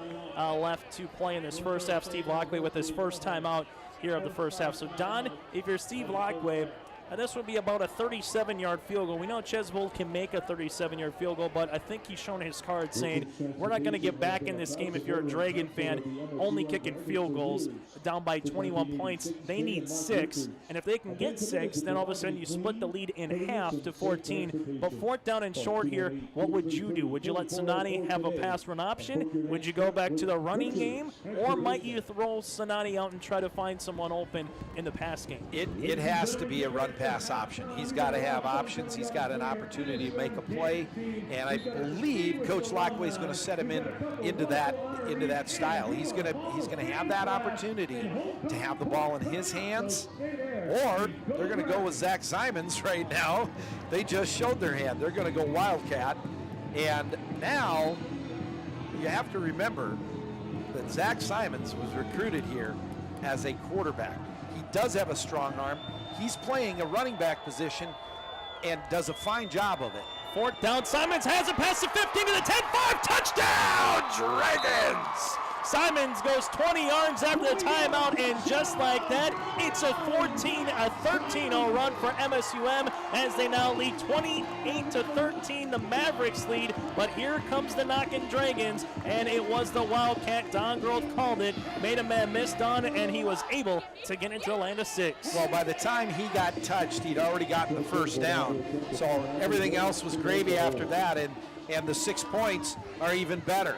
left to play in this first half. Steve Lockway with his first timeout here of the first half. So Don, if you're Steve Lockway, this would be about a 37-yard field goal. We know Chesvold can make a 37-yard field goal, but I think he's shown his card saying, we're not going to get back in this game if you're a Dragon fan, only kicking field goals down by 21 points. They need 6, and if they can get 6, then all of a sudden you split the lead in half to 14. But 4th down and short here, what would you do? Would you let Sinani have a pass run option? Would you go back to the running game? Or might you throw Sinani out and try to find someone open in the pass game? It has to be a run pass option. He's got to have options. He's got an opportunity to make a play, and I believe Coach Lockway is going to set him into that style. He's going to have that opportunity to have the ball in his hands, or they're going to go with Zach Simons right now. They just showed their hand. They're going to go Wildcat, and now you have to remember that Zach Simons was recruited here as a quarterback. He does have a strong arm. He's playing a running back position and does a fine job of it. 4th down, Simons has it past the 15 to the 10-5, touchdown, Dragons! Simons goes 20 yards after the timeout, and just like that, it's a 13-0 run for MSUM as they now lead 28-13. The Mavericks lead, but here comes the knocking Dragons, and it was the Wildcat. Don Groth called it, made a man miss Don, and he was able to get into the land of 6. Well, by the time he got touched, he'd already gotten the first down, so everything else was gravy after that, and the 6 points are even better.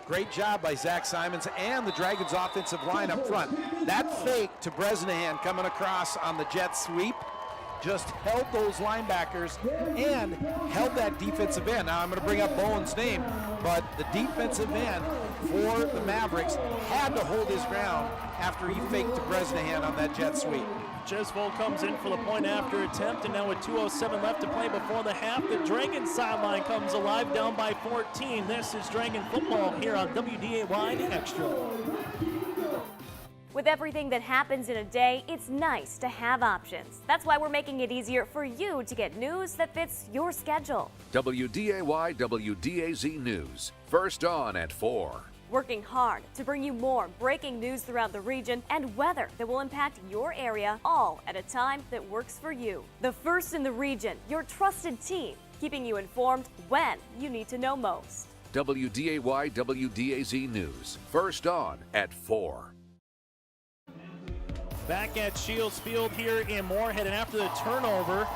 Great job by Zach Simons and the Dragons offensive line up front. That fake to Bresnahan coming across on the jet sweep just held those linebackers and held that defensive end. Now I'm going to bring up Bowen's name, but the defensive end for the Mavericks had to hold his ground after he faked to Bresnahan on that jet sweep. Chesvold comes in for the point after attempt, and now with 2:07 left to play before the half, the Dragon sideline comes alive, down by 14. This is Dragon football here on WDAY The Extra. With everything that happens in a day, it's nice to have options. That's why we're making it easier for you to get news that fits your schedule. WDAY WDAZ News, first on at 4. Working hard to bring you more breaking news throughout the region and weather that will impact your area, all at a time that works for you. The first in the region, your trusted team, keeping you informed when you need to know most. WDAY WDAZ News, first on at 4. Back at Shields Field here in Moorhead, and after the turnover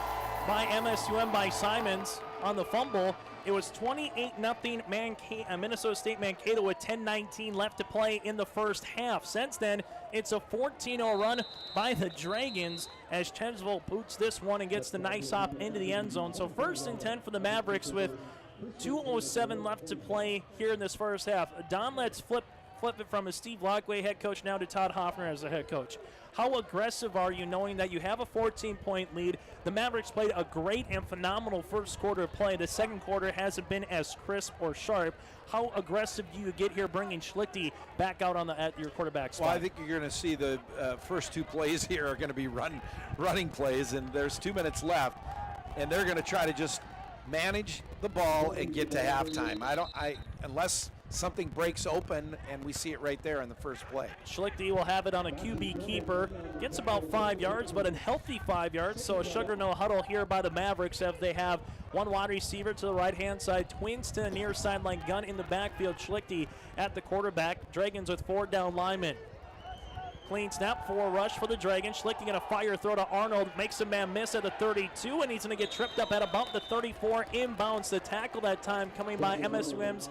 by MSUM by Simons on the fumble, it was 28-0 Minnesota State Mankato with 10:19 left to play in the first half. Since then, it's a 14-0 run by the Dragons as Chesvold boots this one and gets the nice hop into the end zone. So 1st and 10 for the Mavericks with 2:07 left to play here in this first half. Don, let's flip it from a Steve Lockway head coach now to Todd Hoffner as the head coach. How aggressive are you knowing that you have a 14-point lead? The Mavericks played a great and phenomenal first quarter of play. The second quarter hasn't been as crisp or sharp. How aggressive do you get here bringing Schlichte back out at your quarterback spot? Well, I think you're going to see the first two plays here are going to be running plays, and there's 2 minutes left, and they're going to try to just manage the ball and get to halftime. Unless something breaks open, and we see it right there in the first play. Schlichte will have it on a QB keeper. Gets about 5 yards, but a healthy 5 yards. So a sugar no huddle here by the Mavericks as they have one wide receiver to the right-hand side, twins to the near sideline, gun in the backfield. Schlichte at the quarterback. Dragons with 4 down linemen. Clean snap, 4 rush for the Dragons. Schlichte going to fire throw to Arnold. Makes a man miss at the 32, and he's going to get tripped up at about the 34 inbounds. The tackle that time coming by MSUM's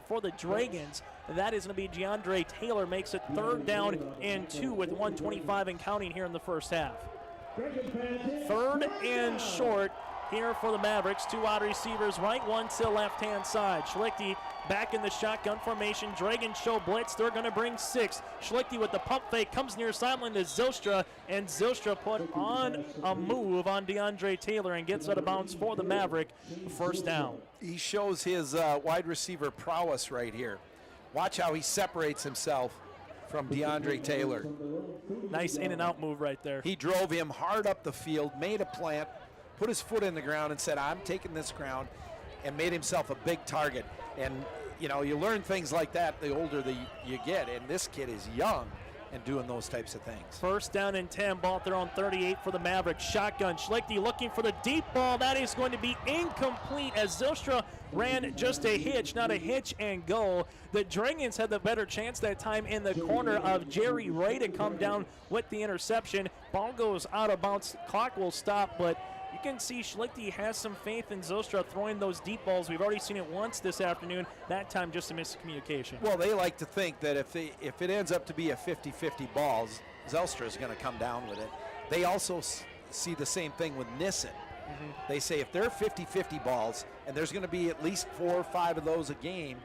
for the Dragons. That is going to be DeAndre Taylor. Makes it 3rd down and 2 with 1:25 and counting here in the first half. 3rd and short here for the Mavericks. 2 wide receivers right, 1 to the left-hand side. Schlichte back in the shotgun formation. Dragons show blitz. They're going to bring 6. Schlichte with the pump fake comes near sideline to Zylstra, and Zylstra put on a move on DeAndre Taylor and gets out of bounds for the Maverick. 1st down. He shows his wide receiver prowess right here. Watch how he separates himself from DeAndre Taylor. Nice in and out move right there. He drove him hard up the field, made a plant, put his foot in the ground and said, I'm taking this ground, and made himself a big target. And, you know, you learn things like that the older you get, and this kid is young and doing those types of things. 1st down and 10, ball at their own 38 for the Mavericks. Shotgun, Schlichte looking for the deep ball. That is going to be incomplete as Zylstra ran just a hitch, not a hitch and go. The Dragons had the better chance that time in the corner of Jerry Ray to come down with the interception. Ball goes out of bounds. Clock will stop, but you can see Schlichte has some faith in Zylstra throwing those deep balls. We've already seen it once this afternoon. That time just a miscommunication. Well, they like to think that if it ends up to be a 50-50 ball, Zylstra is going to come down with it. They also see the same thing with Nissen. They say if they're 50-50 balls, and there's going to be at least 4 or 5 of those a game,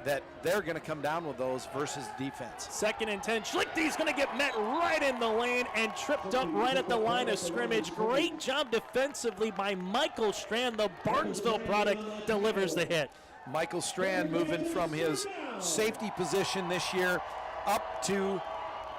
that they're going to come down with those versus defense. 2nd and 10. Schlichte's going to get met right in the lane and tripped up right at the line of scrimmage. Great job defensively by Michael Strand. The Barnesville product delivers the hit. Michael Strand moving from his safety position this year up to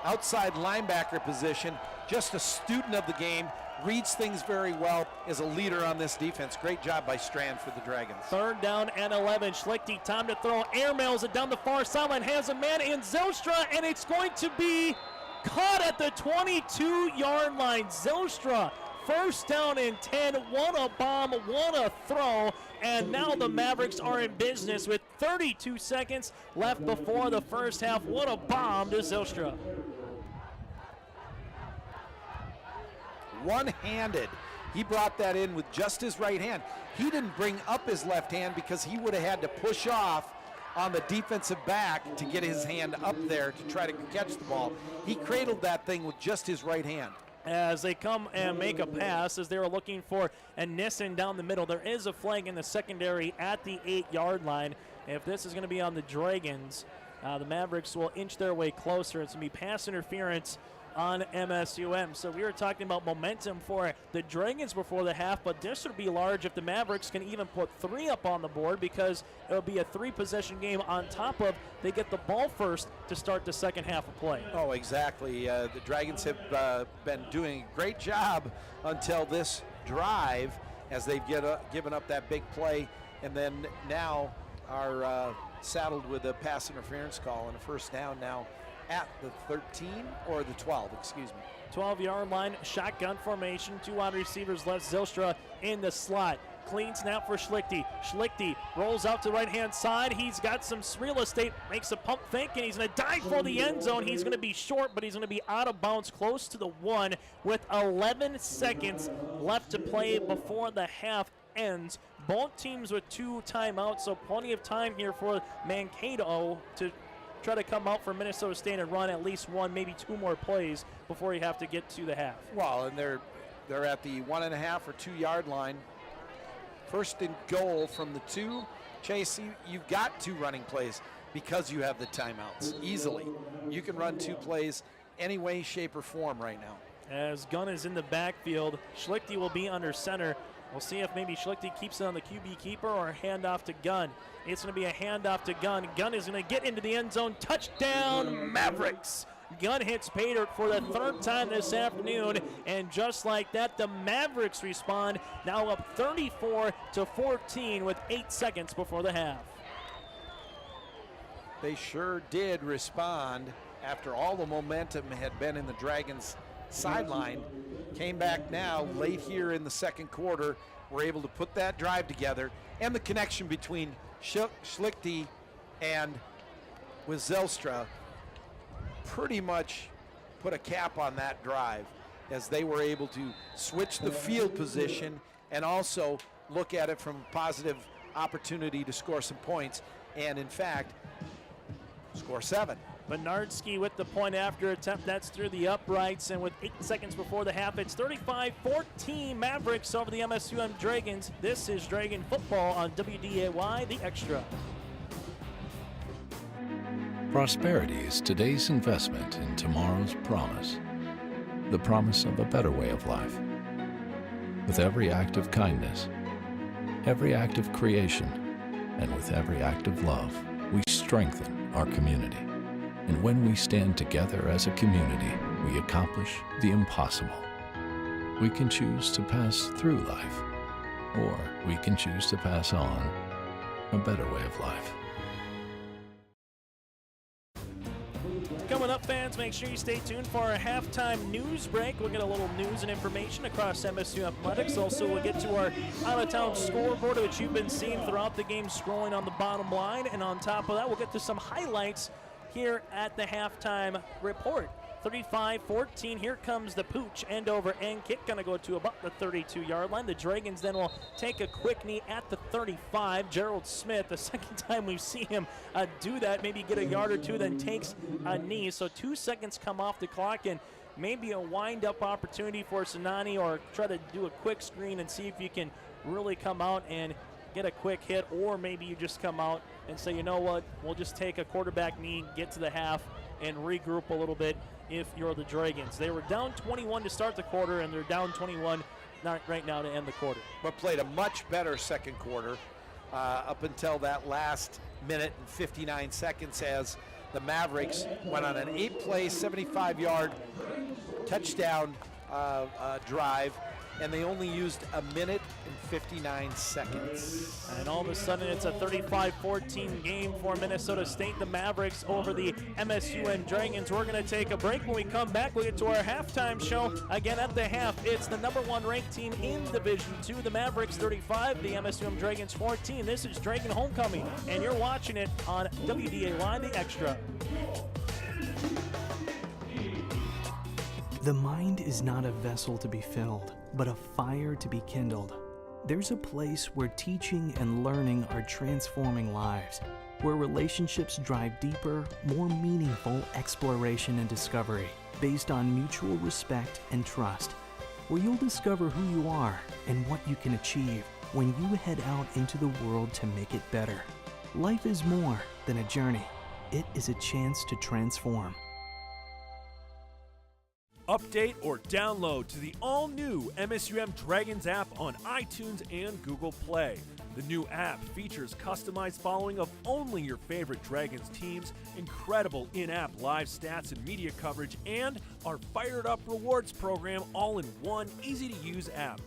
outside linebacker position. Just a student of the game. Reads things very well, is a leader on this defense. Great job by Strand for the Dragons. 3rd down and 11. Schlichte, time to throw. Airmails it down the far sideline. Has a man in Zylstra, and it's going to be caught at the 22-yard line. Zylstra, 1st down and 10. What a bomb, what a throw. And now the Mavericks are in business with 32 seconds left before the first half. What a bomb to Zylstra. One-handed. He brought that in with just his right hand. He didn't bring up his left hand because he would have had to push off on the defensive back to get his hand up there to try to catch the ball. He cradled that thing with just his right hand. As they come and make a pass as they were looking for a Nissen down the middle. There is a flag in the secondary at the 8-yard line. If this is going to be on the Dragons, the Mavericks will inch their way closer. It's going to be pass interference on MSUM. So we were talking about momentum for the Dragons before the half, but this would be large if the Mavericks can even put 3 up on the board, because it'll be a 3-possession game on top of they get the ball first to start the second half of play. Oh, exactly. The Dragons have been doing a great job until this drive as they've given up that big play, and then now are saddled with a pass interference call and a 1st down now at the 13 or the 12, excuse me. 12-yard line, shotgun formation, 2 wide receivers left. Zylstra in the slot. Clean snap for Schlichte. Schlichte rolls out to the right-hand side. He's got some real estate, makes a pump fake, and he's going to dive for the end zone. He's going to be short, but he's going to be out of bounds close to the 1 with 11 seconds left to play before the half ends. Both teams with 2 timeouts, so plenty of time here for Mankato to try to come out for Minnesota State and run at least 1, maybe 2 more plays before you have to get to the half. Well, and they're at the 1.5 or 2 yard line First and goal from the 2. Chase, you've got 2 running plays because you have the timeouts easily. You can run 2 plays any way, shape, or form right now. As Gunn is in the backfield, Schlichte will be under center. We'll see if maybe Schlichte keeps it on the QB keeper or a handoff to Gunn. It's going to be a handoff to Gunn. Gunn is going to get into the end zone. Touchdown, Mavericks! Gunn hits Pater for the 3rd time this afternoon, and just like that, the Mavericks respond, now up 34-14 with 8 seconds before the half. They sure did respond after all the momentum had been in the Dragons' sideline. Came back now late here in the second quarter. Were able to put that drive together, and the connection between Schlichte and with Zelstra pretty much put a cap on that drive, as they were able to switch the field position and also look at it from a positive opportunity to score some points, and in fact score 7. Bernardski with the point after attempt. That's through the uprights, and with 8 seconds before the half, it's 35-14 Mavericks over the MSUM Dragons. This is Dragon Football on WDAY, The Extra. Prosperity is today's investment in tomorrow's promise, the promise of a better way of life. With every act of kindness, every act of creation, and with every act of love, we strengthen our community. And when we stand together as a community, we accomplish the impossible. We can choose to pass through life, or we can choose to pass on a better way of life. Coming up, fans, make sure you stay tuned for our halftime news break. We'll get a little news and information across MSU Athletics. Also, we'll get to our out-of-town scoreboard, which you've been seeing throughout the game, scrolling on the bottom line. And on top of that, we'll get to some highlights here at the halftime report. 35-14, here comes the pooch, end over end kick, gonna go to about the 32-yard line. The Dragons then will take a quick knee at the 35. Gerald Smith, the second time we've seen him do that, maybe get a yard or two, then takes a knee. So 2 seconds come off the clock, and maybe a wind-up opportunity for Sinani, or try to do a quick screen and see if you can really come out and get a quick hit, or maybe you just come out and say, you know what, we'll just take a quarterback knee, get to the half, and regroup a little bit if you're the Dragons. They were down 21 to start the quarter, and they're down 21 right now to end the quarter. But played a much better second quarter up until that last minute and 59 seconds, as the Mavericks went on an 8-play, 75-yard touchdown drive, and they only used a minute and 59 seconds. And all of a sudden, it's a 35-14 game for Minnesota State. The Mavericks over the MSUM Dragons. We're going to take a break. When we come back, we'll get to our halftime show. Again, at the half, it's the #1 ranked team in Division II, the Mavericks 35, the MSUM Dragons 14. This is Dragon Homecoming, and you're watching it on WDAY, The Extra. The mind is not a vessel to be filled, but a fire to be kindled. There's a place where teaching and learning are transforming lives, where relationships drive deeper, more meaningful exploration and discovery based on mutual respect and trust, where you'll discover who you are and what you can achieve when you head out into the world to make it better. Life is more than a journey. It is a chance to transform. Update or download to the all-new MSUM Dragons app on iTunes and Google Play. The new app features customized following of only your favorite Dragons teams, incredible in-app live stats and media coverage, and our Fired Up Rewards program all in one easy-to-use app.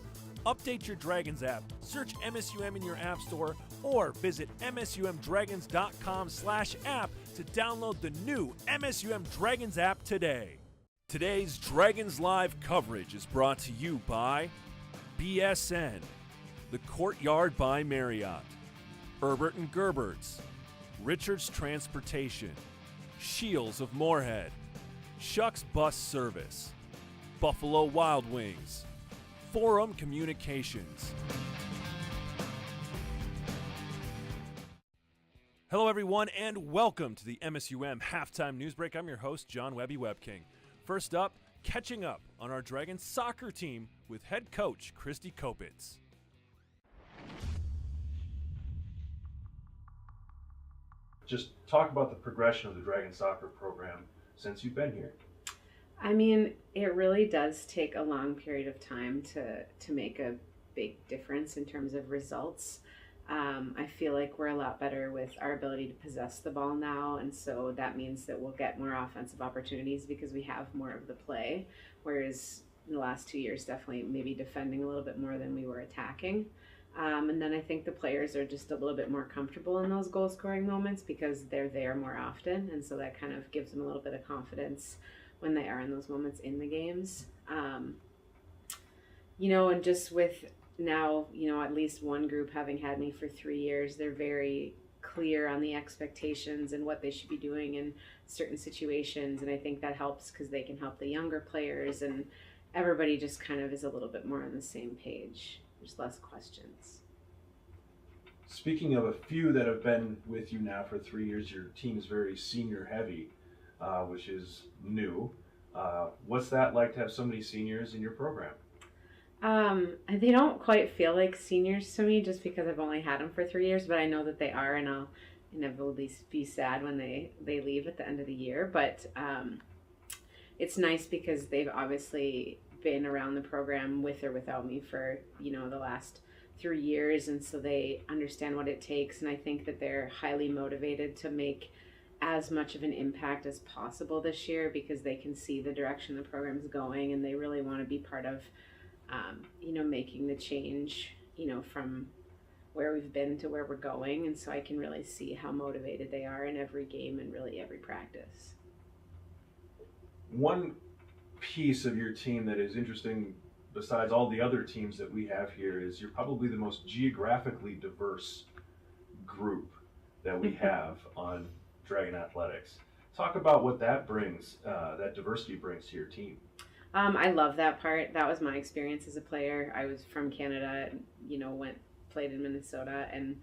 Update your Dragons app, search MSUM in your app store, or visit msumdragons.com/app to download the new MSUM Dragons app today. Today's Dragons Live coverage is brought to you by BSN, The Courtyard by Marriott, Herbert & Gerbert's, Richards Transportation, Shields of Moorhead, Shucks Bus Service, Buffalo Wild Wings, Forum Communications. Hello everyone, and welcome to the MSUM Halftime News Break. I'm your host, John Webby Webking. First up, catching up on our Dragons soccer team with head coach Christy Kopitz. just talk about the progression of the Dragon soccer program since you've been here. I mean, it really does take a long period of time to make a big difference in terms of results. I feel like we're a lot better with our ability to possess the ball now, and so that means that we'll get more offensive opportunities because we have more of the play, whereas in the last 2 years, definitely maybe defending a little bit more than we were attacking. And then I think the players are just a little bit more comfortable in those goal-scoring moments because they're there more often, and so that kind of gives them a little bit of confidence when they are in those moments in the games. And just with now, at least one group having had me for 3 years, they're very clear on the expectations and what they should be doing in certain situations, and I think that helps because they can help the younger players, and everybody just kind of is a little bit more on the same page. There's less questions. Speaking of a few that have been with you now for 3 years, your team is very senior heavy, which is new. What's that like to have so many seniors in your program? They don't quite feel like seniors to me just because I've only had them for 3 years, but I know that they are, and I'll inevitably be sad when they leave at the end of the year. But it's nice because they've obviously been around the program with or without me for, the last 3 years, and so they understand what it takes, and I think that they're highly motivated to make as much of an impact as possible this year because they can see the direction the program's going, and they really want to be part of making the change, from where we've been to where we're going. And so I can really see how motivated they are in every game and really every practice. One piece of your team that is interesting, besides all the other teams that we have here, is you're probably the most geographically diverse group that we have on Dragon Athletics. Talk about what that brings, that diversity brings to your team. I love that part. That was my experience as a player. I was from Canada, played in Minnesota, and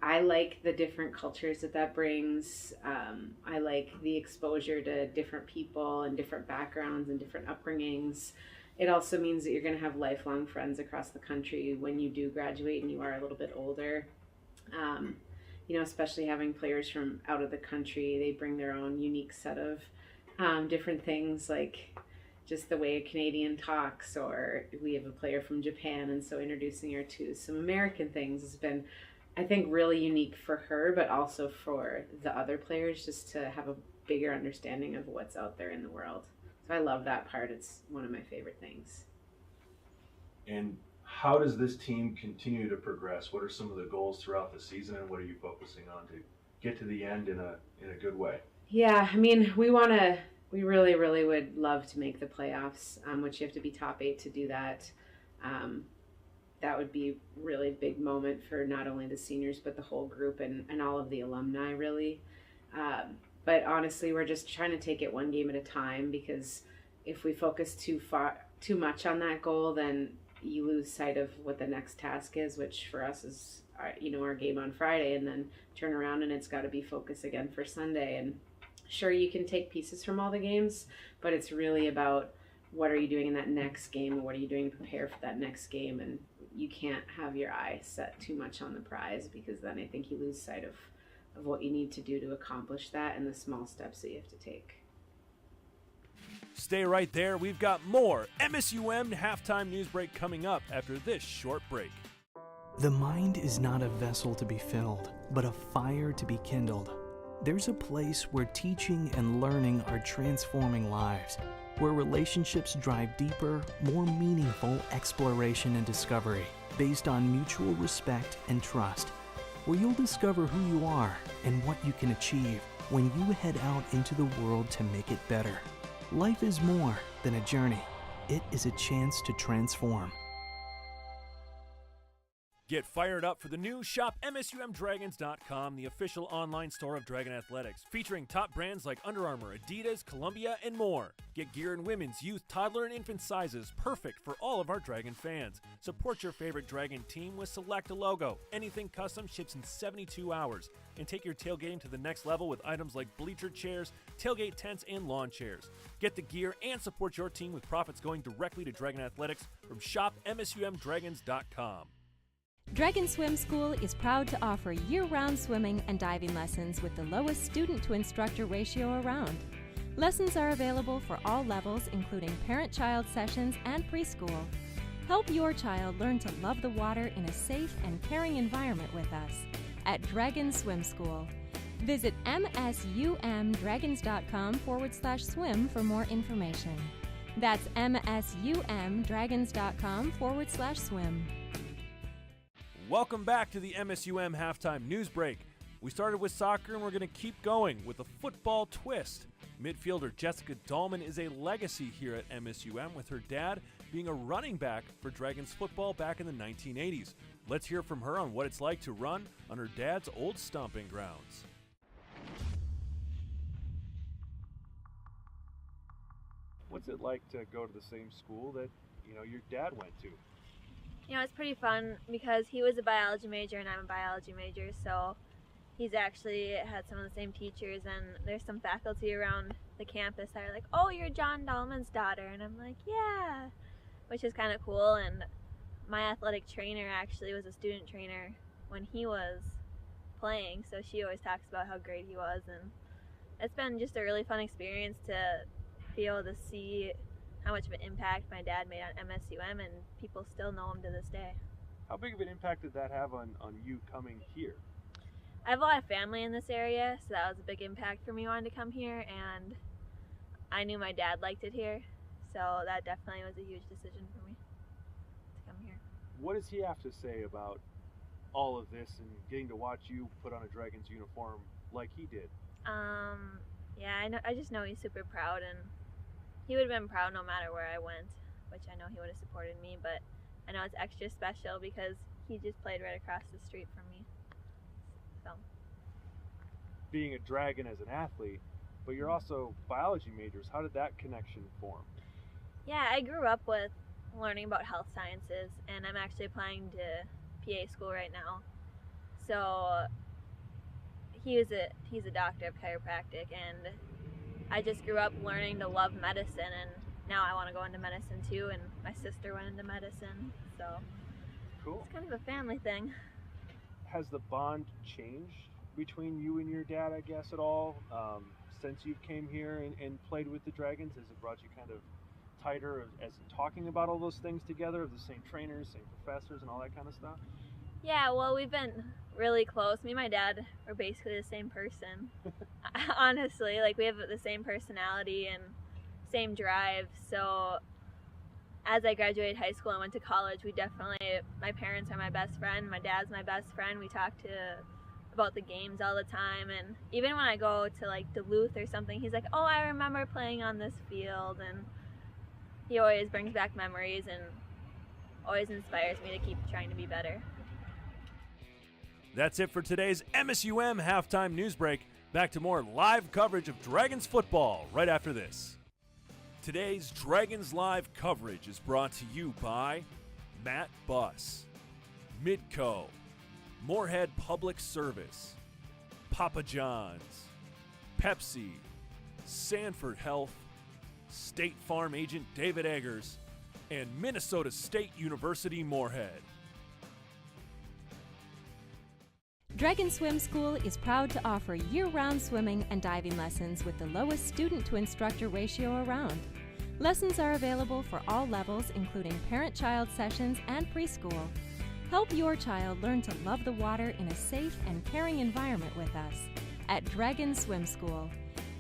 I like the different cultures that brings. I like the exposure to different people and different backgrounds and different upbringings. It also means that you're going to have lifelong friends across the country when you do graduate and you are a little bit older. Especially having players from out of the country, they bring their own unique set of different things, like just the way a Canadian talks, or we have a player from Japan, and so introducing her to some American things has been, I think, really unique for her, but also for the other players, just to have a bigger understanding of what's out there in the world. So I love that part. It's one of my favorite things. And how does this team continue to progress? What are some of the goals throughout the season, and what are you focusing on to get to the end in a good way? Yeah, I mean, we really, really would love to make the playoffs, which you have to be top 8 to do that. That would be a really big moment for not only the seniors, but the whole group and all of the alumni, really. But honestly, we're just trying to take it one game at a time, because if we focus too much on that goal, then you lose sight of what the next task is, which for us is our game on Friday, and then turn around and it's got to be focus again for Sunday. And sure, you can take pieces from all the games, but it's really about what are you doing in that next game, and what are you doing to prepare for that next game. And you can't have your eye set too much on the prize, because then I think you lose sight of what you need to do to accomplish that and the small steps that you have to take. Stay right there. We've got more MSUM halftime news break coming up after this short break. The mind is not a vessel to be filled, but a fire to be kindled. There's a place where teaching and learning are transforming lives, where relationships drive deeper, more meaningful exploration and discovery based on mutual respect and trust, where you'll discover who you are and what you can achieve when you head out into the world to make it better. Life is more than a journey. It is a chance to transform. Get fired up for the new Shop MSUMDragons.com, the official online store of Dragon Athletics, featuring top brands like Under Armour, Adidas, Columbia, and more. Get gear in women's, youth, toddler, and infant sizes, perfect for all of our Dragon fans. Support your favorite Dragon team with Select a logo. Anything custom ships in 72 hours. And take your tailgating to the next level with items like bleacher chairs, tailgate tents, and lawn chairs. Get the gear and support your team with profits going directly to Dragon Athletics from Shop MSUMDragons.com. Dragon Swim School is proud to offer year-round swimming and diving lessons with the lowest student-to-instructor ratio around. Lessons are available for all levels, including parent-child sessions and preschool. Help your child learn to love the water in a safe and caring environment with us at Dragon Swim School. Visit msumdragons.com/swim for more information. That's msumdragons.com/swim. Welcome back to the MSUM halftime news break. We started with soccer and we're going to keep going with a football twist. Midfielder Jessica Dahlman is a legacy here at MSUM, with her dad being a running back for Dragons football back in the 1980s. Let's hear from her on what it's like to run on her dad's old stomping grounds. What's it like to go to the same school that, your dad went to? It's pretty fun because he was a biology major and I'm a biology major, so he's actually had some of the same teachers, and there's some faculty around the campus that are like, oh, you're John Dahlman's daughter, and I'm like, yeah, which is kind of cool. And my athletic trainer actually was a student trainer when he was playing, so she always talks about how great he was, and it's been just a really fun experience to be able to see how much of an impact my dad made on MSUM, and people still know him to this day. How big of an impact did that have on you coming here? I have a lot of family in this area, so that was a big impact for me wanting to come here, and I knew my dad liked it here, so that definitely was a huge decision for me to come here. What does he have to say about all of this and getting to watch you put on a Dragons uniform like he did? Yeah, I just know he's super proud, and he would have been proud no matter where I went, which I know he would have supported me, but I know it's extra special because he just played right across the street from me. So. Being a Dragon as an athlete, but you're also biology majors, how did that connection form? Yeah, I grew up with learning about health sciences, and I'm actually applying to PA school right now. So he's a doctor of chiropractic, and I just grew up learning to love medicine, and now I want to go into medicine too, and my sister went into medicine, so cool. It's kind of a family thing. Has the bond changed between you and your dad, I guess, at all, since you came here and played with the Dragons? Has it brought you kind of tighter as talking about all those things together, of the same trainers, same professors, and all that kind of stuff? Yeah, well, we've been really close. Me and my dad are basically the same person. Honestly, like, we have the same personality and same drive. So as I graduated high school and went to college, my parents are my best friend, my dad's my best friend. We talk about the games all the time, and even when I go to like Duluth or something, he's like, oh, I remember playing on this field, and he always brings back memories and always inspires me to keep trying to be better. That's it for today's MSUM halftime news break. Back to more live coverage of Dragons football right after this. Today's Dragons Live coverage is brought to you by Matt Buss, Midco, Moorhead Public Service, Papa John's, Pepsi, Sanford Health, State Farm agent David Eggers, and Minnesota State University Moorhead. Dragon Swim School is proud to offer year-round swimming and diving lessons with the lowest student-to-instructor ratio around. Lessons are available for all levels, including parent-child sessions and preschool. Help your child learn to love the water in a safe and caring environment with us at Dragon Swim School.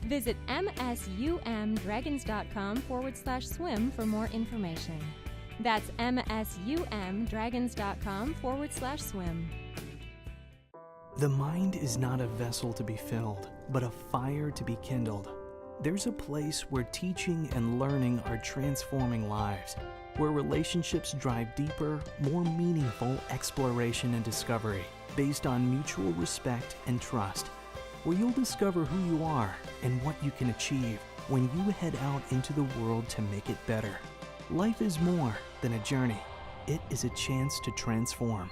Visit msumdragons.com/swim for more information. That's msumdragons.com/swim. The mind is not a vessel to be filled, but a fire to be kindled. There's a place where teaching and learning are transforming lives, where relationships drive deeper, more meaningful exploration and discovery based on mutual respect and trust, where you'll discover who you are and what you can achieve when you head out into the world to make it better. Life is more than a journey. It is a chance to transform.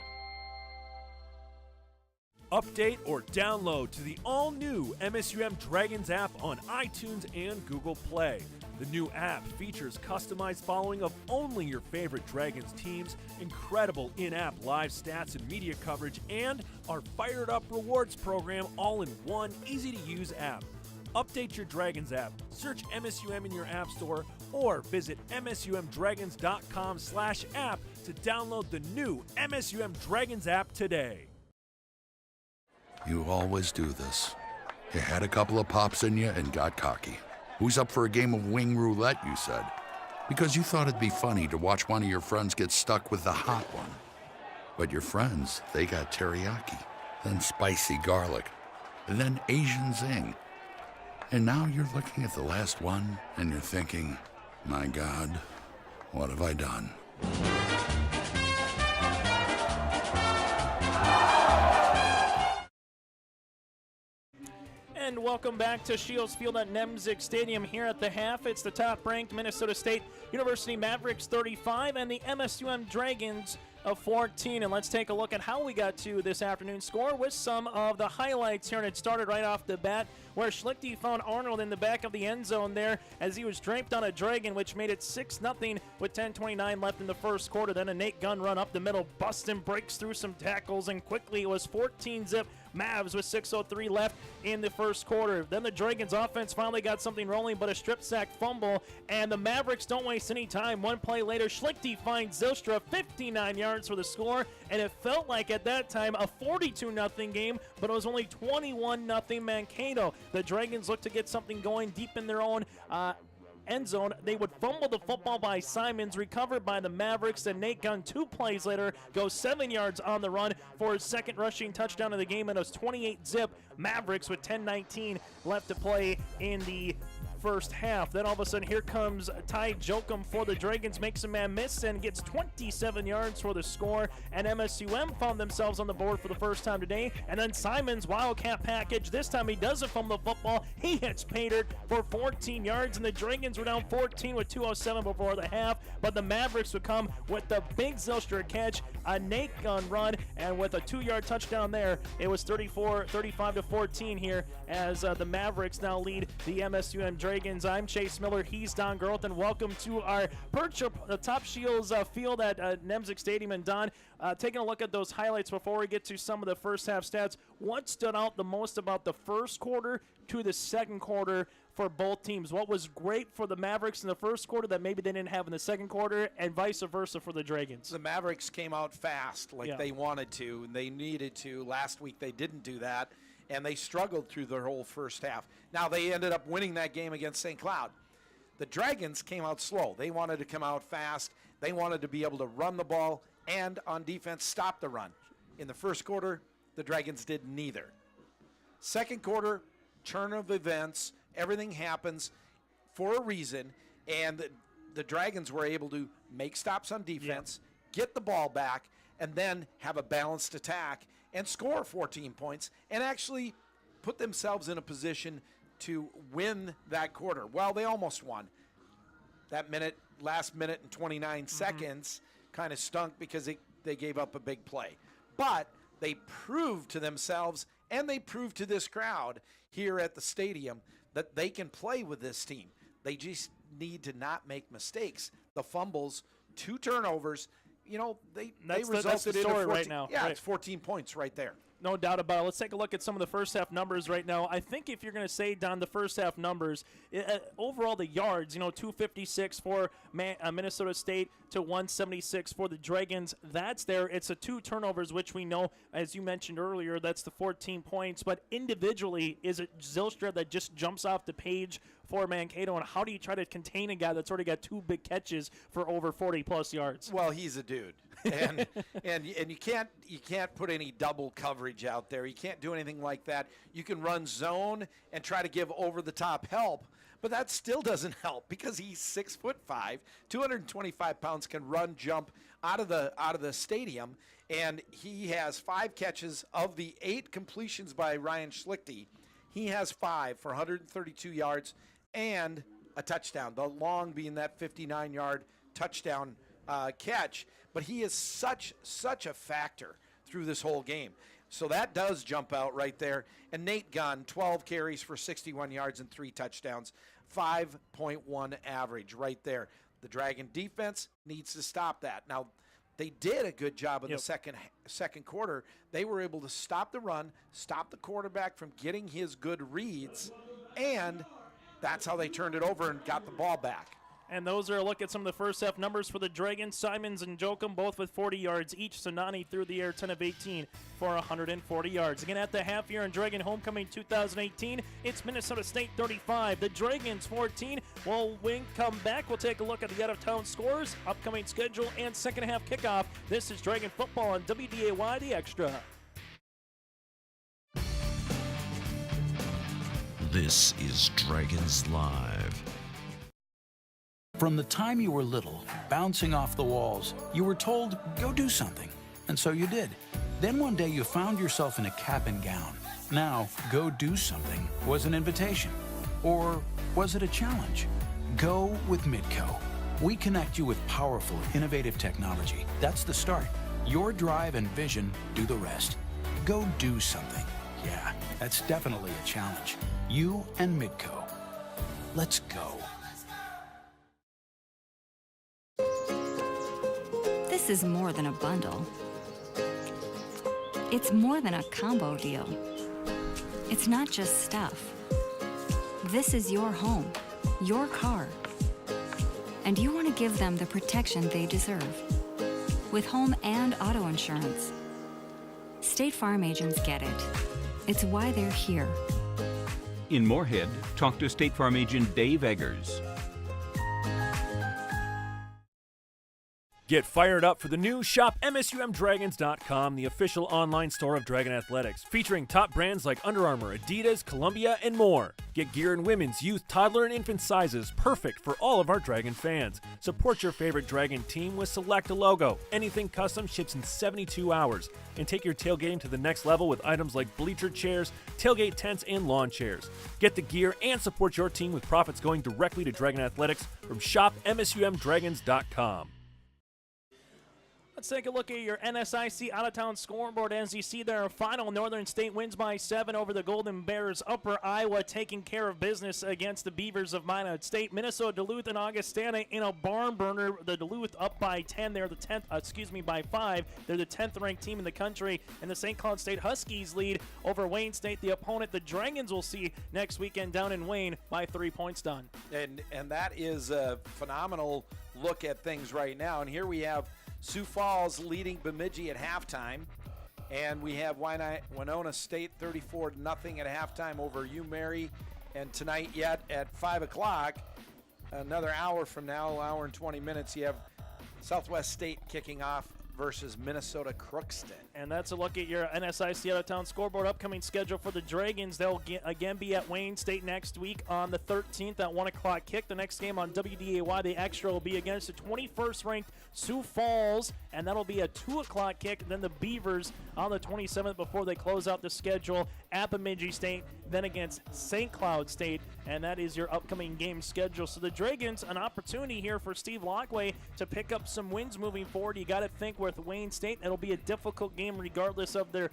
Update or download to the all-new MSUM Dragons app on iTunes and Google Play. The new app features customized following of only your favorite Dragons teams, incredible in-app live stats and media coverage, and our fired up rewards program all in one easy-to-use app. Update your Dragons app, search MSUM in your app store, or visit msumdragons.com/app to download the new MSUM Dragons app today. You always do this. You had a couple of pops in you and got cocky. Who's up for a game of wing roulette, you said? Because you thought it'd be funny to watch one of your friends get stuck with the hot one. But your friends, they got teriyaki, then spicy garlic, and then Asian zing. And now you're looking at the last one and you're thinking, my God, what have I done? And welcome back to Shields Field at Nemzik Stadium. Here at the half, it's the top-ranked Minnesota State University Mavericks 35 and the MSUM Dragons of 14. And let's take a look at how we got to this afternoon's score with some of the highlights here. And it started right off the bat where Schlichte found Arnold in the back of the end zone there as he was draped on a Dragon, which made it 6-0 with 10:29 left in the first quarter. Then a Nate Gunn run up the middle, Bustin breaks through some tackles, and quickly it was 14-zip Mavs with 6:03 left in the first quarter. Then the Dragons offense finally got something rolling, but a strip sack fumble, and the Mavericks don't waste any time. One play later, Schlichte finds Zylstra 59 yards for the score, and it felt like at that time a 42-0 game, but it was only 21-0 Mankato. The Dragons look to get something going deep in their own end zone. They would fumble the football by Simons, recovered by the Mavericks, and Nate Gunn 2 plays later goes 7 yards on the run for his second rushing touchdown of the game, and it was 28-zip Mavericks with 10:19 left to play in the first half. Then all of a sudden here comes Ty Jokum for the Dragons, makes a man miss and gets 27 yards for the score, and MSUM found themselves on the board for the first time today. And then Simons wildcat package, this time he doesn't fumble the football, he hits Pater for 14 yards, and the Dragons were down 14 with 2:07 before the half, but the Mavericks would come with the big Zylstra catch, a Nate Gunn run, and with a 2-yard touchdown there, it was 35-14 here as the Mavericks now lead the MSUM Dragons. I'm Chase Miller, he's Don Groth, and welcome to our perch up the Top Shields field at Nemzik Stadium. And Don, taking a look at those highlights before we get to some of the first half stats, what stood out the most about the first quarter to the second quarter for both teams? What was great for the Mavericks in the first quarter that maybe they didn't have in the second quarter, and vice versa for the Dragons? The Mavericks came out fast like they wanted to, and they needed to. Last week they didn't do that, and they struggled through their whole first half. Now they ended up winning that game against St. Cloud. The Dragons came out slow. They wanted to come out fast. They wanted to be able to run the ball and on defense stop the run. In the first quarter, the Dragons did neither. Second quarter, turn of events, everything happens for a reason, and the Dragons were able to make stops on defense, get the ball back, and then have a balanced attack and score 14 points and actually put themselves in a position to win that quarter. Well, they almost won. That last minute and 29 seconds kind of stunk because they gave up a big play. But they proved to themselves and they proved to this crowd here at the stadium that they can play with this team. They just need to not make mistakes. The fumbles, 2 turnovers, they resulted in a 14, right now. Yeah, it's 14 points right there. No doubt about it. Let's take a look at some of the first half numbers right now. I think if you're going to say, Don, the first half numbers, overall the yards, 256 for Minnesota State to 176 for the Dragons. That's there. It's the 2 turnovers, which we know, as you mentioned earlier, that's the 14 points. But individually, is it Zylstra that just jumps off the page for Mankato, and how do you try to contain a guy that's already got 2 big catches for over 40-plus yards? Well, he's a dude, and you can't put any double coverage out there. You can't do anything like that. You can run zone and try to give over-the-top help, but that still doesn't help because he's 6'5", 225 pounds, can run, jump out of the stadium, and he has 5 catches of the 8 completions by Ryan Schlichte. He has 5 for 132 yards and a touchdown, the long being that 59-yard touchdown catch. But he is such a factor through this whole game. So that does jump out right there. And Nate Gunn, 12 carries for 61 yards and 3 touchdowns 5.1 average right there. The Dragon defense needs to stop that. Now, they did a good job in the second quarter. They were able to stop the run, stop the quarterback from getting his good reads, and that's how they turned it over and got the ball back. And those are a look at some of the first half numbers for the Dragons. Simons and Jokum both with 40 yards each. Sonani through the air, 10 of 18 for 140 yards. Again, at the half year in Dragon Homecoming 2018, it's Minnesota State 35, the Dragons 14. Well, when come back, we'll take a look at the out-of-town scores, upcoming schedule, and second half kickoff. This is Dragon Football on WDAY The Extra. This is Dragons Live. From the time you were little, bouncing off the walls, you were told, go do something. And so you did. Then one day you found yourself in a cap and gown. Now, go do something was an invitation. Or was it a challenge? Go with Midco. We connect you with powerful, innovative technology. That's the start. Your drive and vision do the rest. Go do something. Yeah, that's definitely a challenge. You and Midco. Let's go. This is more than a bundle. It's more than a combo deal. It's not just stuff. This is your home, your car. And you want to give them the protection they deserve. With home and auto insurance. State Farm agents get it. It's why they're here. In Moorhead, talk to State Farm agent Dave Eggers. Get fired up for the new shop MSUMDragons.com, the official online store of Dragon Athletics, featuring top brands like Under Armour, Adidas, Columbia, and more. Get gear in women's, youth, toddler, and infant sizes, perfect for all of our Dragon fans. Support your favorite Dragon team with Select a logo. Anything custom ships in 72 hours. And take your tailgating to the next level with items like bleacher chairs, tailgate tents, and lawn chairs. Get the gear and support your team with profits going directly to Dragon Athletics from shop MSUMDragons.com. Let's take a look at your NSIC out-of-town scoreboard. As you see there, final Northern State wins by 7 over the Golden Bears. Upper Iowa taking care of business against the Beavers of Minot State. Minnesota, Duluth, and Augustana in a barn burner. The Duluth up by 10. They're the 10th, by 5. They're the 10th ranked team in the country. And the St. Cloud State Huskies lead over Wayne State. The opponent, the Dragons, will see next weekend down in Wayne by 3 points done. And that is a phenomenal look at things right now. And here we have Sioux Falls leading Bemidji at halftime, and we have Winona State 34-0 at halftime over UMary. And tonight yet at 5 o'clock, another hour from now, hour and 20 minutes, you have Southwest State kicking off versus Minnesota Crookston. And that's a look at your NSIC out-of-town scoreboard. Upcoming schedule for the Dragons. They'll again be at Wayne State next week on the 13th at 1 o'clock kick. The next game on WDAY, the Extra, will be against the 21st ranked Sioux Falls, and that'll be a 2 o'clock kick. Then the Beavers on the 27th before they close out the schedule at Bemidji State, then against St. Cloud State, and that is your upcoming game schedule. So the Dragons, an opportunity here for Steve Lockway to pick up some wins moving forward. You got to think with Wayne State, it'll be a difficult game regardless of their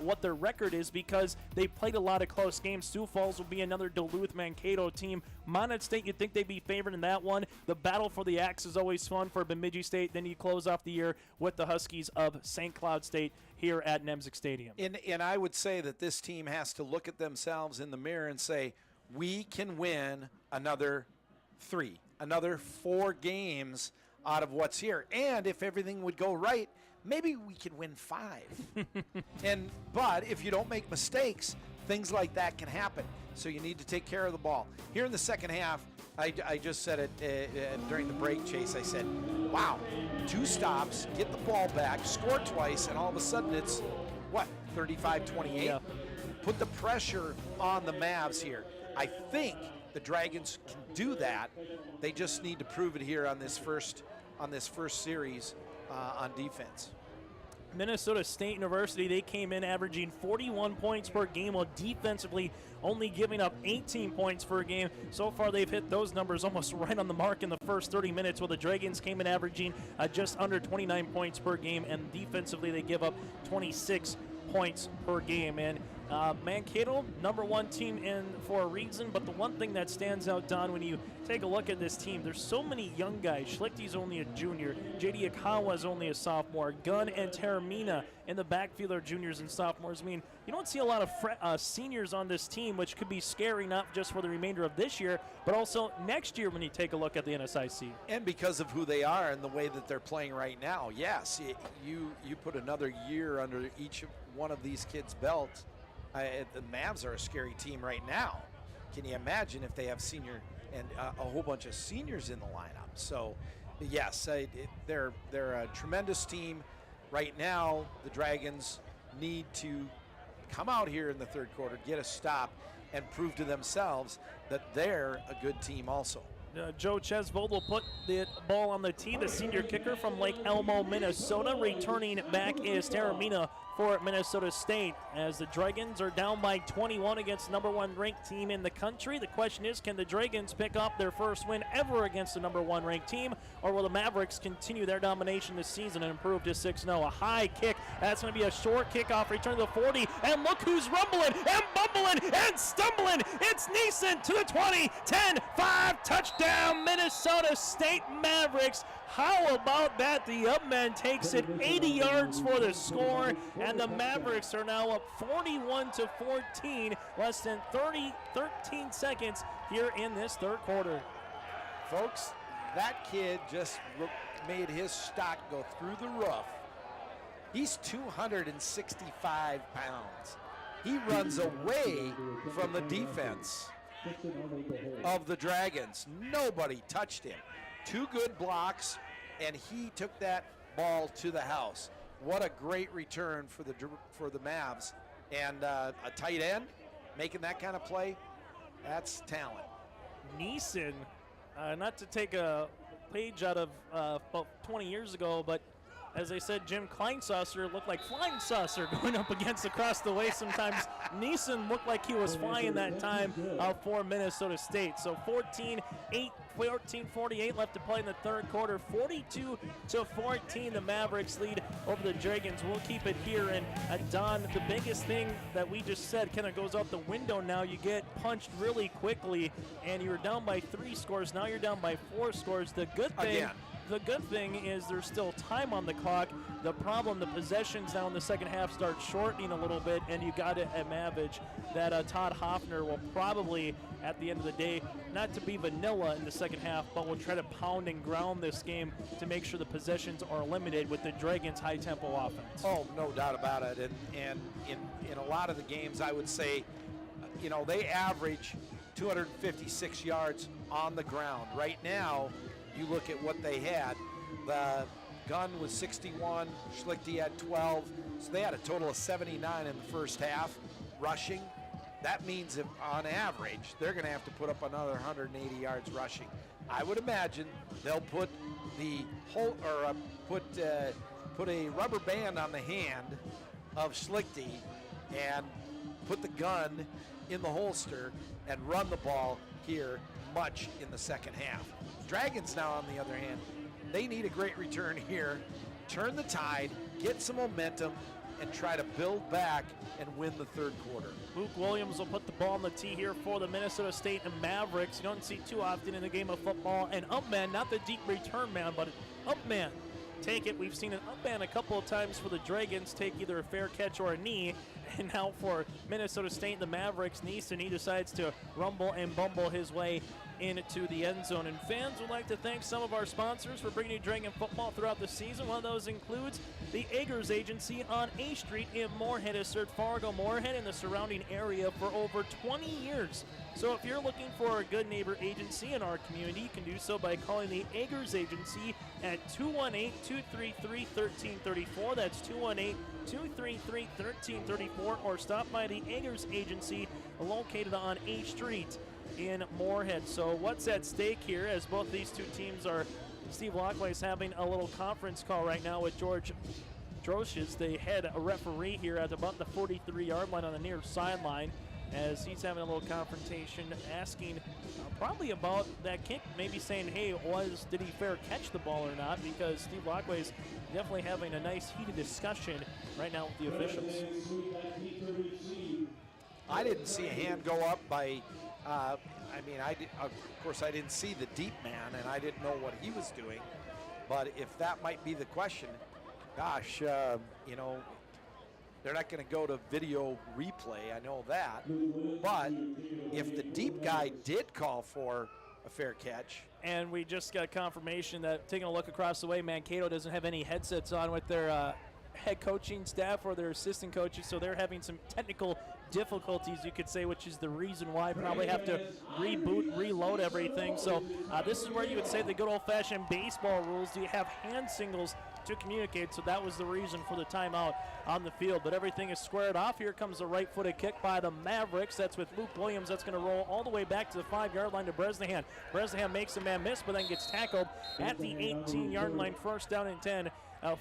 what their record is, because they played a lot of close games. Sioux Falls will be another Duluth-Mankato team. Minot State, you'd think they'd be favored in that one. The battle for the axe is always fun for Bemidji State. Then you close off the year with the Huskies of St. Cloud State here at Nemzik Stadium. And I would say that this team has to look at themselves in the mirror and say, we can win another 4 games out of what's here. And if everything would go right, maybe we could win 5. But if you don't make mistakes, things like that can happen. So you need to take care of the ball. Here in the second half, I just said it during the break, Chase. I said, wow, 2 stops, get the ball back, score twice, and all of a sudden it's, 35-28? Yeah. Put the pressure on the Mavs here. I think the Dragons can do that. They just need to prove it here on this first series on defense. Minnesota State University, they came in averaging 41 points per game, while defensively only giving up 18 points per game. So far, they've hit those numbers almost right on the mark in the first 30 minutes, while the Dragons came in averaging just under 29 points per game, and defensively they give up 26 points per game. And Mankato, #1 team in for a reason, but the one thing that stands out, Don, when you take a look at this team, there's so many young guys. Schlichty's only a junior. J.D. Akawa's only a sophomore. Gunn and Taramina in the backfield are juniors and sophomores. I mean, you don't see a lot of seniors on this team, which could be scary, not just for the remainder of this year, but also next year when you take a look at the NSIC. And because of who they are and the way that they're playing right now, yes, you put another year under each one of these kids' belts. The Mavs are a scary team right now. Can you imagine if they have senior and a whole bunch of seniors in the lineup? So, yes, they're a tremendous team. Right now, the Dragons need to come out here in the third quarter, get a stop, and prove to themselves that they're a good team also. Joe Chesvold will put the ball on the tee, the senior kicker from Lake Elmo, Minnesota. Returning back is Taramina for Minnesota State, as the Dragons are down by 21 against the #1 ranked team in the country. The question is, can the Dragons pick up their first win ever against the #1 ranked team, or will the Mavericks continue their domination this season and improve to 6-0? A high kick, that's going to be a short kickoff, return to the 40, and look who's rumbling and bumbling and stumbling. It's Neeson to the 20, 10, 5, touchdown Minnesota State Mavericks. How about that? The Upman takes it 80 yards for the score, and the Mavericks are now up 41-14, less than 13 seconds here in this third quarter. Folks, that kid just made his stock go through the roof. He's 265 pounds. He runs away from the defense of the Dragons. Nobody touched him. 2 good blocks, and he took that ball to the house. What a great return for the Mavs. And a tight end making that kind of play, that's talent. Neeson, not to take a page out of about 20 years ago, but as I said, Jim Kleinsaucer looked like Flying Saucer going up against across the way sometimes. Neeson looked like he was flying that time for Minnesota State. So 14-48 left to play in the third quarter. 42-14, the Mavericks lead over the Dragons. We'll keep it here. And Don, the biggest thing that we just said kind of goes out the window now. You get punched really quickly, and you're down by 3 scores. Now you're down by 4 scores. The good thing... Again. The good thing is there's still time on the clock. The problem, the possessions now in the second half start shortening a little bit, and you got it at Mavage that Todd Hoffner will probably, at the end of the day, not to be vanilla in the second half, but will try to pound and ground this game to make sure the possessions are limited with the Dragons' high-tempo offense. Oh, no doubt about it. And in a lot of the games, I would say, they average 256 yards on the ground. Right now, you look at what they had. The Gunn was 61, Schlichty had 12, so they had a total of 79 in the first half rushing. That means if on average they're going to have to put up another 180 yards rushing. I would imagine they'll put put a rubber band on the hand of Schlichty and put the gun in the holster and run the ball here much in the second half. Dragons now, on the other hand, they need a great return here, turn the tide, get some momentum, and try to build back and win the third quarter. Luke Williams will put the ball on the tee here for the Minnesota State and Mavericks. You don't see too often in the game of football an up man, not the deep return man, but an up man take it. We've seen an up man a couple of times for the Dragons take either a fair catch or a knee. And now for Minnesota State, the Mavericks, Neeson, he decides to rumble and bumble his way into the end zone. And fans would like to thank some of our sponsors for bringing you Dragon football throughout the season. One of those includes the Eggers Agency on A Street in Moorhead, has served Fargo, Moorhead, and the surrounding area for over 20 years. So if you're looking for a good neighbor agency in our community, you can do so by calling the Eggers Agency at 218-233-1334. That's 218-233-1334, or stop by the Eggers Agency located on A Street in Moorhead. So what's at stake here, as both these two teams are, Steve Lockway is having a little conference call right now with George Drosches, the head referee here at about the 43-yard line on the near sideline, as he's having a little confrontation, asking probably about that kick, maybe saying, hey, did he fair catch the ball or not? Because Steve Lockway is definitely having a nice heated discussion right now with the officials. I didn't see a hand go up by, of course I didn't see the deep man and I didn't know what he was doing. But if that might be the question, gosh, they're not going to go to video replay, I know that. But if the deep guy did call for a fair catch. And we just got confirmation that, taking a look across the way, Mankato doesn't have any headsets on with their head coaching staff or their assistant coaches, so they're having some technical difficulties, you could say, which is the reason why probably have to reboot, reload everything. So this is where you would say the good old-fashioned baseball rules. Do you have hand signals to communicate? So that was the reason for the timeout on the field. But everything is squared off. Here comes a right-footed kick by the Mavericks. That's with Luke Williams. That's going to roll all the way back to the 5-yard line to Bresnahan. Bresnahan makes a man miss, but then gets tackled at the 18-yard line. First down and 10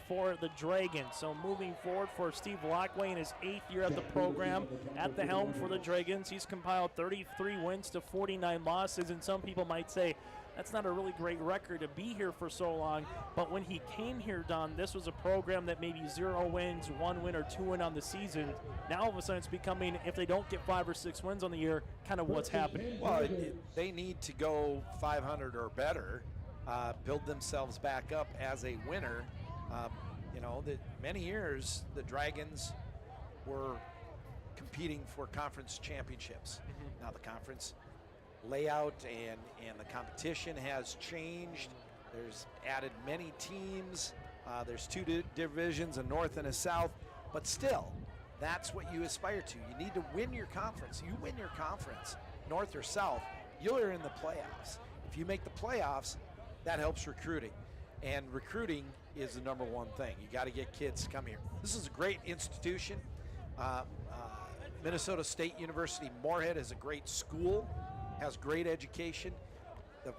for the Dragons. So moving forward for Steve Lockway in his 8th year at the program, at the helm for the Dragons. He's compiled 33 wins to 49 losses, and some people might say that's not a really great record to be here for so long. But when he came here, Don, this was a program that maybe 0 wins, 1 win, or 2 win on the season. Now all of a sudden it's becoming, if they don't get 5 or 6 wins on the year, kind of what's happening. Well, they need to go 500 or better, build themselves back up as a winner. That many years the Dragons were competing for conference championships. Now the conference layout and the competition has changed. There's added many teams. There's 2 divisions, a north and a south, but still, that's what you aspire to. You need to win your conference. You win your conference, north or south, you're in the playoffs. If you make the playoffs, that helps recruiting. And recruiting is the number one thing. You got to get kids to come here. This is a great institution. Minnesota State University Moorhead is a great school, has great education. The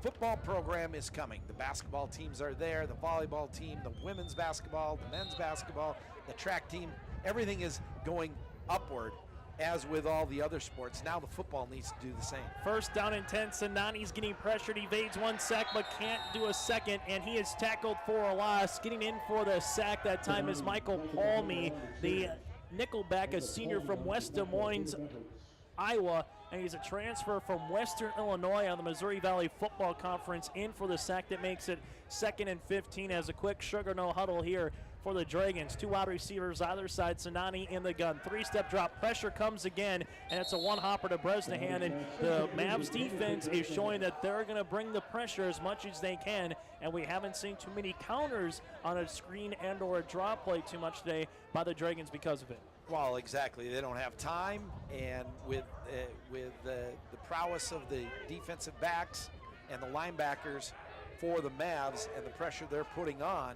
football program is coming. The basketball teams are there, the volleyball team, the women's basketball, the men's basketball, the track team. Everything is going upward, as with all the other sports. Now the football needs to do the same. First down and 10. Sanani's getting pressured, evades 1 sack, but can't do a second, and he is tackled for a loss. Getting in for the sack that time is Michael Palmy, the nickelback, a senior from West Des Moines, Iowa, and he's a transfer from Western Illinois on the Missouri Valley Football Conference, in for the sack that makes it 2nd and 15. As a quick sugar no huddle here for the Dragons. 2 wide receivers either side, Sanani in the gun. 3-step drop, pressure comes again, and it's a one-hopper to Bresnahan, and the Mavs defense is showing that they're going to bring the pressure as much as they can, and we haven't seen too many counters on a screen and or a draw play too much today by the Dragons because of it. Well, exactly. They don't have time, and with the prowess of the defensive backs and the linebackers for the Mavs and the pressure they're putting on,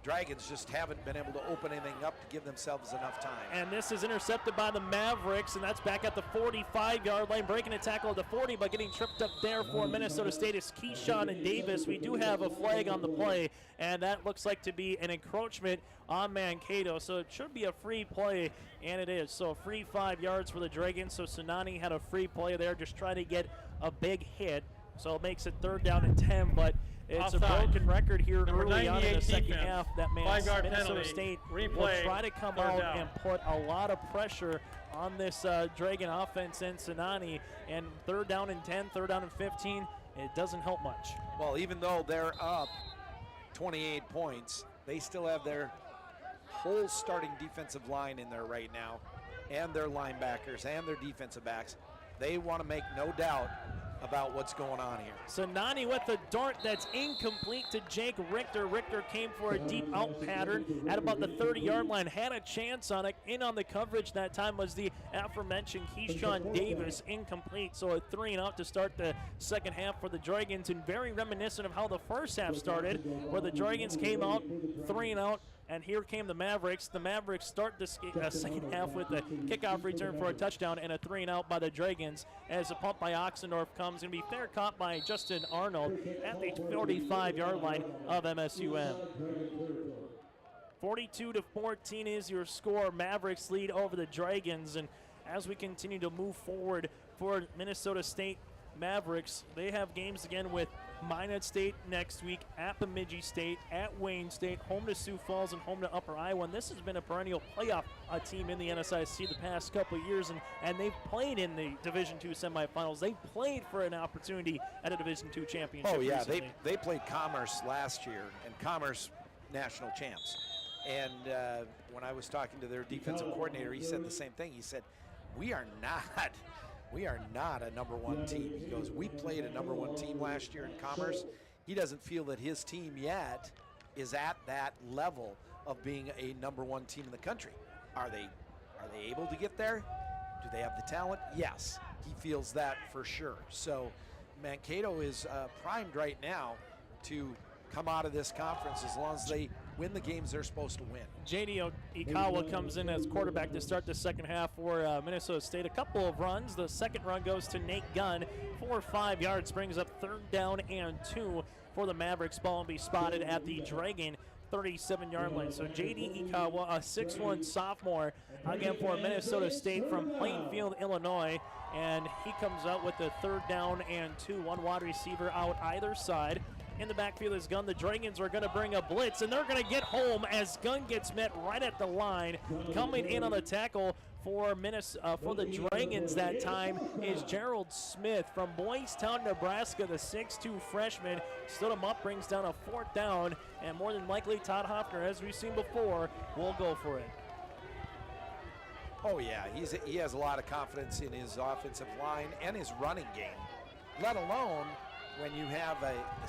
Dragons just haven't been able to open anything up to give themselves enough time. And this is intercepted by the Mavericks, and that's back at the 45-yard line, breaking a tackle at the 40, but getting tripped up there for Minnesota State is Keyshawn and Davis. We do have a flag on the play, and that looks like to be an encroachment on Mankato, so it should be a free play, and it is. So a free 5 yards for the Dragons. So Sanani had a free play there, just trying to get a big hit. So it makes it 3rd down and 10, but it's a broken record here early on in the second half. That Minnesota State will try to come out and put a lot of pressure on this Dragon offense and Sanani. And 3rd down and 10, 3rd down and 15, it doesn't help much. Well, even though they're up 28 points, they still have their whole starting defensive line in there right now, and their linebackers and their defensive backs. They want to make no doubt about what's going on here. Sanani with a dart that's incomplete to Jake Richter. Richter came for a deep out pattern at about the 30-yard line, had a chance on it. In on the coverage that time was the aforementioned Keyshawn Davis, incomplete. So a 3-and-out to start the second half for the Dragons, and very reminiscent of how the first half started, where the Dragons came out 3-and-out. And here came the Mavericks. The Mavericks start the second half with a kickoff return for a touchdown and a 3-and-out by the Dragons, as a pump by Oxendorf comes. Going to be fair caught by Justin Arnold at the 45-yard line of MSUM. 42-14 is your score. Mavericks lead over the Dragons. And as we continue to move forward for Minnesota State Mavericks, they have games again with Minot State next week, at Bemidji State, at Wayne State, home to Sioux Falls, and home to Upper Iowa. And this has been a perennial playoff team in the NSIC the past couple of years, and they've played in the Division II semifinals. They played for an opportunity at a Division II championship. Oh, yeah, recently. they played Commerce last year, and Commerce national champs. And when I was talking to their defensive coordinator, he said the same thing. He said, we are not a number one team. He goes, we played a number one team last year in Commerce. He doesn't feel that his team yet is at that level of being a number one team in the country. Are they able to get there? Do they have the talent? Yes, he feels that for sure. So Mankato is primed right now to come out of this conference as long as they win the games they're supposed to win. J.D. Ikawa comes in as quarterback to start the second half for Minnesota State. A couple of runs. The second run goes to Nate Gunn for 5 yards, brings up 3rd down and 2 for the Mavericks. Ball will be spotted at the Dragon 37-yard line. So J.D. Ikawa, a 6'1 sophomore, again for Minnesota State from Plainfield, Illinois. And he comes out with the 3rd down and 2. One wide receiver out either side. In the backfield is Gunn. The Dragons are going to bring a blitz, and they're going to get home as Gunn gets met right at the line. Coming in on the tackle for the Dragons that time is Gerald Smith from Boys Town, Nebraska, the 6'2 freshman. Stood him up, brings down a 4th down, and more than likely Todd Hoffner, as we've seen before, will go for it. Oh, yeah, he has a lot of confidence in his offensive line and his running game, let alone when you have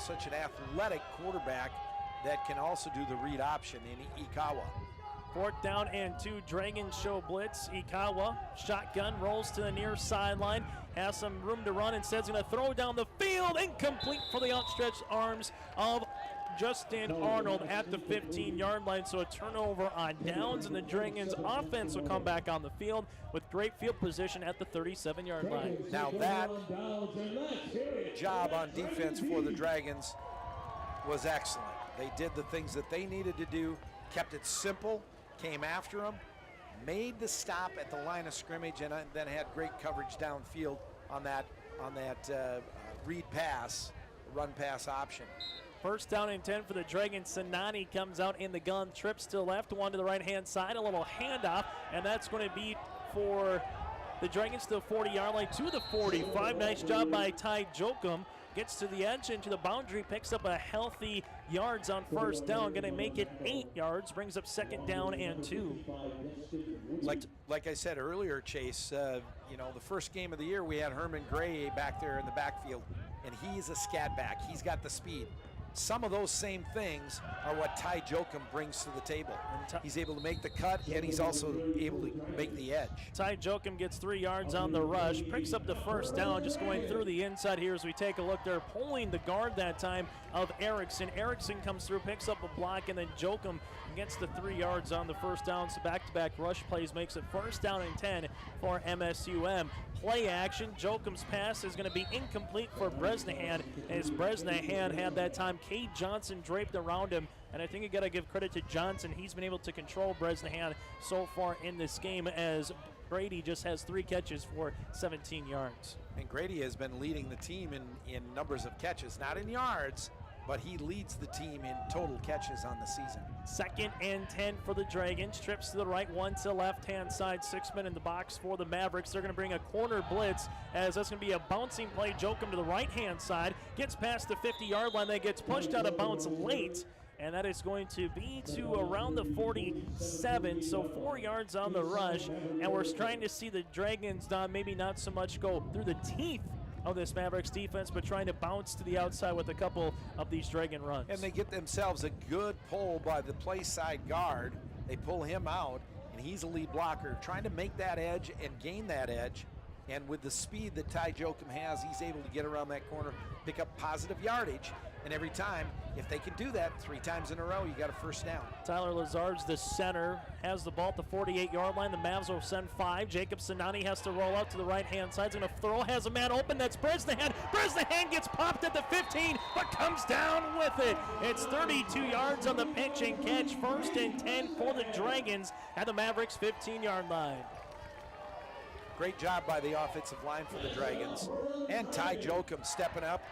such an athletic quarterback that can also do the read option in Ikawa. 4th down and 2, Dragons show blitz. Ikawa, shotgun, rolls to the near sideline, has some room to run, instead he's going to throw down the field, incomplete for the outstretched arms of Justin Arnold at the 15-yard line. So a turnover on downs, and the Dragons offense will come back on the field with great field position at the 37-yard line. Now that job on defense for the Dragons was excellent. They did the things that they needed to do, kept it simple, came after them, made the stop at the line of scrimmage, and then had great coverage downfield on that read pass, run pass option. 1st down and 10 for the Dragons. Sinani comes out in the gun, trips to the left, one to the right-hand side, a little handoff, and that's going to be for the Dragons to the 40-yard line, to the 45. Nice job by Ty Jokum. Gets to the edge, into the boundary, picks up a healthy yards on 1st down, going to make it 8 yards, brings up 2nd down and 2. Like I said earlier, Chase, the first game of the year we had Herman Gray back there in the backfield, and he's a scat back. He's got the speed. Some of those same things are what Ty Jokum brings to the table. He's able to make the cut, and he's also able to make the edge. Ty Jokum gets 3 yards on the rush, picks up the 1st down, just going through the inside here as we take a look. They're pulling the guard that time of Erickson. Erickson comes through, picks up a block, and then Jokum gets the 3 yards on the 1st down. So back-to-back rush plays makes it 1st down and 10 for MSUM. Play action. Jokum's pass is going to be incomplete for Bresnahan, as Bresnahan had that time Cade Johnson draped around him. And I think you got to give credit to Johnson. He's been able to control Bresnahan so far in this game, as Grady just has 3 catches for 17 yards. And Grady has been leading the team in numbers of catches, not in yards, but he leads the team in total catches on the season. 2nd and 10 for the Dragons. Trips to the right, 1 to the left-hand side. 6 men in the box for the Mavericks. They're going to bring a corner blitz, as that's going to be a bouncing play. Jokum to the right-hand side. Gets past the 50-yard line. Then gets pushed out of bounds late. And that is going to be to around the 47, so 4 yards on the rush. And we're trying to see the Dragons, maybe not so much go through the teeth of this Mavericks defense, but trying to bounce to the outside with a couple of these Dragon runs. And they get themselves a good pull by the play side guard. They pull him out, and he's a lead blocker, trying to make that edge and gain that edge. And with the speed that Ty Jokum has, he's able to get around that corner, pick up positive yardage. And every time, if they can do that 3 times in a row, you got a 1st down. Tyler Lazard's the center, has the ball at the 48-yard line. The Mavs will send 5. Jacob Sinani has to roll out to the right-hand side. He's going to throw, has a man open. That's Bresnahan. Bresnahan gets popped at the 15, but comes down with it. It's 32 yards on the pitch and catch. 1st and 10 for the Dragons at the Mavericks' 15-yard line. Great job by the offensive line for the Dragons. And Ty Jokum stepping up,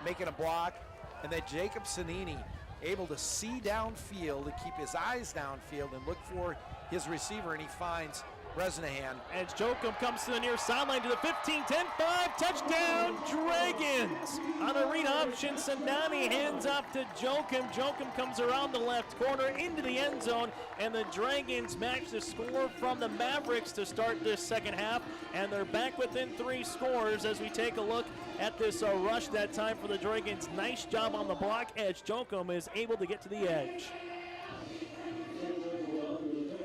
making a block. And then Jacob Sanini able to see downfield and keep his eyes downfield and look for his receiver, and he finds Bresnahan. As Jokum comes to the near sideline to the 15, 10, 5, touchdown, Dragons! On a read option, Sanani hands off to Jokum. Jokum comes around the left corner into the end zone, and the Dragons match the score from the Mavericks to start this second half, and they're back within 3 scores as we take a look at this rush that time for the Dragons. Nice job on the block edge. Jokum is able to get to the edge.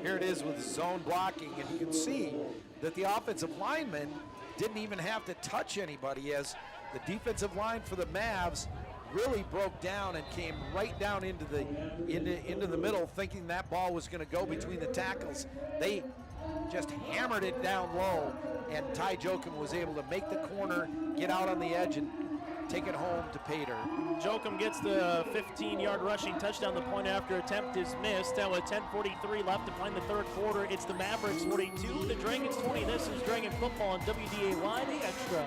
Here it is with zone blocking, and you can see that the offensive lineman didn't even have to touch anybody, as the defensive line for the Mavs really broke down and came right down into the middle, thinking that ball was going to go between the tackles. They just hammered it down low, and Ty Jokum was able to make the corner, get out on the edge, and take it home to Pater. Jokum gets the 15-yard rushing touchdown. The point after attempt is missed. And with 10:43 left to play in the third quarter, it's the Mavericks 42, the Dragons 20. This is Dragon Football on WDAY The Extra.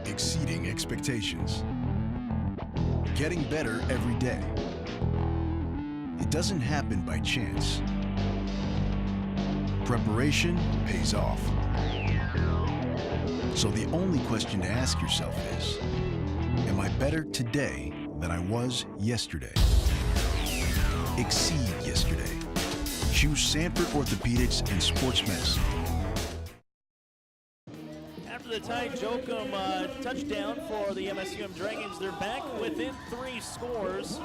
Exceeding expectations. Getting better every day. It doesn't happen by chance. Preparation pays off. So the only question to ask yourself is, am I better today than I was yesterday? Exceed yesterday. Choose Sanford Orthopedics and Sports Medicine. After the Ty Jokum touchdown for the MSUM Dragons, they're back within 3 scores.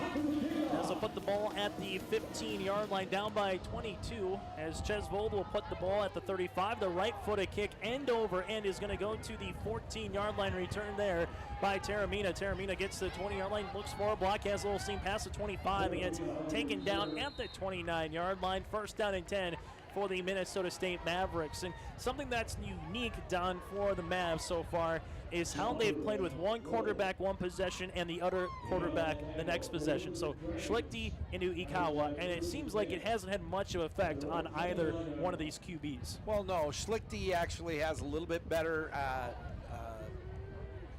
As they'll put the ball at the 15-yard line, down by 22. As Chesvold will put the ball at the 35. The right-footed kick end over end is going to go to the 14-yard line. Return there by Taramina. Taramina gets to the 20-yard line, looks for a block, has a little seam past the 25, and gets taken down at the 29-yard line. First down and 10 for the Minnesota State Mavericks. And something that's unique, Don, for the Mavs so far is how they've played with one quarterback one possession and the other quarterback the next possession. So Schlichty into Ikawa, and it seems like it hasn't had much of an effect on either one of these QBs. Well, no, Schlichty actually has a little bit better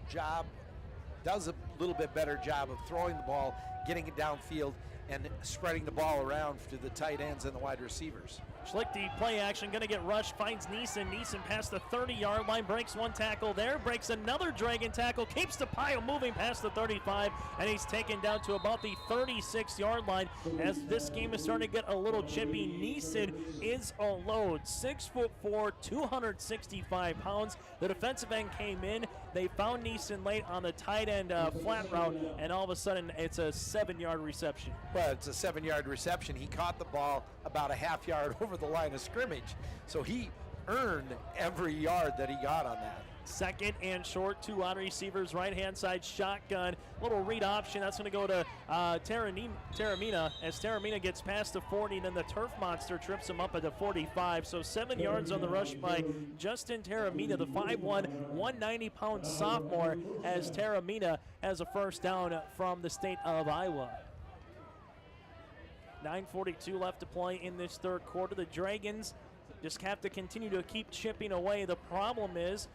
job, does a little bit better job of throwing the ball, getting it downfield, and spreading the ball around to the tight ends and the wide receivers. Schlichty, play action, going to get rushed, finds Neeson. Neeson past the 30-yard line, breaks one tackle there, breaks another Dragon tackle, keeps the pile moving past the 35, and he's taken down to about the 36-yard line. As this game is starting to get a little chippy, Neeson is a load. 6'4", 265 pounds. The defensive end came in. They found Neeson late on the tight end flat route, and all of a sudden it's a 7-yard reception. Well, it's a 7-yard reception. He caught the ball about a half yard over the line of scrimmage, so he earned every yard that he got on that. Second and short, 2 wide receivers, right-hand side shotgun, little read option. That's going to go to Taramina as Taramina gets past the 40, and then the Turf Monster trips him up at the 45. So 7 yards on the rush by Justin Taramina, the 5'1", 190-pound sophomore, as Taramina has a first down from the state of Iowa. 9:42 left to play in this third quarter. The Dragons just have to continue to keep chipping away. The problem is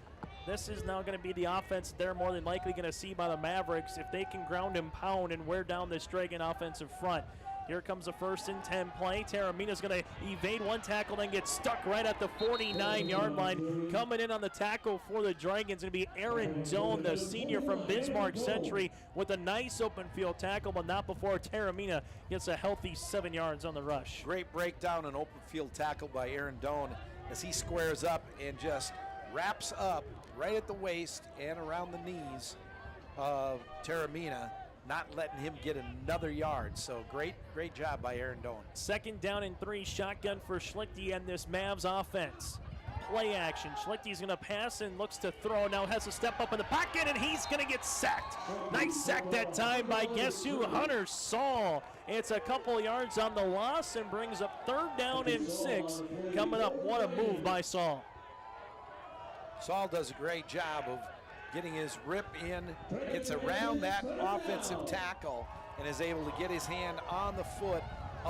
this is now going to be the offense they're more than likely going to see by the Mavericks if they can ground and pound and wear down this Dragon offensive front. Here comes a 1st and 10 play. Taramina's going to evade one tackle, then get stuck right at the 49-yard line. Coming in on the tackle for the Dragons going to be Aaron Doan, the senior from Bismarck Century, with a nice open field tackle, but not before Taramina gets a healthy 7 yards on the rush. Great breakdown and open field tackle by Aaron Doan as he squares up and just wraps up right at the waist and around the knees of Taramina, not letting him get another yard. So great job by Aaron Doan. 2nd down and 3, shotgun for Schlichty and this Mavs offense. Play action. Schlichty's going to pass and looks to throw. Now has to step up in the pocket, and he's going to get sacked. Nice sack that time by guess who? Hunter Saul. It's a couple yards on the loss and brings up 3rd down and 6. Coming up, what a move by Saul. Saul does a great job of getting his rip in, gets around that offensive tackle, and is able to get his hand on the foot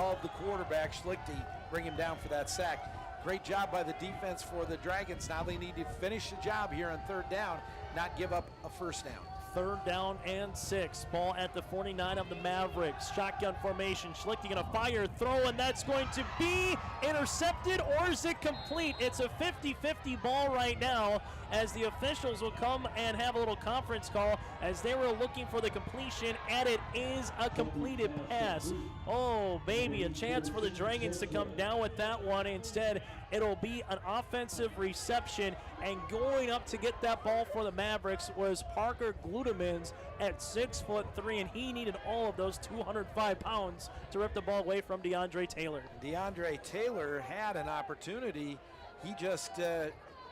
of the quarterback, Schlichte, bring him down for that sack. Great job by the defense for the Dragons. Now they need to finish the job here on third down, not give up a first down. 3rd down and 6. Ball at the 49 of the Mavericks. Shotgun formation. Schlichte going to fire, throw, and that's going to be intercepted, or is it complete? It's a 50-50 ball right now, as the officials will come and have a little conference call as they were looking for the completion, and it is a completed pass. Oh, baby, a chance for the Dragons to come down with that one. Instead, it'll be an offensive reception, and going up to get that ball for the Mavericks was Parker Gludemans at 6'3", and he needed all of those 205 pounds to rip the ball away from DeAndre Taylor. DeAndre Taylor had an opportunity. He just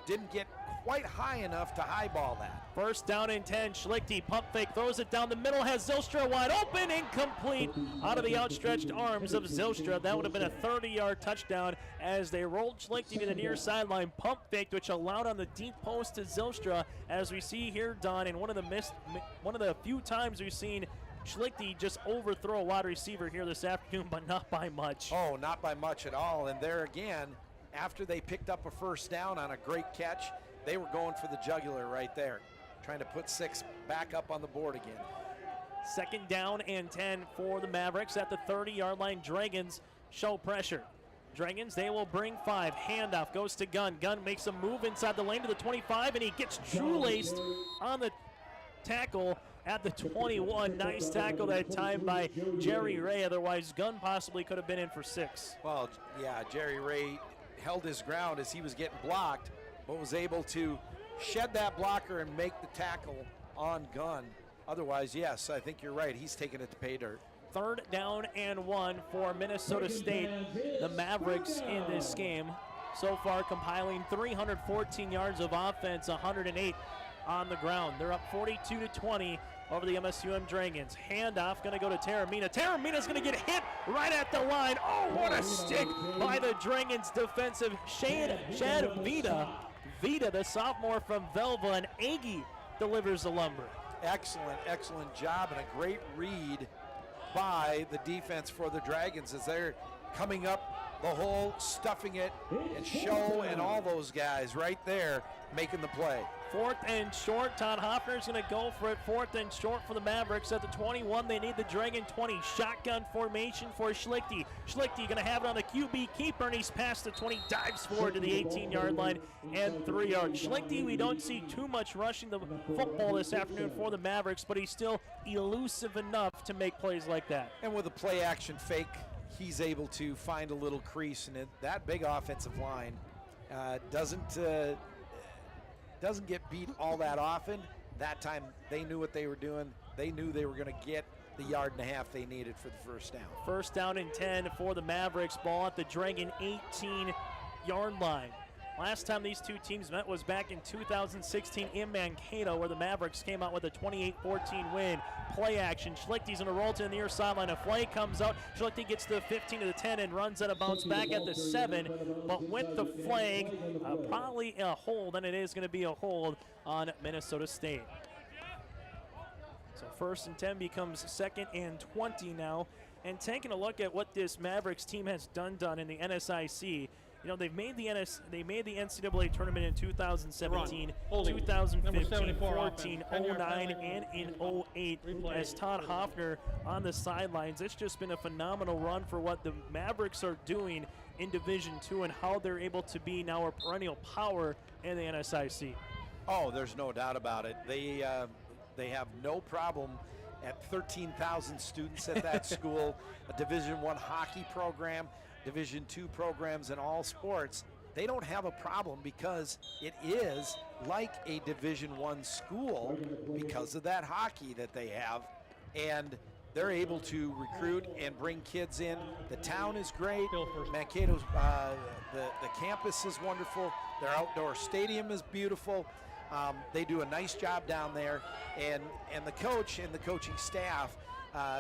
didn't get quite high enough to highball that. 1st down and 10. Schlichte pump fake, throws it down the middle, has Zylstra wide open, incomplete out of the outstretched arms of Zylstra. That would have been a 30-yard touchdown as they rolled Schlichte to the near sideline, pump faked, which allowed on the deep post to Zylstra, as we see here, Don, and one of the few times we've seen Schlichte just overthrow a wide receiver here this afternoon, but not by much. Oh, not by much at all. And there again, after they picked up a first down on a great catch, they were going for the jugular right there, trying to put 6 back up on the board again. 2nd down and 10 for the Mavericks at the 30-yard line. Dragons show pressure. Dragons, they will bring 5. Handoff goes to Gunn. Gunn makes a move inside the lane to the 25, and he gets shoelaced on the tackle at the 21. Nice tackle that time by Jerry Ray. Otherwise, Gunn possibly could have been in for 6. Well, yeah, Jerry Ray held his ground as he was getting blocked, but was able to shed that blocker and make the tackle on Gunn. Otherwise, yes, I think you're right. He's taking it to pay dirt. 3rd down and 1 for Minnesota State. The Mavericks in this game so far compiling 314 yards of offense, 108 on the ground. They're up 42-20 over the MSUM Dragons. Handoff going to go to Taramina. Taramina's going to get hit right at the line. Oh, what a stick by the Dragons defensive Shad Vida. Vida, the sophomore from Velva, and Aggie delivers the lumber. Excellent job, and a great read by the defense for the Dragons as they're coming up the hole, stuffing it, and Show and all those guys right there making the play. 4th and short. Todd Hoffner's going to go for it. 4th and short for the Mavericks at the 21. They need the Dragon 20. Shotgun formation for Schlichte. Schlichte going to have it on the QB keeper, and he's past the 20, dives forward to the 18-yard line and 3 yards. Schlichte, we don't see too much rushing the football this afternoon for the Mavericks, but he's still elusive enough to make plays like that. And with a play-action fake, he's able to find a little crease, and that big offensive line doesn't get beat all that often. That time they knew what they were doing. They knew they were going to get the 1.5 yards they needed for the first down. 1st down and 10 for the Mavericks. Ball at the Dragon 18-yard line. Last time these two teams met was back in 2016 in Mankato, where the Mavericks came out with a 28-14 win. Play action. Schlichte's going to roll to the near sideline. A flag comes out. Schlichte gets to the 15 to the 10 and runs out of bounds back at the 7. But with the flag, probably a hold, and it is going to be a hold on Minnesota State. So 1st and 10 becomes 2nd and 20 now. And taking a look at what this Mavericks team has done in the NSIC. You know, they made the NCAA tournament in 2017, 2015, 14, 09, and in 08 as Todd Hoffner on the sidelines. It's just been a phenomenal run for what the Mavericks are doing in Division II and how they're able to be now a perennial power in the NSIC. Oh, there's no doubt about it. They have no problem at 13,000 students at that school, a Division I hockey program, Division II programs in all sports. They don't have a problem because it is like a Division I school because of that hockey that they have, and they're able to recruit and bring kids in. The town is great. Mankato's, the campus is wonderful. Their outdoor stadium is beautiful. They do a nice job down there, and the coach and the coaching staff,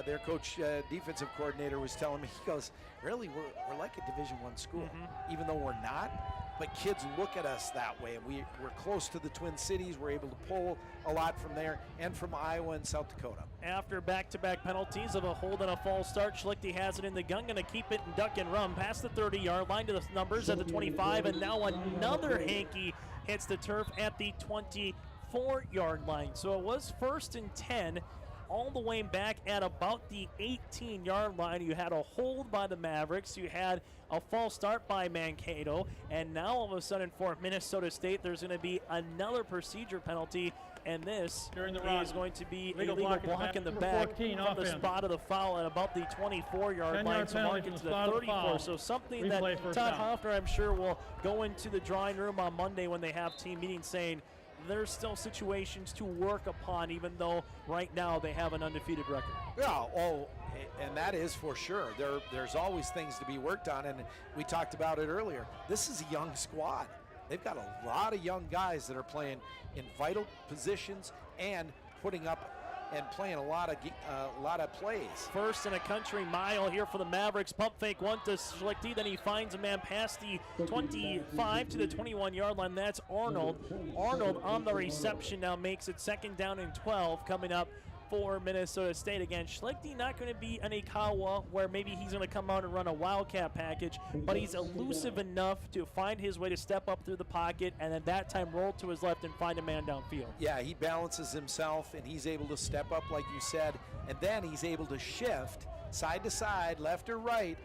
their coach, defensive coordinator was telling me, he goes, really, we're like a Division I school. Even though we're not, but kids look at us that way, and we're close to the Twin Cities. We're able to pull a lot from there and from Iowa and South Dakota. After back-to-back penalties of a hold and a false start, Schlichte has it in the gun, going to keep it and duck and run past the 30-yard line to the numbers at the 25, and now another hanky hits the turf at the 24-yard line. So it was 1st and 10 all the way back at about the 18-yard line. You had a hold by the Mavericks. You had a false start by Mankato. And now all of a sudden for Minnesota State, there's going to be another procedure penalty. And this is going to be a legal block in the back from the spot of the foul at about the 24-yard line to mark it to the 34. So something that Todd Hoffner, I'm sure, will go into the drawing room on Monday when they have team meetings saying, there's still situations to work upon, even though right now they have an undefeated record. Yeah, and that is for sure. There's always things to be worked on, and we talked about it earlier. This is a young squad. They've got a lot of young guys that are playing in vital positions and putting up and playing a lot of plays. First and a country mile here for the Mavericks. Pump fake one to Schlichte. Then he finds a man past the 25 to the 21-yard line. That's Arnold. Arnold on the reception now makes it 2nd down and 12 coming up for Minnesota State. Again, Schlichte not going to be an Ikawa where maybe he's going to come out and run a wildcat package, but he's elusive enough to find his way to step up through the pocket and at that time roll to his left and find a man downfield. Yeah, he balances himself and he's able to step up like you said, and then he's able to shift side to side, left or right,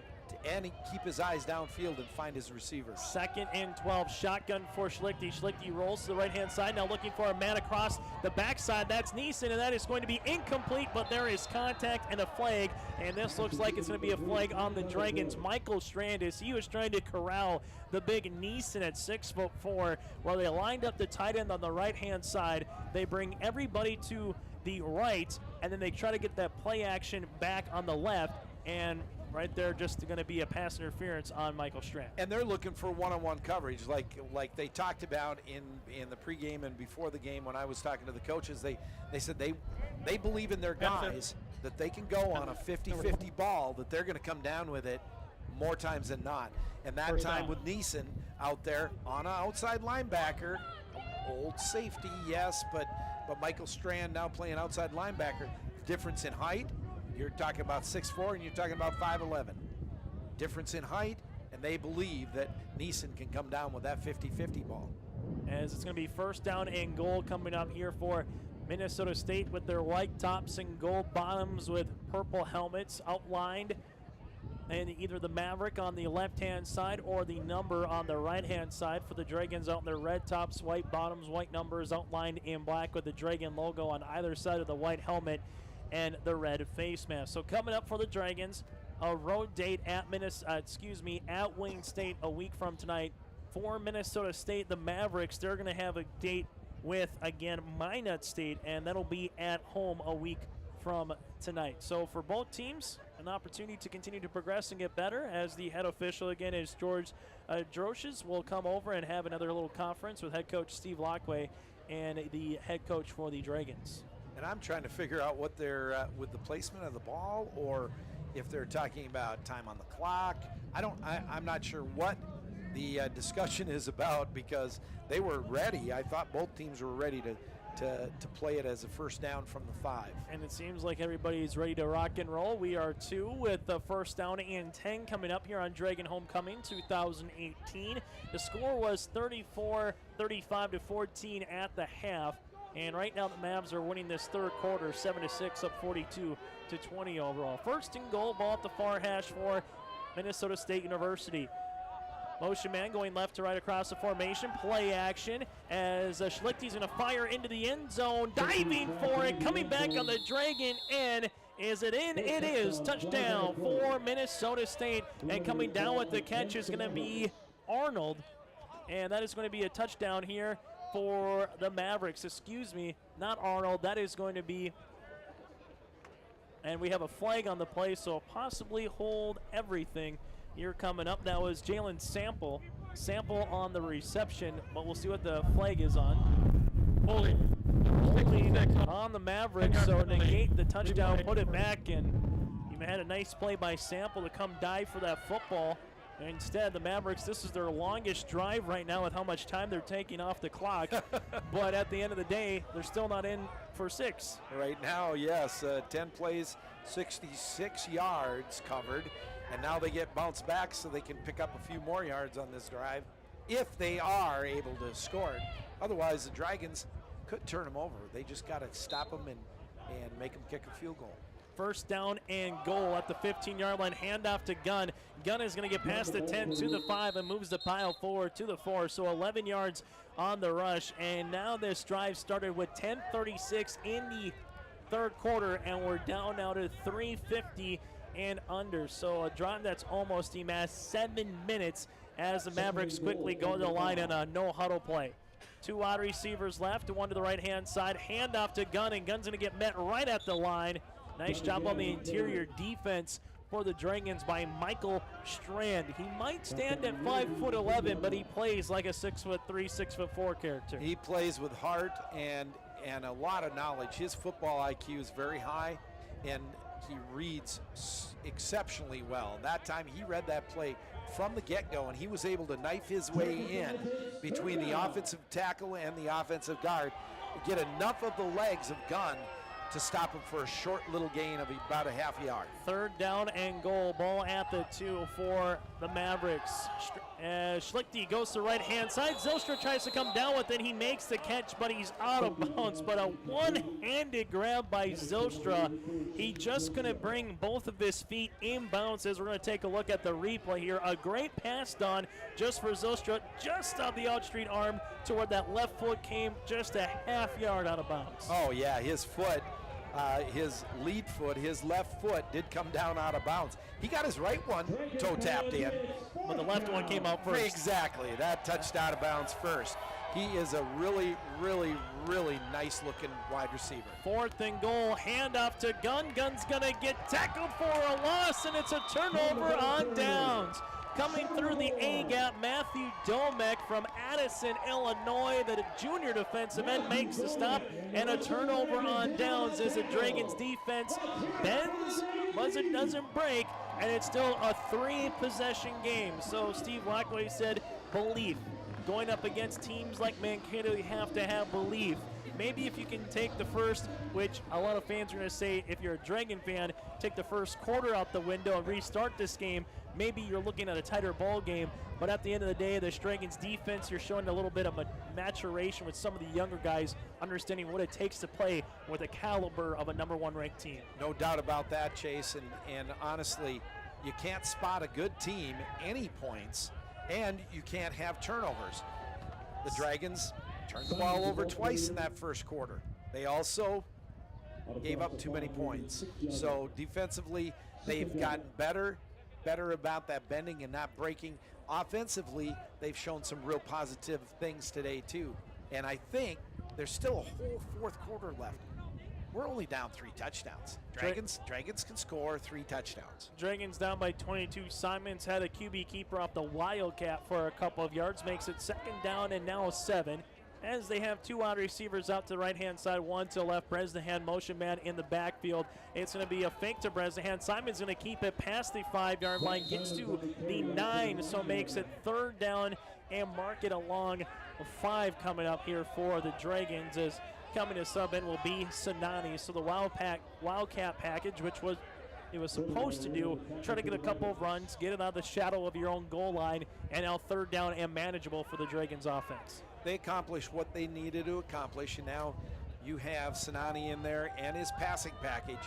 and keep his eyes downfield and find his receivers. 2nd and 12, shotgun for Schlichte. Schlichte rolls to the right-hand side, now looking for a man across the backside. That's Neeson, and that is going to be incomplete, but there is contact and a flag, and this looks like it's going to be a flag on the Dragons. Michael Strand, as he was trying to corral the big Neeson at 6'4", where they lined up the tight end on the right-hand side. They bring everybody to the right, and then they try to get that play action back on the left, and right there just going to be a pass interference on Michael Strand. And they're looking for one-on-one coverage like they talked about in the pregame and before the game when I was talking to the coaches. They said they believe in their guys that they can go on a 50-50 ball, that they're going to come down with it more times than not. And that time with Neeson out there on an outside linebacker, old safety, yes, but Michael Strand now playing outside linebacker. Difference in height. You're talking about 6'4", and you're talking about 5'11". Difference in height, and they believe that Neeson can come down with that 50-50 ball. As it's going to be 1st down and goal coming up here for Minnesota State with their white tops and gold bottoms with purple helmets outlined. And either the Maverick on the left-hand side or the number on the right-hand side for the Dragons out in their red tops, white bottoms, white numbers outlined in black with the Dragon logo on either side of the white helmet and the red face mask. So coming up for the Dragons, a road date at at Wayne State a week from tonight. For Minnesota State, the Mavericks, they're going to have a date with, again, Minot State, and that'll be at home a week from tonight. So for both teams, an opportunity to continue to progress and get better, as the head official, again, is George Drosches, will come over and have another little conference with head coach Steve Lockway and the head coach for the Dragons. And I'm trying to figure out what they're with the placement of the ball, or if they're talking about time on the clock. I'm not sure what the discussion is about, because they were ready. I thought both teams were ready to play it as a 1st down from the 5. And it seems like everybody's ready to rock and roll. We are too, with the 1st down and 10 coming up here on Dragon Homecoming 2018. The score was 35 to 14 at the half. And right now the Mavs are winning this 3rd quarter, 7-6, up 42 to 20 overall. 1st and goal, ball at the far hash for Minnesota State University. Motion man going left to right across the formation. Play action as Schlichte's going to fire into the end zone. Diving for it, coming back on the Dragon end. Is it in? It is. Touchdown for Minnesota State. And coming down with the catch is going to be Arnold. And that is going to be a touchdown here for the Mavericks. Excuse me, not Arnold. That is going to be, and we have a flag on the play, so possibly hold everything here coming up. That was Jalen Sample on the reception, but we'll see what the flag is on. Holding on the Mavericks, so negate the touchdown, put it back, and you had a nice play by Sample to come dive for that football. Instead, the Mavericks, this is their longest drive right now with how much time they're taking off the clock. But at the end of the day, they're still not in for 6. Right now, yes, 10 plays, 66 yards covered. And now they get bounced back so they can pick up a few more yards on this drive if they are able to score it. Otherwise, the Dragons could turn them over. They just got to stop them and make them kick a field goal. First down and goal at the 15-yard line. Handoff to Gunn. Gunn is going to get past the 10 to the 5 and moves the pile forward to the 4. So 11 yards on the rush. And now this drive started with 10:36 in the third quarter, and we're down now to 3:50 and under. So a drive that's almost amassed 7 minutes as the Mavericks quickly go to the line on a no-huddle play. 2 wide receivers left, 1 to the right-hand side. Handoff to Gunn, and Gunn's going to get met right at the line. Nice job on the interior defense for the Dragons by Michael Strand. He might stand at 5'11", but he plays like a 6'3", 6'4" character. He plays with heart and a lot of knowledge. His football IQ is very high, and he reads exceptionally well. That time he read that play from the get-go, and he was able to knife his way in between the offensive tackle and the offensive guard, get enough of the legs of Gunn to stop him for a short little gain of about a half yard. Third down and goal. Ball at the 2 for the Mavericks. Schlichty goes to right-hand side. Zylstra tries to come down with it. He makes the catch, but he's out of bounds. But a one-handed grab by Zylstra. He just going to bring both of his feet in bounds as we're going to take a look at the replay here. A great pass done just for Zylstra, just off the out-street arm to where that left foot came just a half yard out of bounds. Oh, yeah, his foot. His lead foot, his left foot did come down out of bounds. He got his right one toe tapped in. But the left one came out first. Exactly. That touched out of bounds first. He is a really, really, really nice looking wide receiver. 4th and goal. Handoff to Gunn. Gunn's going to get tackled for a loss, and it's a turnover on downs. Coming through the A-gap, Matthew Domek from Addison, Illinois. The junior defensive end makes the stop, and a turnover on downs as the Dragons defense bends, but it doesn't break, and it's still a 3-possession game. So Steve Lockway said belief. Going up against teams like Mankato, you have to have belief. Maybe if you can take the first, which a lot of fans are going to say, if you're a Dragon fan, take the first quarter out the window and restart this game, maybe you're looking at a tighter ball game. But at the end of the day, the Dragons defense, you're showing a little bit of a maturation with some of the younger guys, understanding what it takes to play with a caliber of a #1 ranked team. No doubt about that, Chase. And honestly, you can't spot a good team any points, and you can't have turnovers. The Dragons turned the ball over twice in that first quarter. They also gave up too many points. So defensively, they've gotten better about that bending and not breaking. Offensively, they've shown some real positive things today too. And I think there's still a whole 4th quarter left. We're only down 3 touchdowns. Dragons can score 3 touchdowns. Dragons down by 22. Simons had a QB keeper off the Wildcat for a couple of yards, makes it 2nd down and now 7. As they have 2 wide receivers out to the right-hand side, 1 to the left. Bresnahan, motion man in the backfield. It's going to be a fake to Bresnahan. Simon's going to keep it past the 5-yard line, gets to the 9, so makes it 3rd down and mark it along 5 coming up here for the Dragons. As coming to sub in will be Sinani. So the Wildcat package, which was it was supposed to do, try to get a couple of runs, get it out of the shadow of your own goal line, and now 3rd down and manageable for the Dragons offense. They accomplished what they needed to accomplish, and now you have Sinani in there and his passing package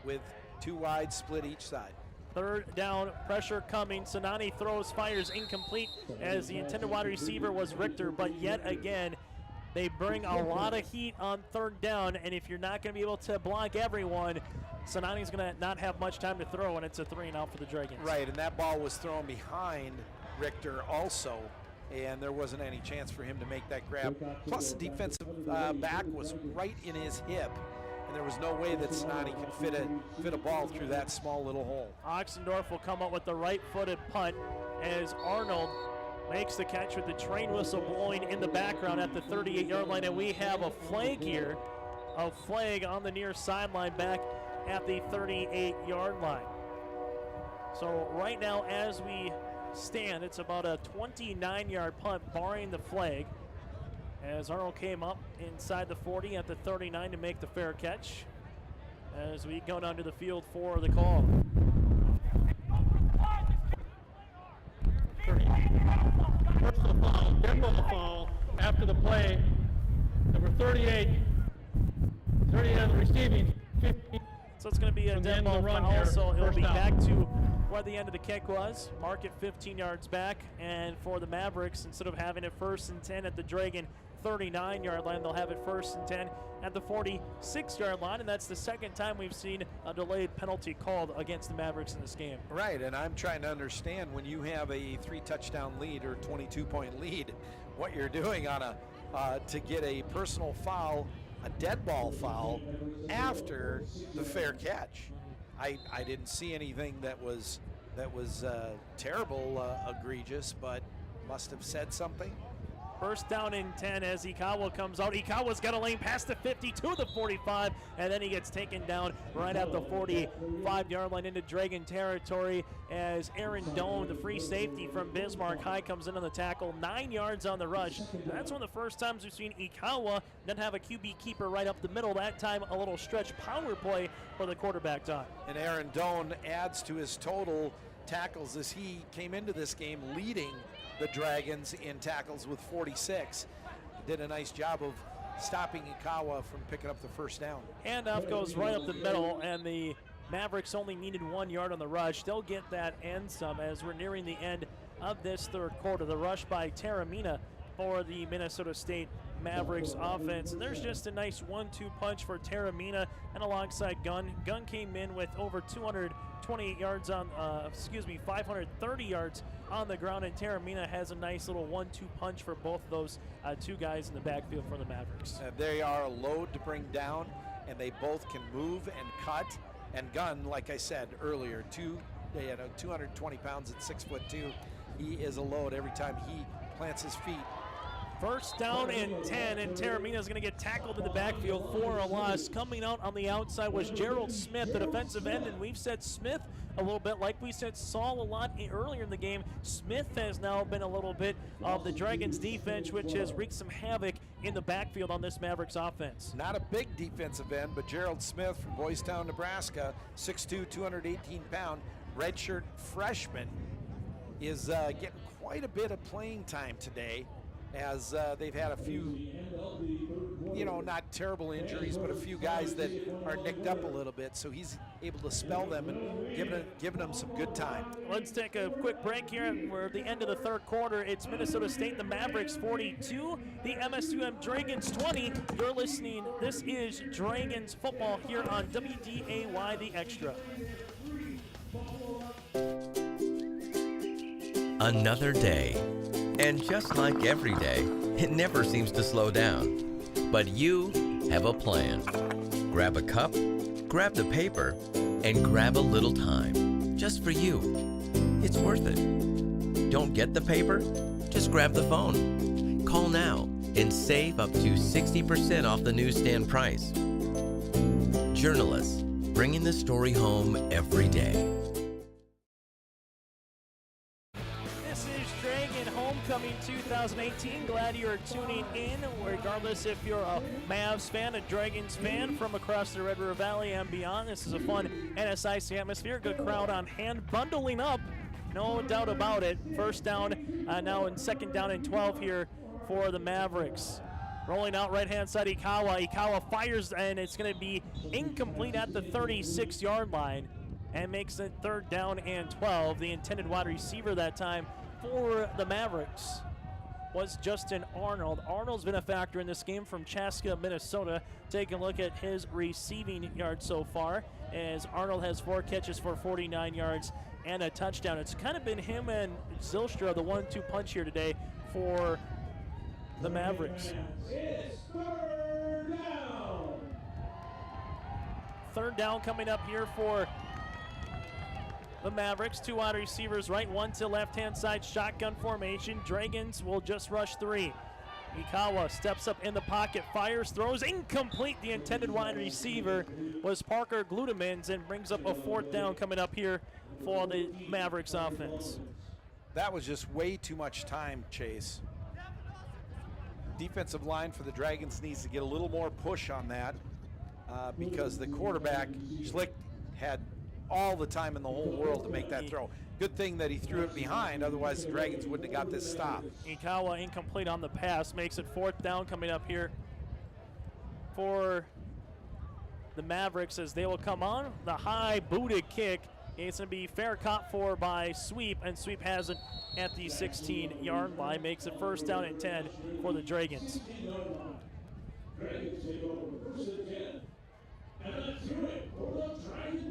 with 2 wide split each side. 3rd down, pressure coming. Sinani throws, fires incomplete as the intended wide receiver was Richter, but yet again, they bring a lot of heat on 3rd down, and if you're not going to be able to block everyone, Sinani's going to not have much time to throw, and it's a 3-and-out for the Dragons. Right, and that ball was thrown behind Richter also, and there wasn't any chance for him to make that grab. Plus, the defensive back was right in his hip, and there was no way that Sinani could fit a ball through that small little hole. Oxendorf will come up with the right-footed punt as Arnold makes the catch with the train whistle blowing in the background at the 38-yard line, and we have a flag here, a flag on the near sideline back at the 38-yard line. So right now, as we stand. It's about a 29-yard punt, barring the flag, as Arnold came up inside the 40 at the 39 to make the fair catch, as we go down to the field for the call. Personal foul, dead ball foul after the play. Number 38 on the receiving. 15. So it's going to be a dead ball foul, so it'll be back to where the end of the kick was. Mark it 15 yards back, and for the Mavericks, instead of having it 1st and 10 at the Dragon 39-yard line, they'll have it 1st and 10 at the 46-yard line, and that's the second time we've seen a delayed penalty called against the Mavericks in this game. Right, and I'm trying to understand when you have a 3-touchdown lead or 22-point lead, what you're doing on a to get a personal foul, a dead ball foul, after the fair catch. I didn't see anything that was terrible, egregious, but must have said something. 1st down and 10 as Ikawa comes out. Ikawa's got a lane past the 50 to the 45, and then he gets taken down right at the 45-yard line into Dragon territory as Aaron Doan, the free safety from Bismarck High, comes in on the tackle. 9 yards on the rush. That's one of the first times we've seen Ikawa then have a QB keeper right up the middle. That time a little stretch power play for the quarterback time. And Aaron Doan adds to his total tackles as he came into this game leading the Dragons in tackles with 46. Did a nice job of stopping Ikawa from picking up the 1st down. Handoff goes right up the middle, and the Mavericks only needed 1 yard on the rush. They'll get that and some as we're nearing the end of this 3rd quarter. The rush by Taramina for the Minnesota State Mavericks offense. And there's just a nice 1-2 punch for Taramina and alongside Gunn. Gunn came in with over 228 yards on, 530 yards on the ground, and Taramina has a nice little 1-2 punch for both of those two guys in the backfield for the Mavericks. They are a load to bring down, and they both can move and cut. And Gunn, like I said earlier, 220 pounds at 6'2". He is a load every time he plants his feet. 1st down and 10, and Taramina is going to get tackled in the backfield for a loss. Coming out on the outside was Gerald Smith, the defensive end, and we've said Smith a little bit like we said Saul a lot earlier in the game. Smith has now been a little bit of the Dragons defense, which has wreaked some havoc in the backfield on this Mavericks offense. Not a big defensive end, but Gerald Smith from Boys Town, Nebraska, 6'2", 218-pound, redshirt freshman, is getting quite a bit of playing time today, as they've had a few, not terrible injuries, but a few guys that are nicked up a little bit, so he's able to spell them and giving them some good time. Let's take a quick break here. We're at the end of the 3rd quarter. It's Minnesota State, the Mavericks 42, the MSUM Dragons 20. You're listening. This is Dragons football here on WDAY The Extra. Another day. And just like every day, it never seems to slow down. But you have a plan. Grab a cup, grab the paper, and grab a little time. Just for you. It's worth it. Don't get the paper? Just grab the phone. Call now and save up to 60% off the newsstand price. Journalists, bringing the story home every day. Homecoming 2018. Glad you're tuning in, regardless if you're a Mavs fan, a Dragons fan from across the Red River Valley and beyond. This is a fun NSIC atmosphere. Good crowd on hand, bundling up, no doubt about it. 1st down, now in 2nd down and 12 here for the Mavericks. Rolling out right-hand side, Ikawa. Ikawa fires, and it's going to be incomplete at the 36-yard line and makes it 3rd down and 12. The intended wide receiver that time for the Mavericks was Justin Arnold. Arnold's been a factor in this game from Chaska, Minnesota. Take a look at his receiving yards so far, as Arnold has 4 catches for 49 yards and a touchdown. It's kind of been him and Zylstra, the 1-2 punch here today for the Mavericks. Third down coming up here for the Mavericks. 2 wide receivers right, 1 to left-hand side, shotgun formation. Dragons will just rush 3. Ikawa steps up in the pocket, fires, throws, incomplete. The intended wide receiver was Parker Glutamins, and brings up a 4th down coming up here for the Mavericks offense. That was just way too much time, Chase. Defensive line for the Dragons needs to get a little more push on that because the quarterback, Schlick, had all the time in the whole world to make that throw. Good thing that he threw it behind, otherwise the Dragons wouldn't have got this stop. Ikawa incomplete on the pass, makes it 4th down coming up here for the Mavericks as they will come on. The high booted kick. It's going to be fair caught for by Sweep, and Sweep has it at the 16-yard line. Makes it 1st down and 10 for the Dragons.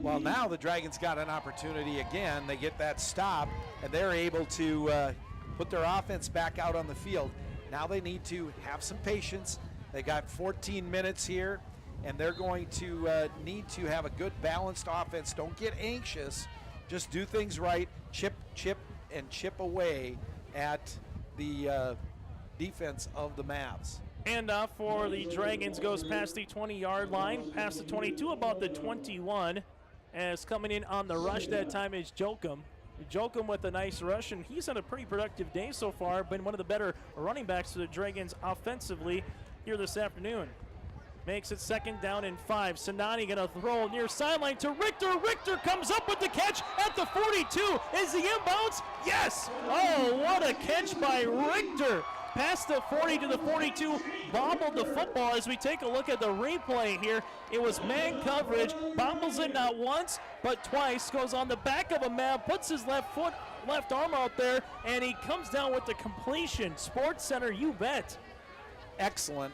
Well, now the Dragons got an opportunity again. They get that stop, and they're able to put their offense back out on the field. Now they need to have some patience. They got 14 minutes here, and they're going to need to have a good balanced offense. Don't get anxious. Just do things right. Chip, and chip away at the defense of the Mavs. Handoff for the Dragons goes past the 20-yard line, past the 22, about the 21. As coming in on the rush that time is Jokum. Jokum with a nice rush, and he's had a pretty productive day so far. Been one of the better running backs for the Dragons offensively here this afternoon. Makes it 2nd down and 5. Sinani going to throw near sideline to Richter. Richter comes up with the catch at the 42. Is he inbounds? Yes! Oh, what a catch by Richter. Past the 40 to the 42, bobbled the football. As we take a look at the replay here, it was man coverage, bobbles it not once, but twice, goes on the back of a Mav, puts his left arm out there, and he comes down with the completion. Sports Center, you bet. Excellent.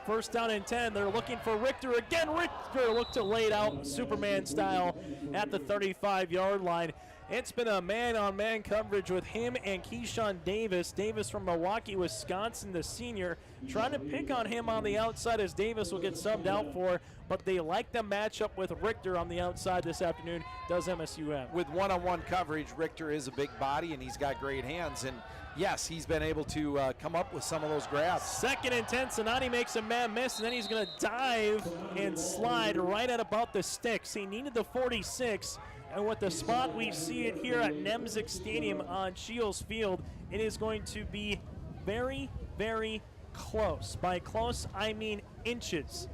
1st down and 10. They're looking for Richter again. Richter looked to lay it out Superman style at the 35-yard line. It's been a man-on-man coverage with him and Keyshawn Davis. Davis from Milwaukee, Wisconsin, the senior, trying to pick on him on the outside as Davis will get subbed out for, but they like the matchup with Richter on the outside this afternoon, does MSUM. With one-on-one coverage, Richter is a big body and he's got great hands, and yes, he's been able to come up with some of those grabs. 2nd and 10, Sinani makes a man miss, and then he's going to dive and slide right at about the sticks. He needed the 46. And with the spot we see it here at Nemzik Stadium on Shields Field, it is going to be very, very close. By close, I mean inches.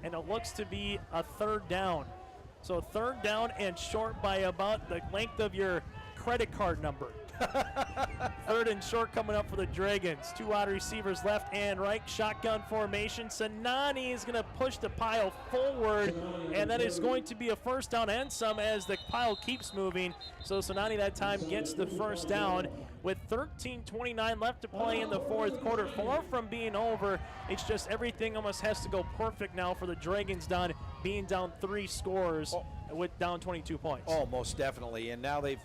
And it looks to be a 3rd down. So 3rd down and short by about the length of your credit card number. 3rd and short coming up for the Dragons. 2 wide receivers left and right. Shotgun formation. Sinani is going to push the pile forward, and that is going to be a 1st down and some as the pile keeps moving. So Sinani that time gets the 1st down with 13:29 left to play in the 4th quarter. Far from being over. It's just everything almost has to go perfect now for the Dragons being down 3 scores. With down 22 points. Oh, most definitely. And now they've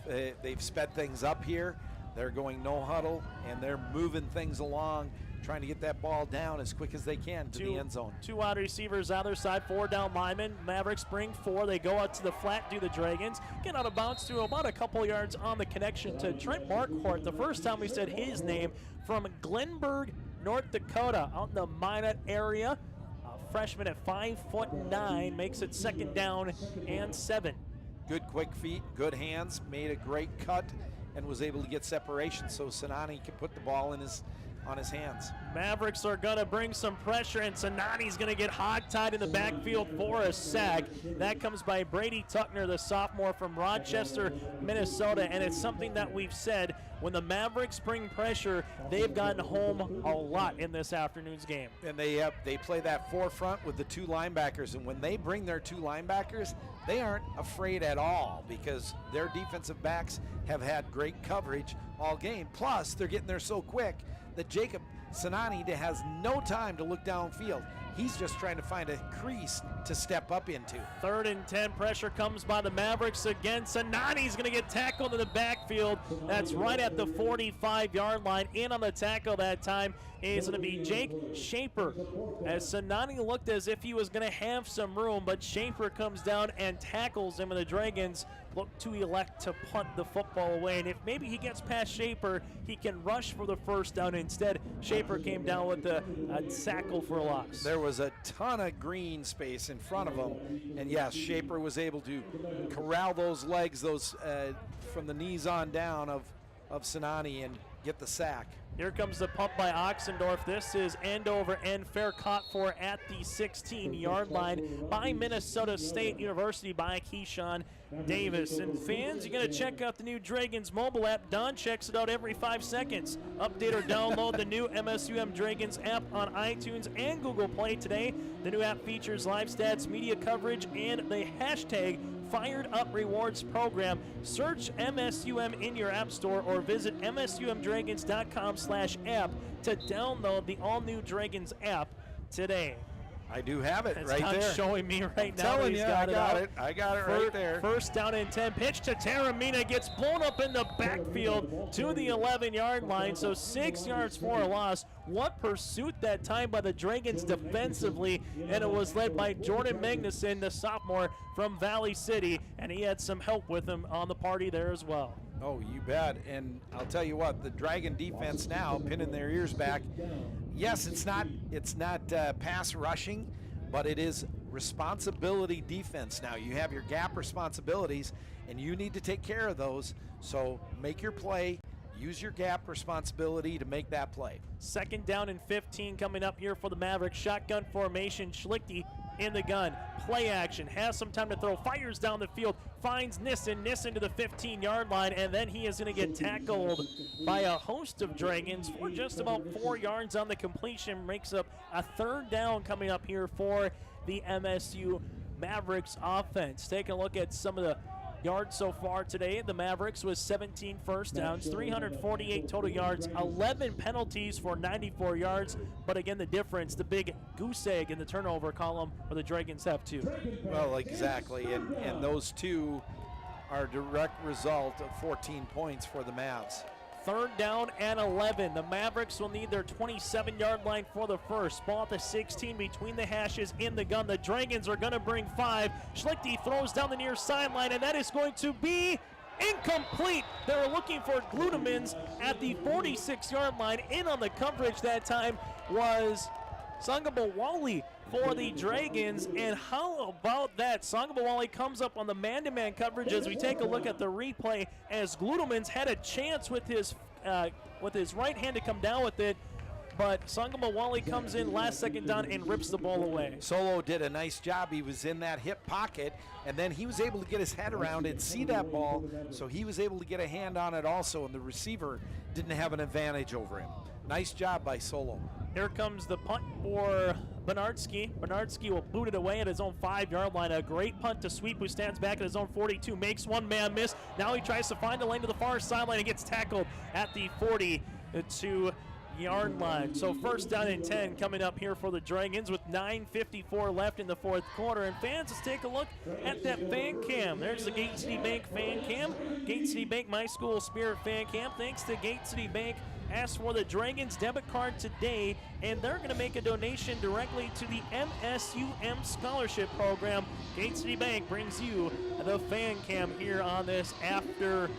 sped things up here. They're going no huddle, and they're moving things along, trying to get that ball down as quick as they can to the end zone. 2 wide receivers either side, 4 down linemen. Mavericks bring 4. They go out to the flat, do the Dragons. Get out of bounds to about a couple yards on the connection to Trent Marquardt. The first time we said his name from Glenburg, North Dakota, out in the Minot area. Freshman at 5'9", makes it 2nd down and 7. Good quick feet, good hands, made a great cut, and was able to get separation so Sinani can put the ball on his hands. Mavericks are going to bring some pressure, and Sinani's going to get hog-tied in the backfield for a sack. That comes by Brady Tuckner, the sophomore from Rochester, Minnesota, and it's something that we've said. When the Mavericks bring pressure, they've gotten home a lot in this afternoon's game. And they play that forefront with the 2 linebackers, and when they bring their 2 linebackers, they aren't afraid at all because their defensive backs have had great coverage all game. Plus, they're getting there so quick that Jacob Sinani has no time to look downfield. He's just trying to find a crease to step up into. 3rd and 10, pressure comes by the Mavericks again. Sinani's going to get tackled in the backfield. That's right at the 45-yard line. In on the tackle that time is going to be Jake Shaper. As Sinani looked as if he was going to have some room, but Shaper comes down and tackles him, and the Dragons look to elect to punt the football away. And if maybe he gets past Shaper, he can rush for the first down. Instead, Shaper came down with a tackle for a loss. There was a ton of green space in front of him, and yes, Shaper was able to corral those legs, from the knees on down of Sinani, and get the sack. Here comes the pump by Oxendorf. This is end over end, fair caught for at the 16-yard line by Minnesota State University by Keyshawn Davis. And fans, you're going to check out the new Dragons mobile app. Don checks it out every 5 seconds. Update or download the new MSUM Dragons app on iTunes and Google Play today. The new app features live stats, media coverage, and the hashtag Fired Up Rewards program. Search MSUM in your app store or visit msumdragons.com/app to download the all-new Dragons app today. I do have it It's right Don there. showing me right now. Telling He's you, got I it got out. it. I got it right there. First down and 10. Pitch to Taramina. Gets blown up in the backfield to the 11-yard line. So 6 yards for a loss. What pursuit that time by the Dragons defensively. And it was led by Jordan Magnuson, the sophomore from Valley City. And he had some help with him on the party there as well. Oh, you bet. And I'll tell you what, the Dragon defense now pinning their ears back. Yes, it's not pass rushing, but it is responsibility defense now. You have your gap responsibilities, and you need to take care of those. So make your play. Use your gap responsibility to make that play. Second down and 15 coming up here for the Mavericks. Shotgun formation. Schlichty in the gun. Play action. Has some time to throw. Fires down the field. Finds Nissen. Nissen to the 15-yard line. And then he is going to get tackled by a host of Dragons for just about 4 yards on the completion. Makes up a third down coming up here for the MSU Mavericks offense. Take a look at some of the yards so far today. The Mavericks with 17 first downs, 348 total yards, 11 penalties for 94 yards. But again, the difference, the big goose egg in the turnover column, where the Dragons have 2. Well, exactly, and those 2 are a direct result of 14 points for the Mavs. Third down and 11. The Mavericks will need their 27-yard line for the first. Ball at the 16 between the hashes in the gun. The Dragons are going to bring 5. Schlichty throws down the near sideline, and that is going to be incomplete. They were looking for Glutamins at the 46-yard line. In on the coverage that time was Sangabawali for the Dragons. And how about that? Sangabawali comes up on the man-to-man coverage as we take a look at the replay, as Glutamins had a chance with his right hand to come down with it, but Sangabawali comes in last second down and rips the ball away. Solo did a nice job. He was in that hip pocket, and then he was able to get his head around and see that ball, so he was able to get a hand on it also, and the receiver didn't have an advantage over him. Nice job by Solo. Here comes the punt for Bernardsky. Bernardsky will boot it away at his own 5-yard line. A great punt to Sweep, who stands back at his own 42, makes one man miss. Now he tries to find a lane to the far sideline and gets tackled at the 42-yard line. So first down and 10 coming up here for the Dragons with 9:54 left in the fourth quarter. And fans, let's take a look at that fan cam. There's the Gate City Bank fan cam. Gate City Bank My School Spirit fan cam. Thanks to Gate City Bank. Ask for the Dragons debit card today, and they're going to make a donation directly to the MSUM Scholarship Program. Gate City Bank brings you the fan cam here on this afternoon.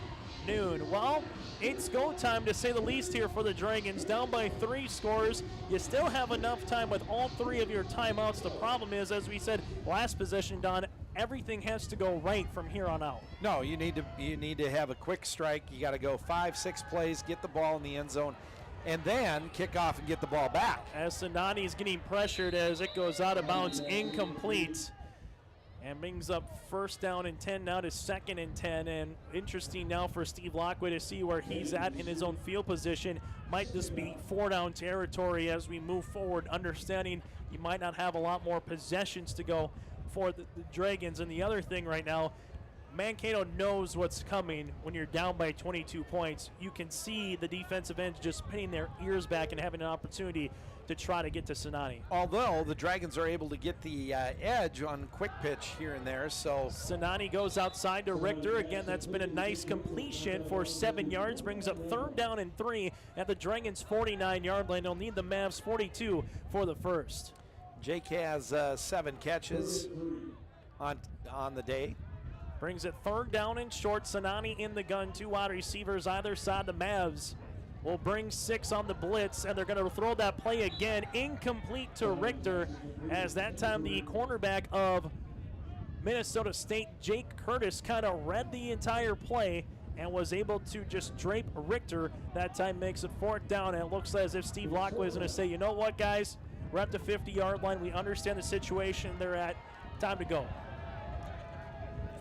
Well, it's go time to say the least here for the Dragons. Down by 3 scores. You still have enough time with all 3 of your timeouts. The problem is, as we said last possession, Don, everything has to go right from here on out. No, you need to have a quick strike. You got to go 5-6 plays, get the ball in the end zone, and then kick off and get the ball back. As Sinani's getting pressured as it goes out of bounds, incomplete. And brings up first down and 10 now to second and 10. And interesting now for Steve Lockway to see where he's at in his own field position. Might this be 4-down territory as we move forward, understanding you might not have a lot more possessions to go for the Dragons. And the other thing right now, Mankato knows what's coming when you're down by 22 points. You can see the defensive ends just pinning their ears back and having an opportunity to try to get to Sinani. Although the Dragons are able to get the edge on quick pitch here and there, so Sinani goes outside to Richter. Again, that's been a nice completion for 7 yards. Brings up third down and 3 at the Dragons' 49-yard line. They'll need the Mavs 42 for the first. Jake has 7 catches on the day. Brings it 3rd down and short. Sinani in the gun, 2 wide receivers either side. The Mavs will bring 6 on the blitz, and they're going to throw that play again. Incomplete to Richter, as that time the cornerback of Minnesota State, Jake Curtis, kind of read the entire play and was able to just drape Richter. That time makes it 4th down, and it looks as if Steve Lockway is going to say, you know what, guys? We're at the 50-yard line. We understand the situation they're at. Time to go.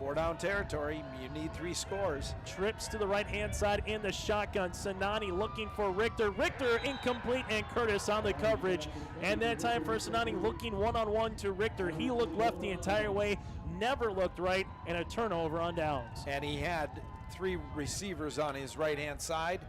4-down territory. You need 3 scores. Trips to the right-hand side in the shotgun. Sinani looking for Richter. Richter incomplete, and Curtis on the coverage. And that time for Sinani looking one-on-one to Richter. He looked left the entire way, never looked right, and a turnover on downs. And he had 3 receivers on his right-hand side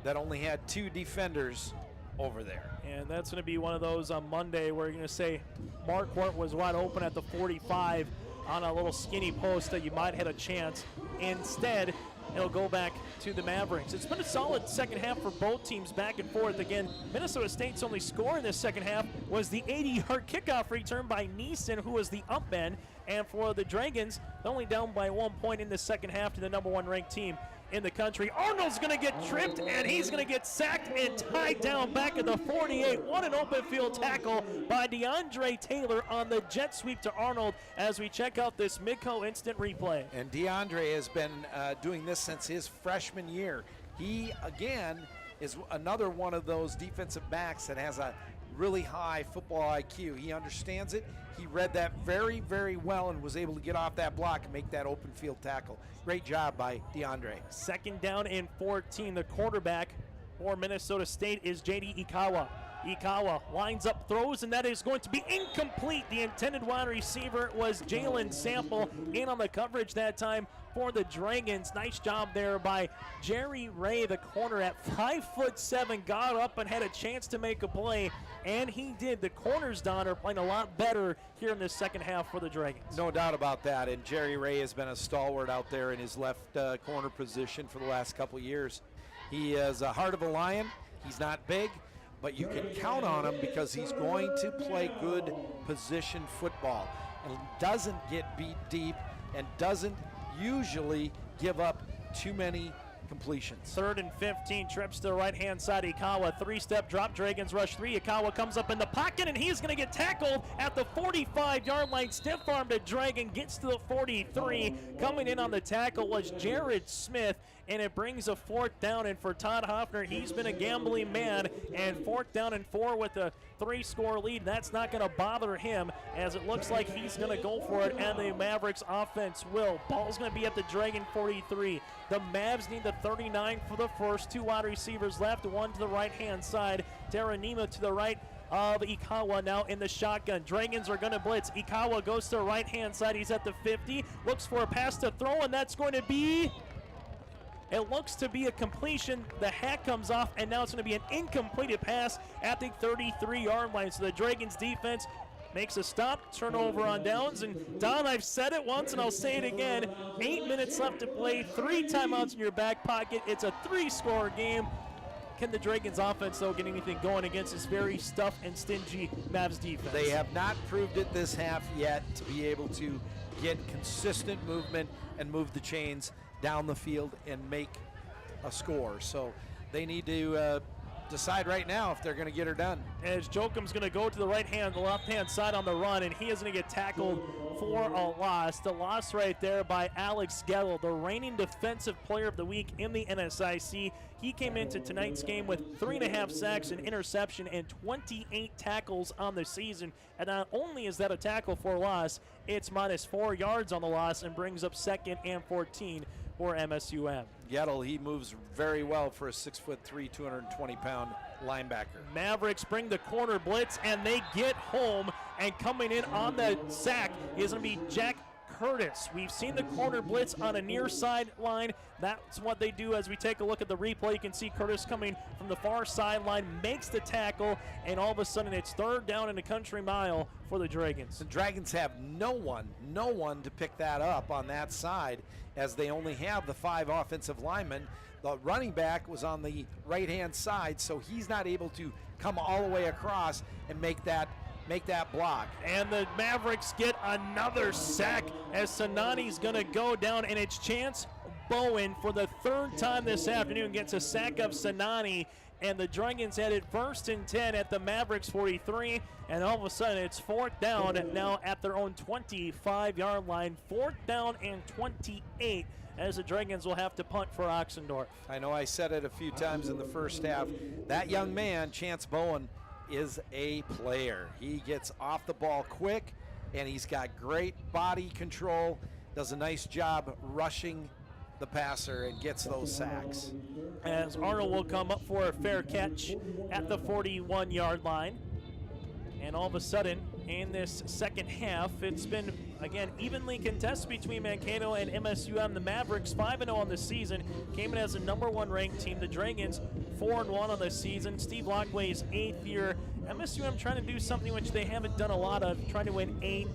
that only had 2 defenders over there. And that's going to be one of those on Monday where you're going to say Marquardt was wide open at the 45 on a little skinny post that you might have a chance. Instead, it'll go back to the Mavericks. It's been a solid second half for both teams, back and forth. Again, Minnesota State's only score in this second half was the 80-yard kickoff return by Neeson, who was the up man. And for the Dragons, they're only down by 1 point in the second half to the number 1 ranked team in the country. Arnold's going to get tripped, and he's going to get sacked and tied down back at the 48. What an open field tackle by DeAndre Taylor on the jet sweep to Arnold as we check out this Midco instant replay. And DeAndre has been doing this since his freshman year. He, again, is another one of those defensive backs that has a really high football IQ. He understands it. He read that very, very well and was able to get off that block and make that open field tackle. Great job by DeAndre. 2nd down and 14. The quarterback for Minnesota State is J.D. Ikawa. Ikawa lines up, throws, and that is going to be incomplete. The intended wide receiver was Jalen Sample, in on the coverage that time for the Dragons. Nice job there by Jerry Ray, the corner at 5'7", got up and had a chance to make a play, and he did. The corners, Don, are playing a lot better here in the second half for the Dragons. No doubt about that, and Jerry Ray has been a stalwart out there in his left corner position for the last couple years. He is a heart of a lion. He's not big, but you can count on him because he's going to play good position football and doesn't get beat deep and doesn't usually give up too many completions. 3rd and 15, trips to the right-hand side. Ikawa, 3-step drop, Dragons rush 3. Ikawa comes up in the pocket, and he's going to get tackled at the 45-yard line. Stiff arm to Dragon, gets to the 43. Coming in on the tackle was Jared Smith, and it brings a 4th down. And for Todd Hoffner, he's been a gambling man, and 4th down and 4 with a 3-score lead. That's not going to bother him, as it looks like he's going to go for it, and the Mavericks offense will. Ball's going to be at the Dragon 43. The Mavs need the 39 for the first. 2 wide receivers left, 1 to the right-hand side. Teranima to the right of Ikawa now in the shotgun. Dragons are going to blitz. Ikawa goes to the right-hand side. He's at the 50, looks for a pass to throw, and that's going to be... It looks to be a completion. The hat comes off, and now it's going to be an incompleted pass at the 33-yard line. So the Dragons defense makes a stop, turnover on downs. And Don, I've said it once and I'll say it again. 8 minutes left to play, 3 timeouts in your back pocket. It's a 3-score game. Can the Dragons offense, though, get anything going against this very stuffed and stingy Mavs defense? They have not proved it this half yet to be able to get consistent movement and move the chains down the field and make a score. So they need to decide right now if they're going to get her done. As Jokum's going to go to the left-hand side on the run, and he is going to get tackled for a loss. The loss right there by Alex Gettle, the reigning defensive player of the week in the NSIC. He came into tonight's game with 3.5 sacks, an interception, and 28 tackles on the season. And not only is that a tackle for loss, it's -4 yards on the loss and brings up 2nd and 14 for MSUM. Gettle, he moves very well for a 6'3", 220-pound linebacker. Mavericks bring the corner blitz, and they get home. And coming in on the sack is going to be Jack Curtis. We've seen the corner blitz on a near sideline. That's what they do. As we take a look at the replay, you can see Curtis coming from the far sideline, makes the tackle, and all of a sudden it's 3rd down in a country mile for the Dragons. The Dragons have no one to pick that up on that side, as they only have the 5 offensive linemen. The running back was on the right-hand side, so he's not able to come all the way across and make that make that block. And the Mavericks get another sack as Sanani's going to go down, and it's Chance Bowen for the third time this afternoon gets a sack of Sanani, and the Dragons had it 1st and 10 at the Mavericks 43, and all of a sudden it's 4th down now at their own 25-yard line, 4th down and 28 as the Dragons will have to punt for Oxendorf. I know I said it a few times in the first half. That young man, Chance Bowen, is a player. He gets off the ball quick, and he's got great body control, does a nice job rushing the passer and gets those sacks. As Arnold will come up for a fair catch at the 41-yard line. And all of a sudden, in this second half, it's been, again, evenly contested between Mankato and MSUM. The Mavericks 5-0 on the season, came in as the #1 ranked team. The Dragons 4-1 on the season. Steve Lockway's 8th year. MSUM trying to do something which they haven't done a lot of, trying to win 8,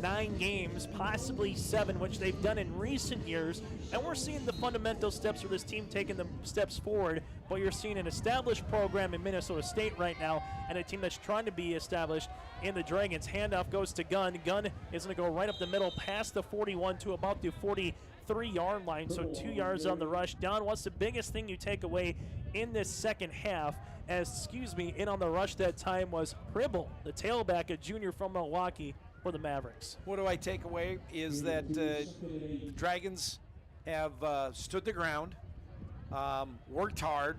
9 games, possibly 7, which they've done in recent years. And we're seeing the fundamental steps for this team taking the steps forward. But you're seeing an established program in Minnesota State right now and a team that's trying to be established in the Dragons. Handoff goes to Gunn. Gunn is going to go right up the middle past the 41 to about the 43-yard line, so 2 yards on the rush. Don, what's the biggest thing you take away in this second half? In on the rush that time was Pribble, the tailback, a junior from Milwaukee for the Mavericks. What do I take away is that the Dragons have stood the ground, worked hard,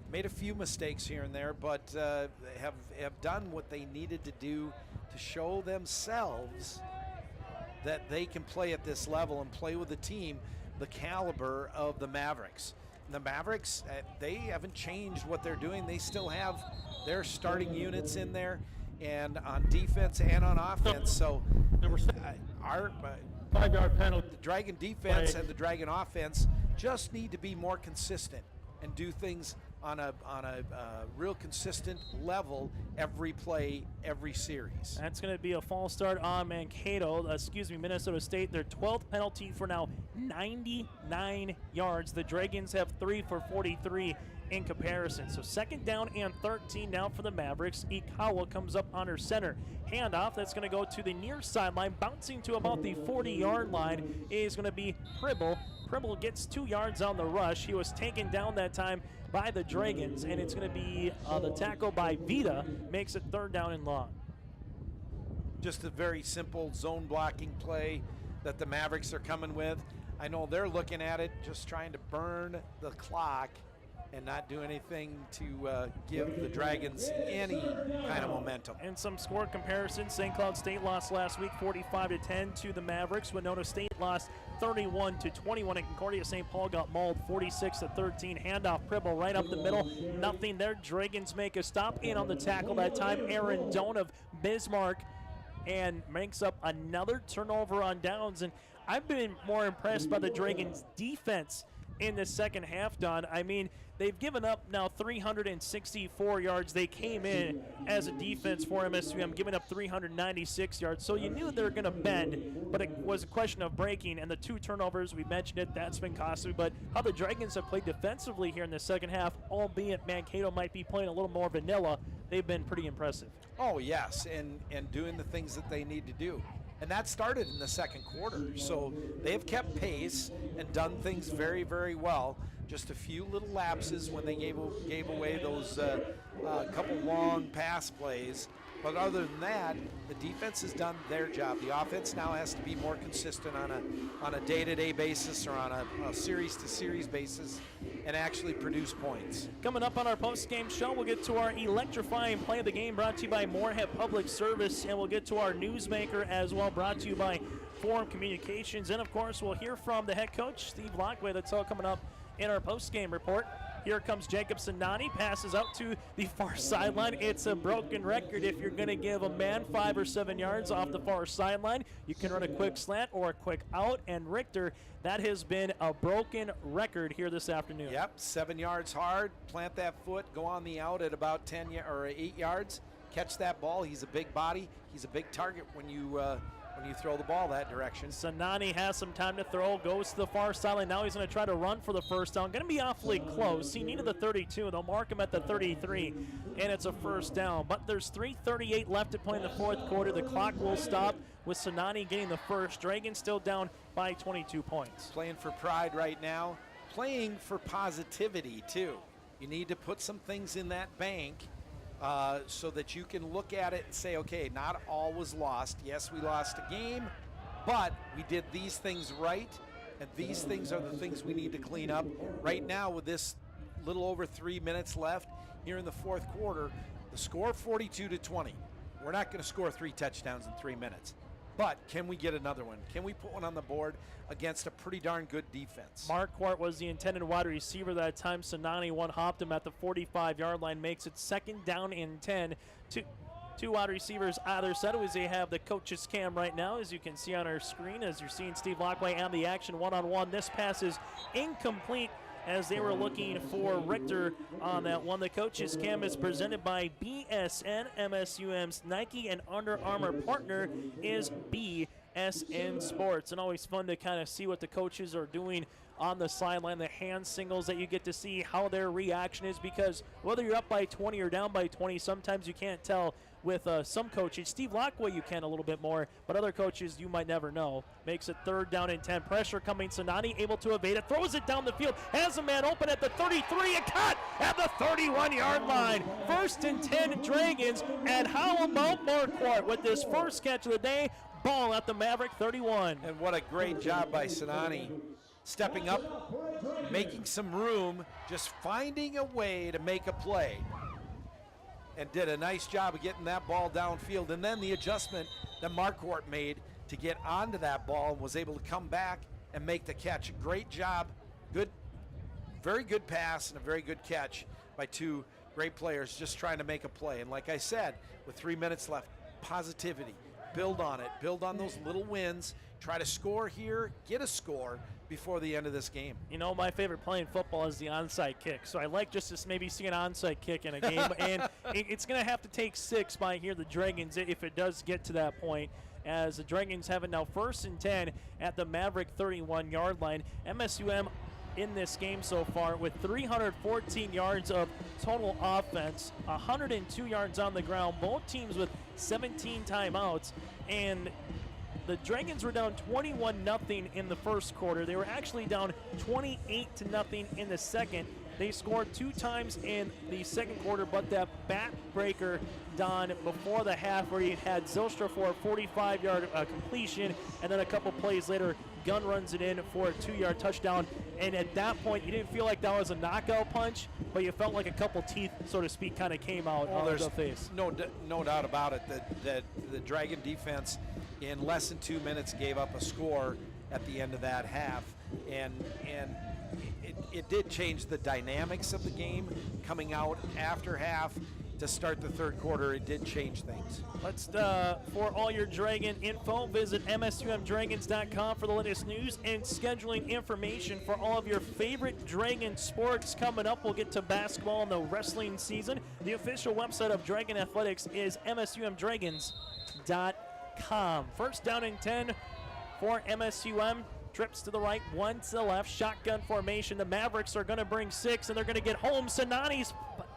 made a few mistakes here and there, but have done what they needed to do to show themselves that they can play at this level and play with a team the caliber of the Mavericks. And the Mavericks, they haven't changed what they're doing. They still have their starting units in there, and on defense and on offense. So our 5-yard penalty. The Dragon defense and the Dragon offense just need to be more consistent and do things on a real consistent level every play, every series. That's going to be a false start on Minnesota State. Their 12th penalty for now 99 yards. The Dragons have 3 for 43 in comparison. So 2nd down and 13 now for the Mavericks. Ikawa comes up under center. Handoff, that's going to go to the near sideline, bouncing to about the 40-yard line is going to be Pribble. Pribble gets 2 yards on the rush. He was taken down that time by the Dragons, and it's going to be the tackle by Vita, makes it 3rd down and long. Just a very simple zone blocking play that the Mavericks are coming with. I know they're looking at it, just trying to burn the clock and not do anything to give the Dragons any kind of momentum. And some score comparisons. St. Cloud State lost last week 45-10 to the Mavericks. Winona State lost 31-21, and Concordia St. Paul got mauled 46-13. Handoff, Pribble right up the middle. Nothing there. Dragons make a stop in on the tackle that time. Aaron Doan of Bismarck, and makes up another turnover on downs. And I've been more impressed by the Dragons' defense in the second half, Don. I mean, they've given up now 364 yards. They came in as a defense for MSUM, giving up 396 yards. So you knew they were going to bend, but it was a question of breaking. And the 2 turnovers, we mentioned it, that's been costly. But how the Dragons have played defensively here in the second half, albeit Mankato might be playing a little more vanilla, they've been pretty impressive. Oh, yes, and doing the things that they need to do. And that started in the second quarter. So they have kept pace and done things very, very well. Just a few little lapses when they gave away those couple long pass plays. But other than that, the defense has done their job. The offense now has to be more consistent on a day-to-day basis or on a series-to-series basis and actually produce points. Coming up on our post-game show, we'll get to our electrifying play of the game brought to you by Moorhead Public Service, and we'll get to our newsmaker as well, brought to you by Forum Communications. And, of course, we'll hear from the head coach, Steve Lockway. That's all coming up in our post-game report. Here comes Jacob Sanani, passes out to the far sideline. It's a broken record. If you're going to give a man 5 or 7 yards off the far sideline, you can run a quick slant or a quick out. And Richter, that has been a broken record here this afternoon. Yep, 7 yards hard, plant that foot, go on the out at about 10 or 8 yards, catch that ball. He's a big body. He's a big target when you when you throw the ball that direction. Sanani has some time to throw, goes to the far sideline. Now he's going to try to run for the first down. Going to be awfully close. He needed the 32. They'll mark him at the 33, and it's a first down. But there's 3:38 left to play in the fourth quarter. The clock will stop with Sanani getting the first. Dragons still down by 22 points. Playing for pride right now, playing for positivity too. You need to put some things in that bank so that you can look at it and say, okay, not all was lost. Yes, we lost a game, but we did these things right, and these things are the things we need to clean up. Right now, with this little over 3 minutes left here in the fourth quarter, the score 42-20. We're not going to score 3 touchdowns in 3 minutes. But can we get another one? Can we put one on the board against a pretty darn good defense? Marquardt was the intended wide receiver that time. Sanani one-hopped him at the 45-yard line, makes it second down and 10. Two wide receivers either side as they have the coach's cam right now, as you can see on our screen, as you're seeing Steve Lockway on the action one-on-one. This pass is incomplete as they were looking for Richter on that one. The coach's cam is presented by BSN. MSUM's Nike and Under Armour partner is BSN Sports. And always fun to kind of see what the coaches are doing on the sideline, the hand signals that you get to see, how their reaction is, because whether you're up by 20 or down by 20, sometimes you can't tell. With some coaches, Steve Lockway you can a little bit more, but other coaches you might never know. Makes it third down and 10. Pressure coming. Sanani able to evade it, throws it down the field, has a man open at the 33, a cut at the 31-yard line. First and 10 Dragons, and how about Marquardt with this first catch of the day? Ball at the Maverick 31. And what a great job by Sanani, stepping up, making some room, just finding a way to make a play. And did a nice job of getting that ball downfield. And then the adjustment that Marquardt made to get onto that ball and was able to come back and make the catch. Great job. Good, very good pass and a very good catch by two great players just trying to make a play. And like I said, with 3 minutes left, positivity. Build on it. Build on those little wins. Try to score here, get a score before the end of this game. You know, my favorite play in football is the onside kick. So I like just to maybe see an onside kick in a game. And it's going to have to take 6 by here, the Dragons, if it does get to that point, as the Dragons have it now first and 10 at the Maverick 31-yard line. MSUM in this game so far with 314 yards of total offense, 102 yards on the ground, both teams with 17 timeouts. And the Dragons were down 21-0 in the first quarter. They were actually down 28-0 in the second. They scored 2 times in the second quarter, but that backbreaker done before the half where you had Zylstra for a 45-yard completion, and then a couple plays later, Gunn runs it in for a 2-yard touchdown. And at that point, you didn't feel like that was a knockout punch, but you felt like a couple teeth, so to speak, kind of came out of the face. No doubt about it that the Dragon defense in less than 2 minutes gave up a score at the end of that half, and it did change the dynamics of the game coming out after half. To start the third quarter, it did change things. Let's, for all your Dragon info, visit MSUMDragons.com for the latest news and scheduling information for all of your favorite Dragon sports. Coming up, we'll get to basketball and the wrestling season. The official website of Dragon Athletics is MSUMDragons.com. First down and 10 for MSUM. Trips to the right, one to the left, shotgun formation. The Mavericks are going to bring 6, and they're going to get home. Sanani's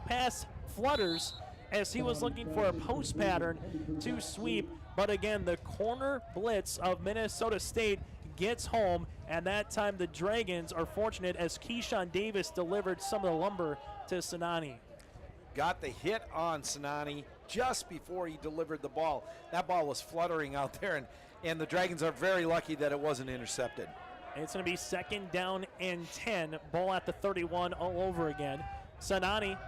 pass flutters as he was looking for a post pattern to sweep. But again, the corner blitz of Minnesota State gets home, and that time the Dragons are fortunate as Keyshawn Davis delivered some of the lumber to Sanani. Got the hit on Sanani just before he delivered the ball. That ball was fluttering out there, and the Dragons are very lucky that it wasn't intercepted. And it's going to be second down and 10. Ball at the 31 all over again. Sanani,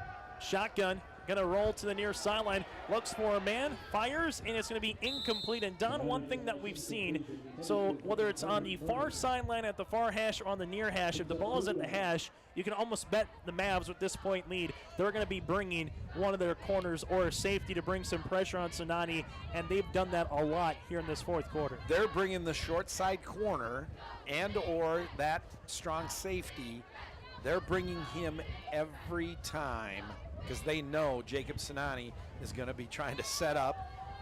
shotgun, going to roll to the near sideline, looks for a man, fires, and it's going to be incomplete. And Don, one thing that we've seen, so whether it's on the far sideline at the far hash or on the near hash, if the ball is at the hash, you can almost bet the Mavs with this point lead, they're going to be bringing one of their corners or a safety to bring some pressure on Sanani, and they've done that a lot here in this fourth quarter. They're bringing the short side corner and or that strong safety. They're bringing him every time because they know Jacob Sanani is going to be trying to set up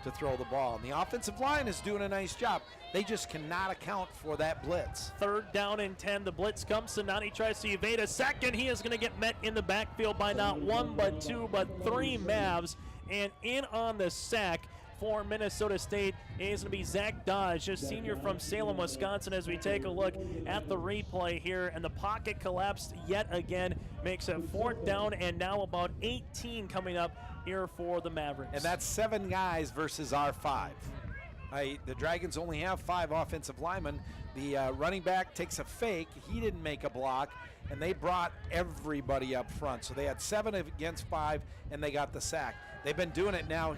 to throw the ball. And the offensive line is doing a nice job. They just cannot account for that blitz. 3rd down and 10. The blitz comes. Sinani tries to evade a second. He is going to get met in the backfield by not 1, but 2, but 3 Mavs. And in on the sack for Minnesota State is going to be Zach Dodge, a senior from Salem, Wisconsin, as we take a look at the replay here. And the pocket collapsed yet again, makes it 4th down and now about 18 coming up here for the Mavericks. And that's 7 guys versus our 5. The Dragons only have 5 offensive linemen. The running back takes a fake. He didn't make a block, and they brought everybody up front. So they had 7 against 5, and they got the sack. They've been doing it now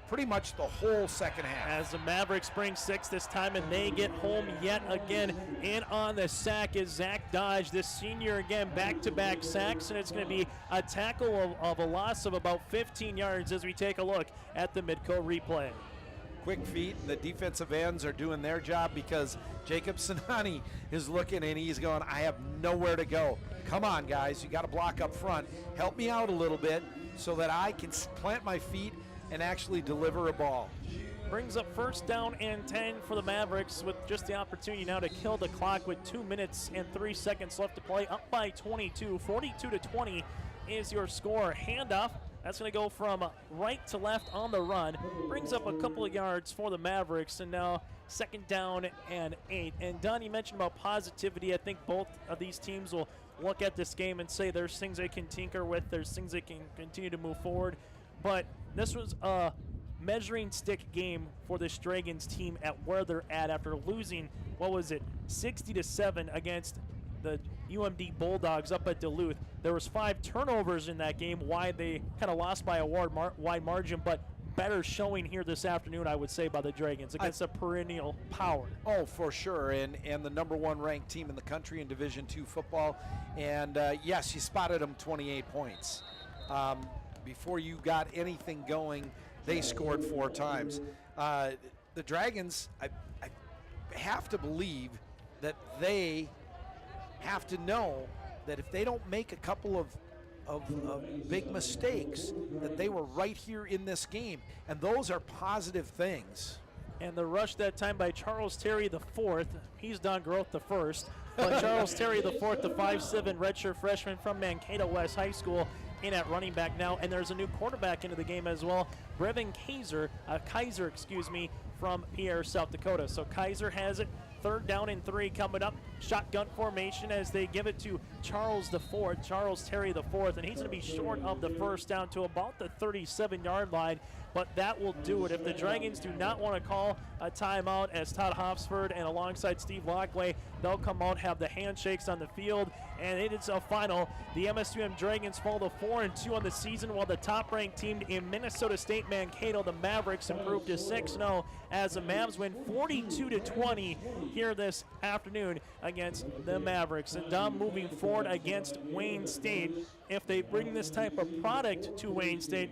pretty much the whole second half. As the Mavericks bring 6 this time, and they get home yet again. In on the sack is Zach Dodge, this senior again, back-to-back sacks, and it's going to be a tackle of a loss of about 15 yards as we take a look at the Midco replay. Quick feet, and the defensive ends are doing their job because Jacob Sinani is looking and he's going, I have nowhere to go. Come on, guys, you got to block up front. Help me out a little bit so that I can plant my feet and actually deliver a ball. Brings up 1st down and 10 for the Mavericks with just the opportunity now to kill the clock with 2 minutes and 3 seconds left to play. Up by 22, 42-20 is your score. Handoff. That's going to go from right to left on the run. Brings up a couple of yards for the Mavericks, and now 2nd down and 8. And Don, you mentioned about positivity. I think both of these teams will look at this game and say there's things they can tinker with, there's things they can continue to move forward. But this was a measuring stick game for this Dragons team at where they're at after losing, 60-7 against the UMD Bulldogs up at Duluth. There was 5 turnovers in that game, why they kind of lost by a wide margin, but better showing here this afternoon, I would say, by the Dragons against a perennial power. Oh, for sure, and the number 1 ranked team in the country in Division II football. And yes, you spotted them 28 points. Before you got anything going, they scored 4 times. The Dragons, I have to believe that they have to know that if they don't make a couple of big mistakes, that they were right here in this game, and those are positive things. And the rush that time by Charles Terry the 4th. He's done growth the 1st, but Charles Terry the 4th, the 5'7" redshirt freshman from Mankato West High School, in at running back now, and there's a new quarterback into the game as well, Brevin Kaiser, from Pierre, South Dakota. So Kaiser has it. 3rd down and 3 coming up. Shotgun formation as they give it to Charles Terry the 4th, and he's going to be short of the 1st down to about the 37-yard line, but that will do it. If the Dragons do not want to call a timeout, as Todd Hofsford and alongside Steve Lockley, they'll come out, have the handshakes on the field, and it is a final. The MSUM Dragons fall to 4-2 on the season, while the top-ranked team in Minnesota State Mankato, the Mavericks, improved to 6-0 as the Mavs win 42-20 here this afternoon against the Mavericks. And Dom, moving forward against Wayne State, if they bring this type of product to Wayne State,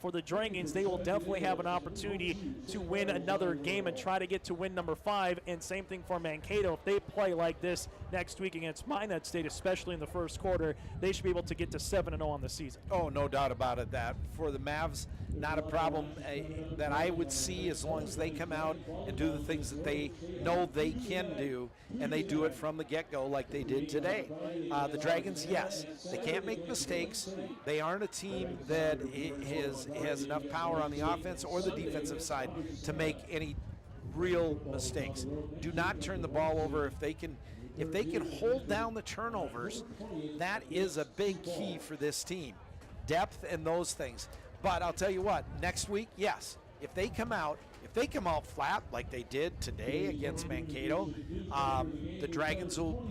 for the Dragons, they will definitely have an opportunity to win another game and try to get to win number 5. And same thing for Mankato. If they play like this next week against Minot State, especially in the 1st quarter, they should be able to get to 7-0 on the season. Oh, no doubt about it. That for the Mavs, not a problem that I would see, as long as they come out and do the things that they know they can do, and they do it from the get-go like they did today. The Dragons, yes, they can't make mistakes. They aren't a team that has enough power on the offense or the defensive side to make any real mistakes. Do not turn the ball over. If they can hold down the turnovers, that is a big key for this team. Depth and those things. But I'll tell you what, next week, yes, if they come out flat like they did today against Mankato, the Dragons will,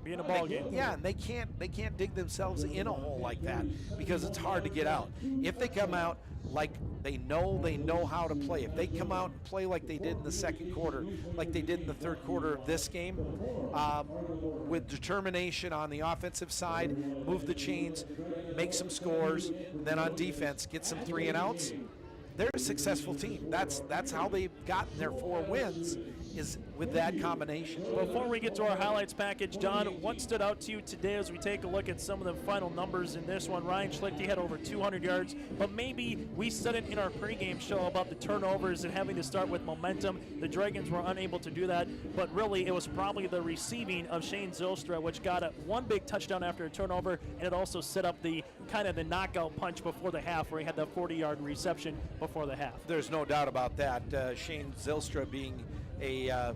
be in a ball game. Yeah, and they can't dig themselves in a hole like that because it's hard to get out. If they come out like they know how to play, if they come out and play like they did in the 2nd quarter, like they did in the 3rd quarter of this game, with determination on the offensive side, move the chains, make some scores, and then on defense, get some 3-and-outs, they're a successful team. That's how they've gotten their 4 wins, is with that combination. Before we get to our highlights package, Don, what stood out to you today as we take a look at some of the final numbers in this one? Ryan Schlichte had over 200 yards, but maybe we said it in our pregame show about the turnovers and having to start with momentum. The Dragons were unable to do that, but really it was probably the receiving of Shane Zylstra, which got one big touchdown after a turnover, and it also set up the kind of the knockout punch before the half where he had the 40-yard reception before the half. There's no doubt about that. Shane Zylstra being a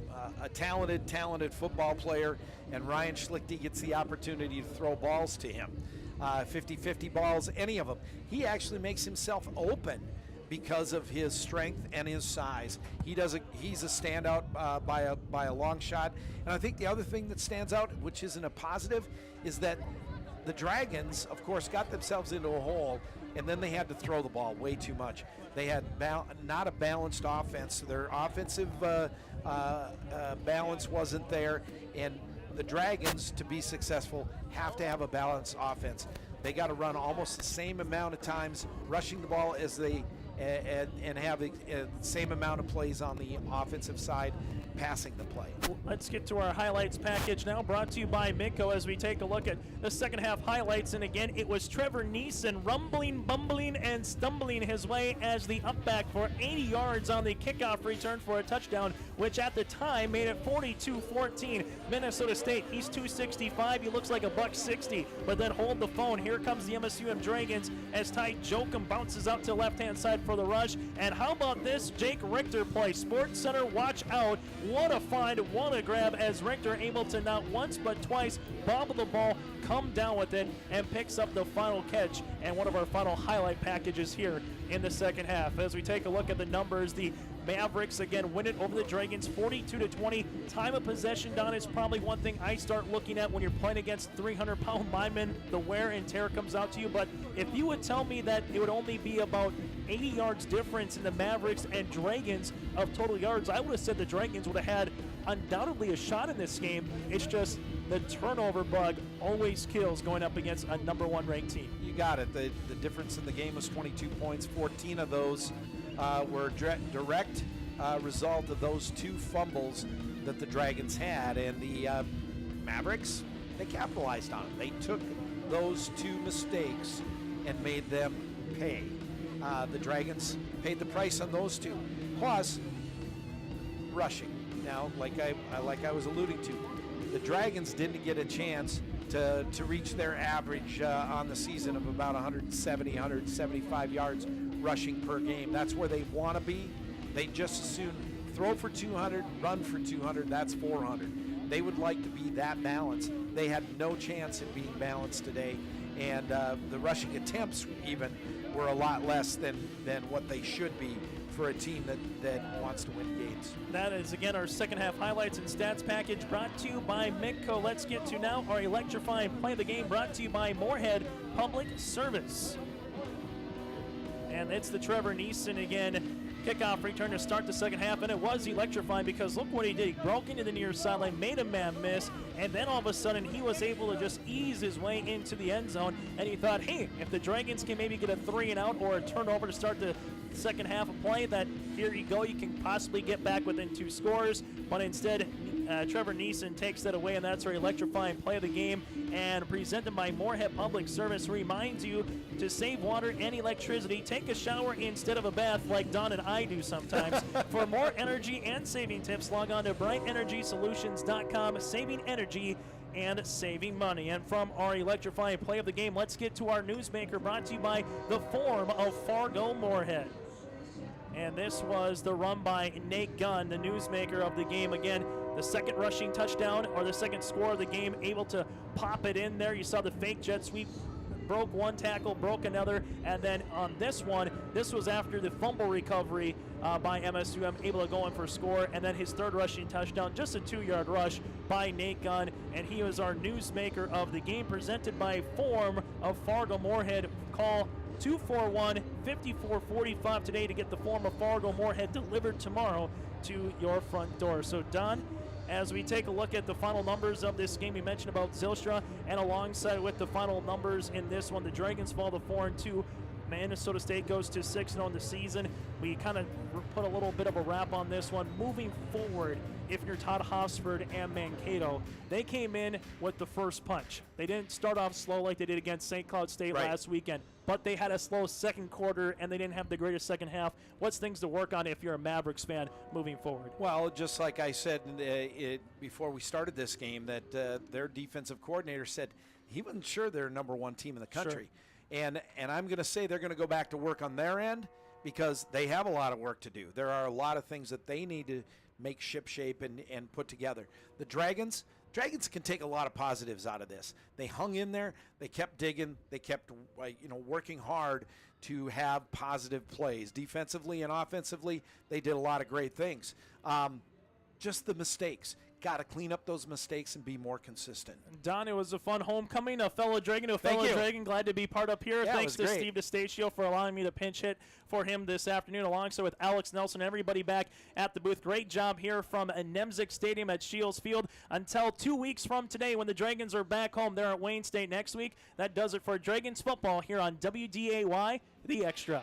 talented football player, and Ryan Schlichte gets the opportunity to throw balls to him. 50-50 balls, any of them. He actually makes himself open because of his strength and his size. He's a standout by a long shot. And I think the other thing that stands out, which isn't a positive, is that the Dragons, of course, got themselves into a hole, and then they had to throw the ball way too much. They had not a balanced offense. Their offensive balance wasn't there, and the Dragons, to be successful, have to have a balanced offense. They got to run almost the same amount of times rushing the ball as they and have the same amount of plays on the offensive side passing the play. Let's get to our highlights package now, brought to you by Midco as we take a look at the second half highlights. And again, it was Trevor Neeson rumbling, bumbling, and stumbling his way as the upback for 80 yards on the kickoff return for a touchdown, which at the time made it 42-14. Minnesota State, he's 265, he looks like a $160, but then hold the phone. Here comes the MSUM Dragons as Ty Jochum bounces out to the left-hand side for the rush. And how about this Jake Richter play? Sports Center, watch out. What a find, what a grab as Richter able to not once but twice bobble the ball, come down with it, and picks up the final catch and one of our final highlight packages here in the second half. As we take a look at the numbers, the Mavericks again win it over the Dragons 42-20. Time of possession, Don, is probably one thing I start looking at when you're playing against 300-pound linemen. The wear and tear comes out to you. But if you would tell me that it would only be about 80 yards difference in the Mavericks and Dragons of total yards, I would have said the Dragons would have had undoubtedly a shot in this game. It's just the turnover bug always kills going up against a number one ranked team. You got it. The difference in the game was 22 points. 14 of those were direct result of those two fumbles that the Dragons had, and the Mavericks, they capitalized on it. They took those two mistakes and made them pay. The Dragons paid the price on those two. Plus, rushing. Now, like I was alluding to, the Dragons didn't get a chance to reach their average on the season of about 170, 175 yards rushing per game. That's where they want to be. They just as soon throw for 200, run for 200, that's 400. They would like to be that balanced. They had no chance in being balanced today, and the rushing attempts even were a lot less than what they should be for a team that wants to win games. That is, again, our second half highlights and stats package brought to you by Midco. Let's get to now our electrifying play of the game brought to you by Moorhead Public Service. And it's the Trevor Neeson again. Kickoff return to start the second half, and it was electrifying because look what he did. He broke into the near sideline, made a man miss, and then all of a sudden he was able to just ease his way into the end zone, and he thought, hey, if the Dragons can maybe get a 3-and-out or a turnover to start the second half of play, that here you go, you can possibly get back within 2 scores, but instead Trevor Neeson takes that away, and that's our electrifying play of the game. And presented by Moorhead Public Service reminds you to save water and electricity. Take a shower instead of a bath like Don and I do sometimes. For more energy and saving tips, log on to brightenergysolutions.com. Saving energy and saving money. And from our electrifying play of the game, let's get to our newsmaker brought to you by the Forum of Fargo Moorhead. And this was the run by Nate Gunn, the newsmaker of the game. Again, the second rushing touchdown, or the second score of the game, able to pop it in there. You saw the fake jet sweep, broke one tackle, broke another, and then on this one, this was after the fumble recovery by MSUM, able to go in for score, and then his third rushing touchdown, just a 2-yard rush by Nate Gunn, and he was our newsmaker of the game, presented by Forum of Fargo Moorhead. Call 241-5445 today to get the Forum of Fargo Moorhead delivered tomorrow to your front door. So, Don, as we take a look at the final numbers of this game, we mentioned about Zylstra, and alongside with the final numbers in this one, the Dragons fall to 4-2. Minnesota State goes to 6-0 in the season. We kind of put a little bit of a wrap on this one. Moving forward, if you're Todd Hofsford and Mankato. They came in with the first punch. They didn't start off slow like they did against St. Cloud State last weekend, but they had a slow second quarter, and they didn't have the greatest second half. What's things to work on if you're a Mavericks fan moving forward? Well, just like I said before we started this game, that their defensive coordinator said he wasn't sure they're number one team in the country. And I'm going to say they're going to go back to work on their end because they have a lot of work to do. There are a lot of things that they need to make shipshape and put together. The Dragons can take a lot of positives out of this. They hung in there. They kept digging. They kept working hard to have positive plays. Defensively and offensively, they did a lot of great things. Just the mistakes. Got to clean up those mistakes and be more consistent. Don, it was a fun homecoming. A fellow Dragon to a fellow Dragon. Glad to be part up here. Yeah, Thanks to Steve DeStatio for allowing me to pinch hit for him this afternoon, alongside with Alex Nelson and everybody back at the booth. Great job here from Nemzik Stadium at Shields Field. Until 2 weeks from today when the Dragons are back home there at Wayne State next week. That does it for Dragons football here on WDAY, The Extra.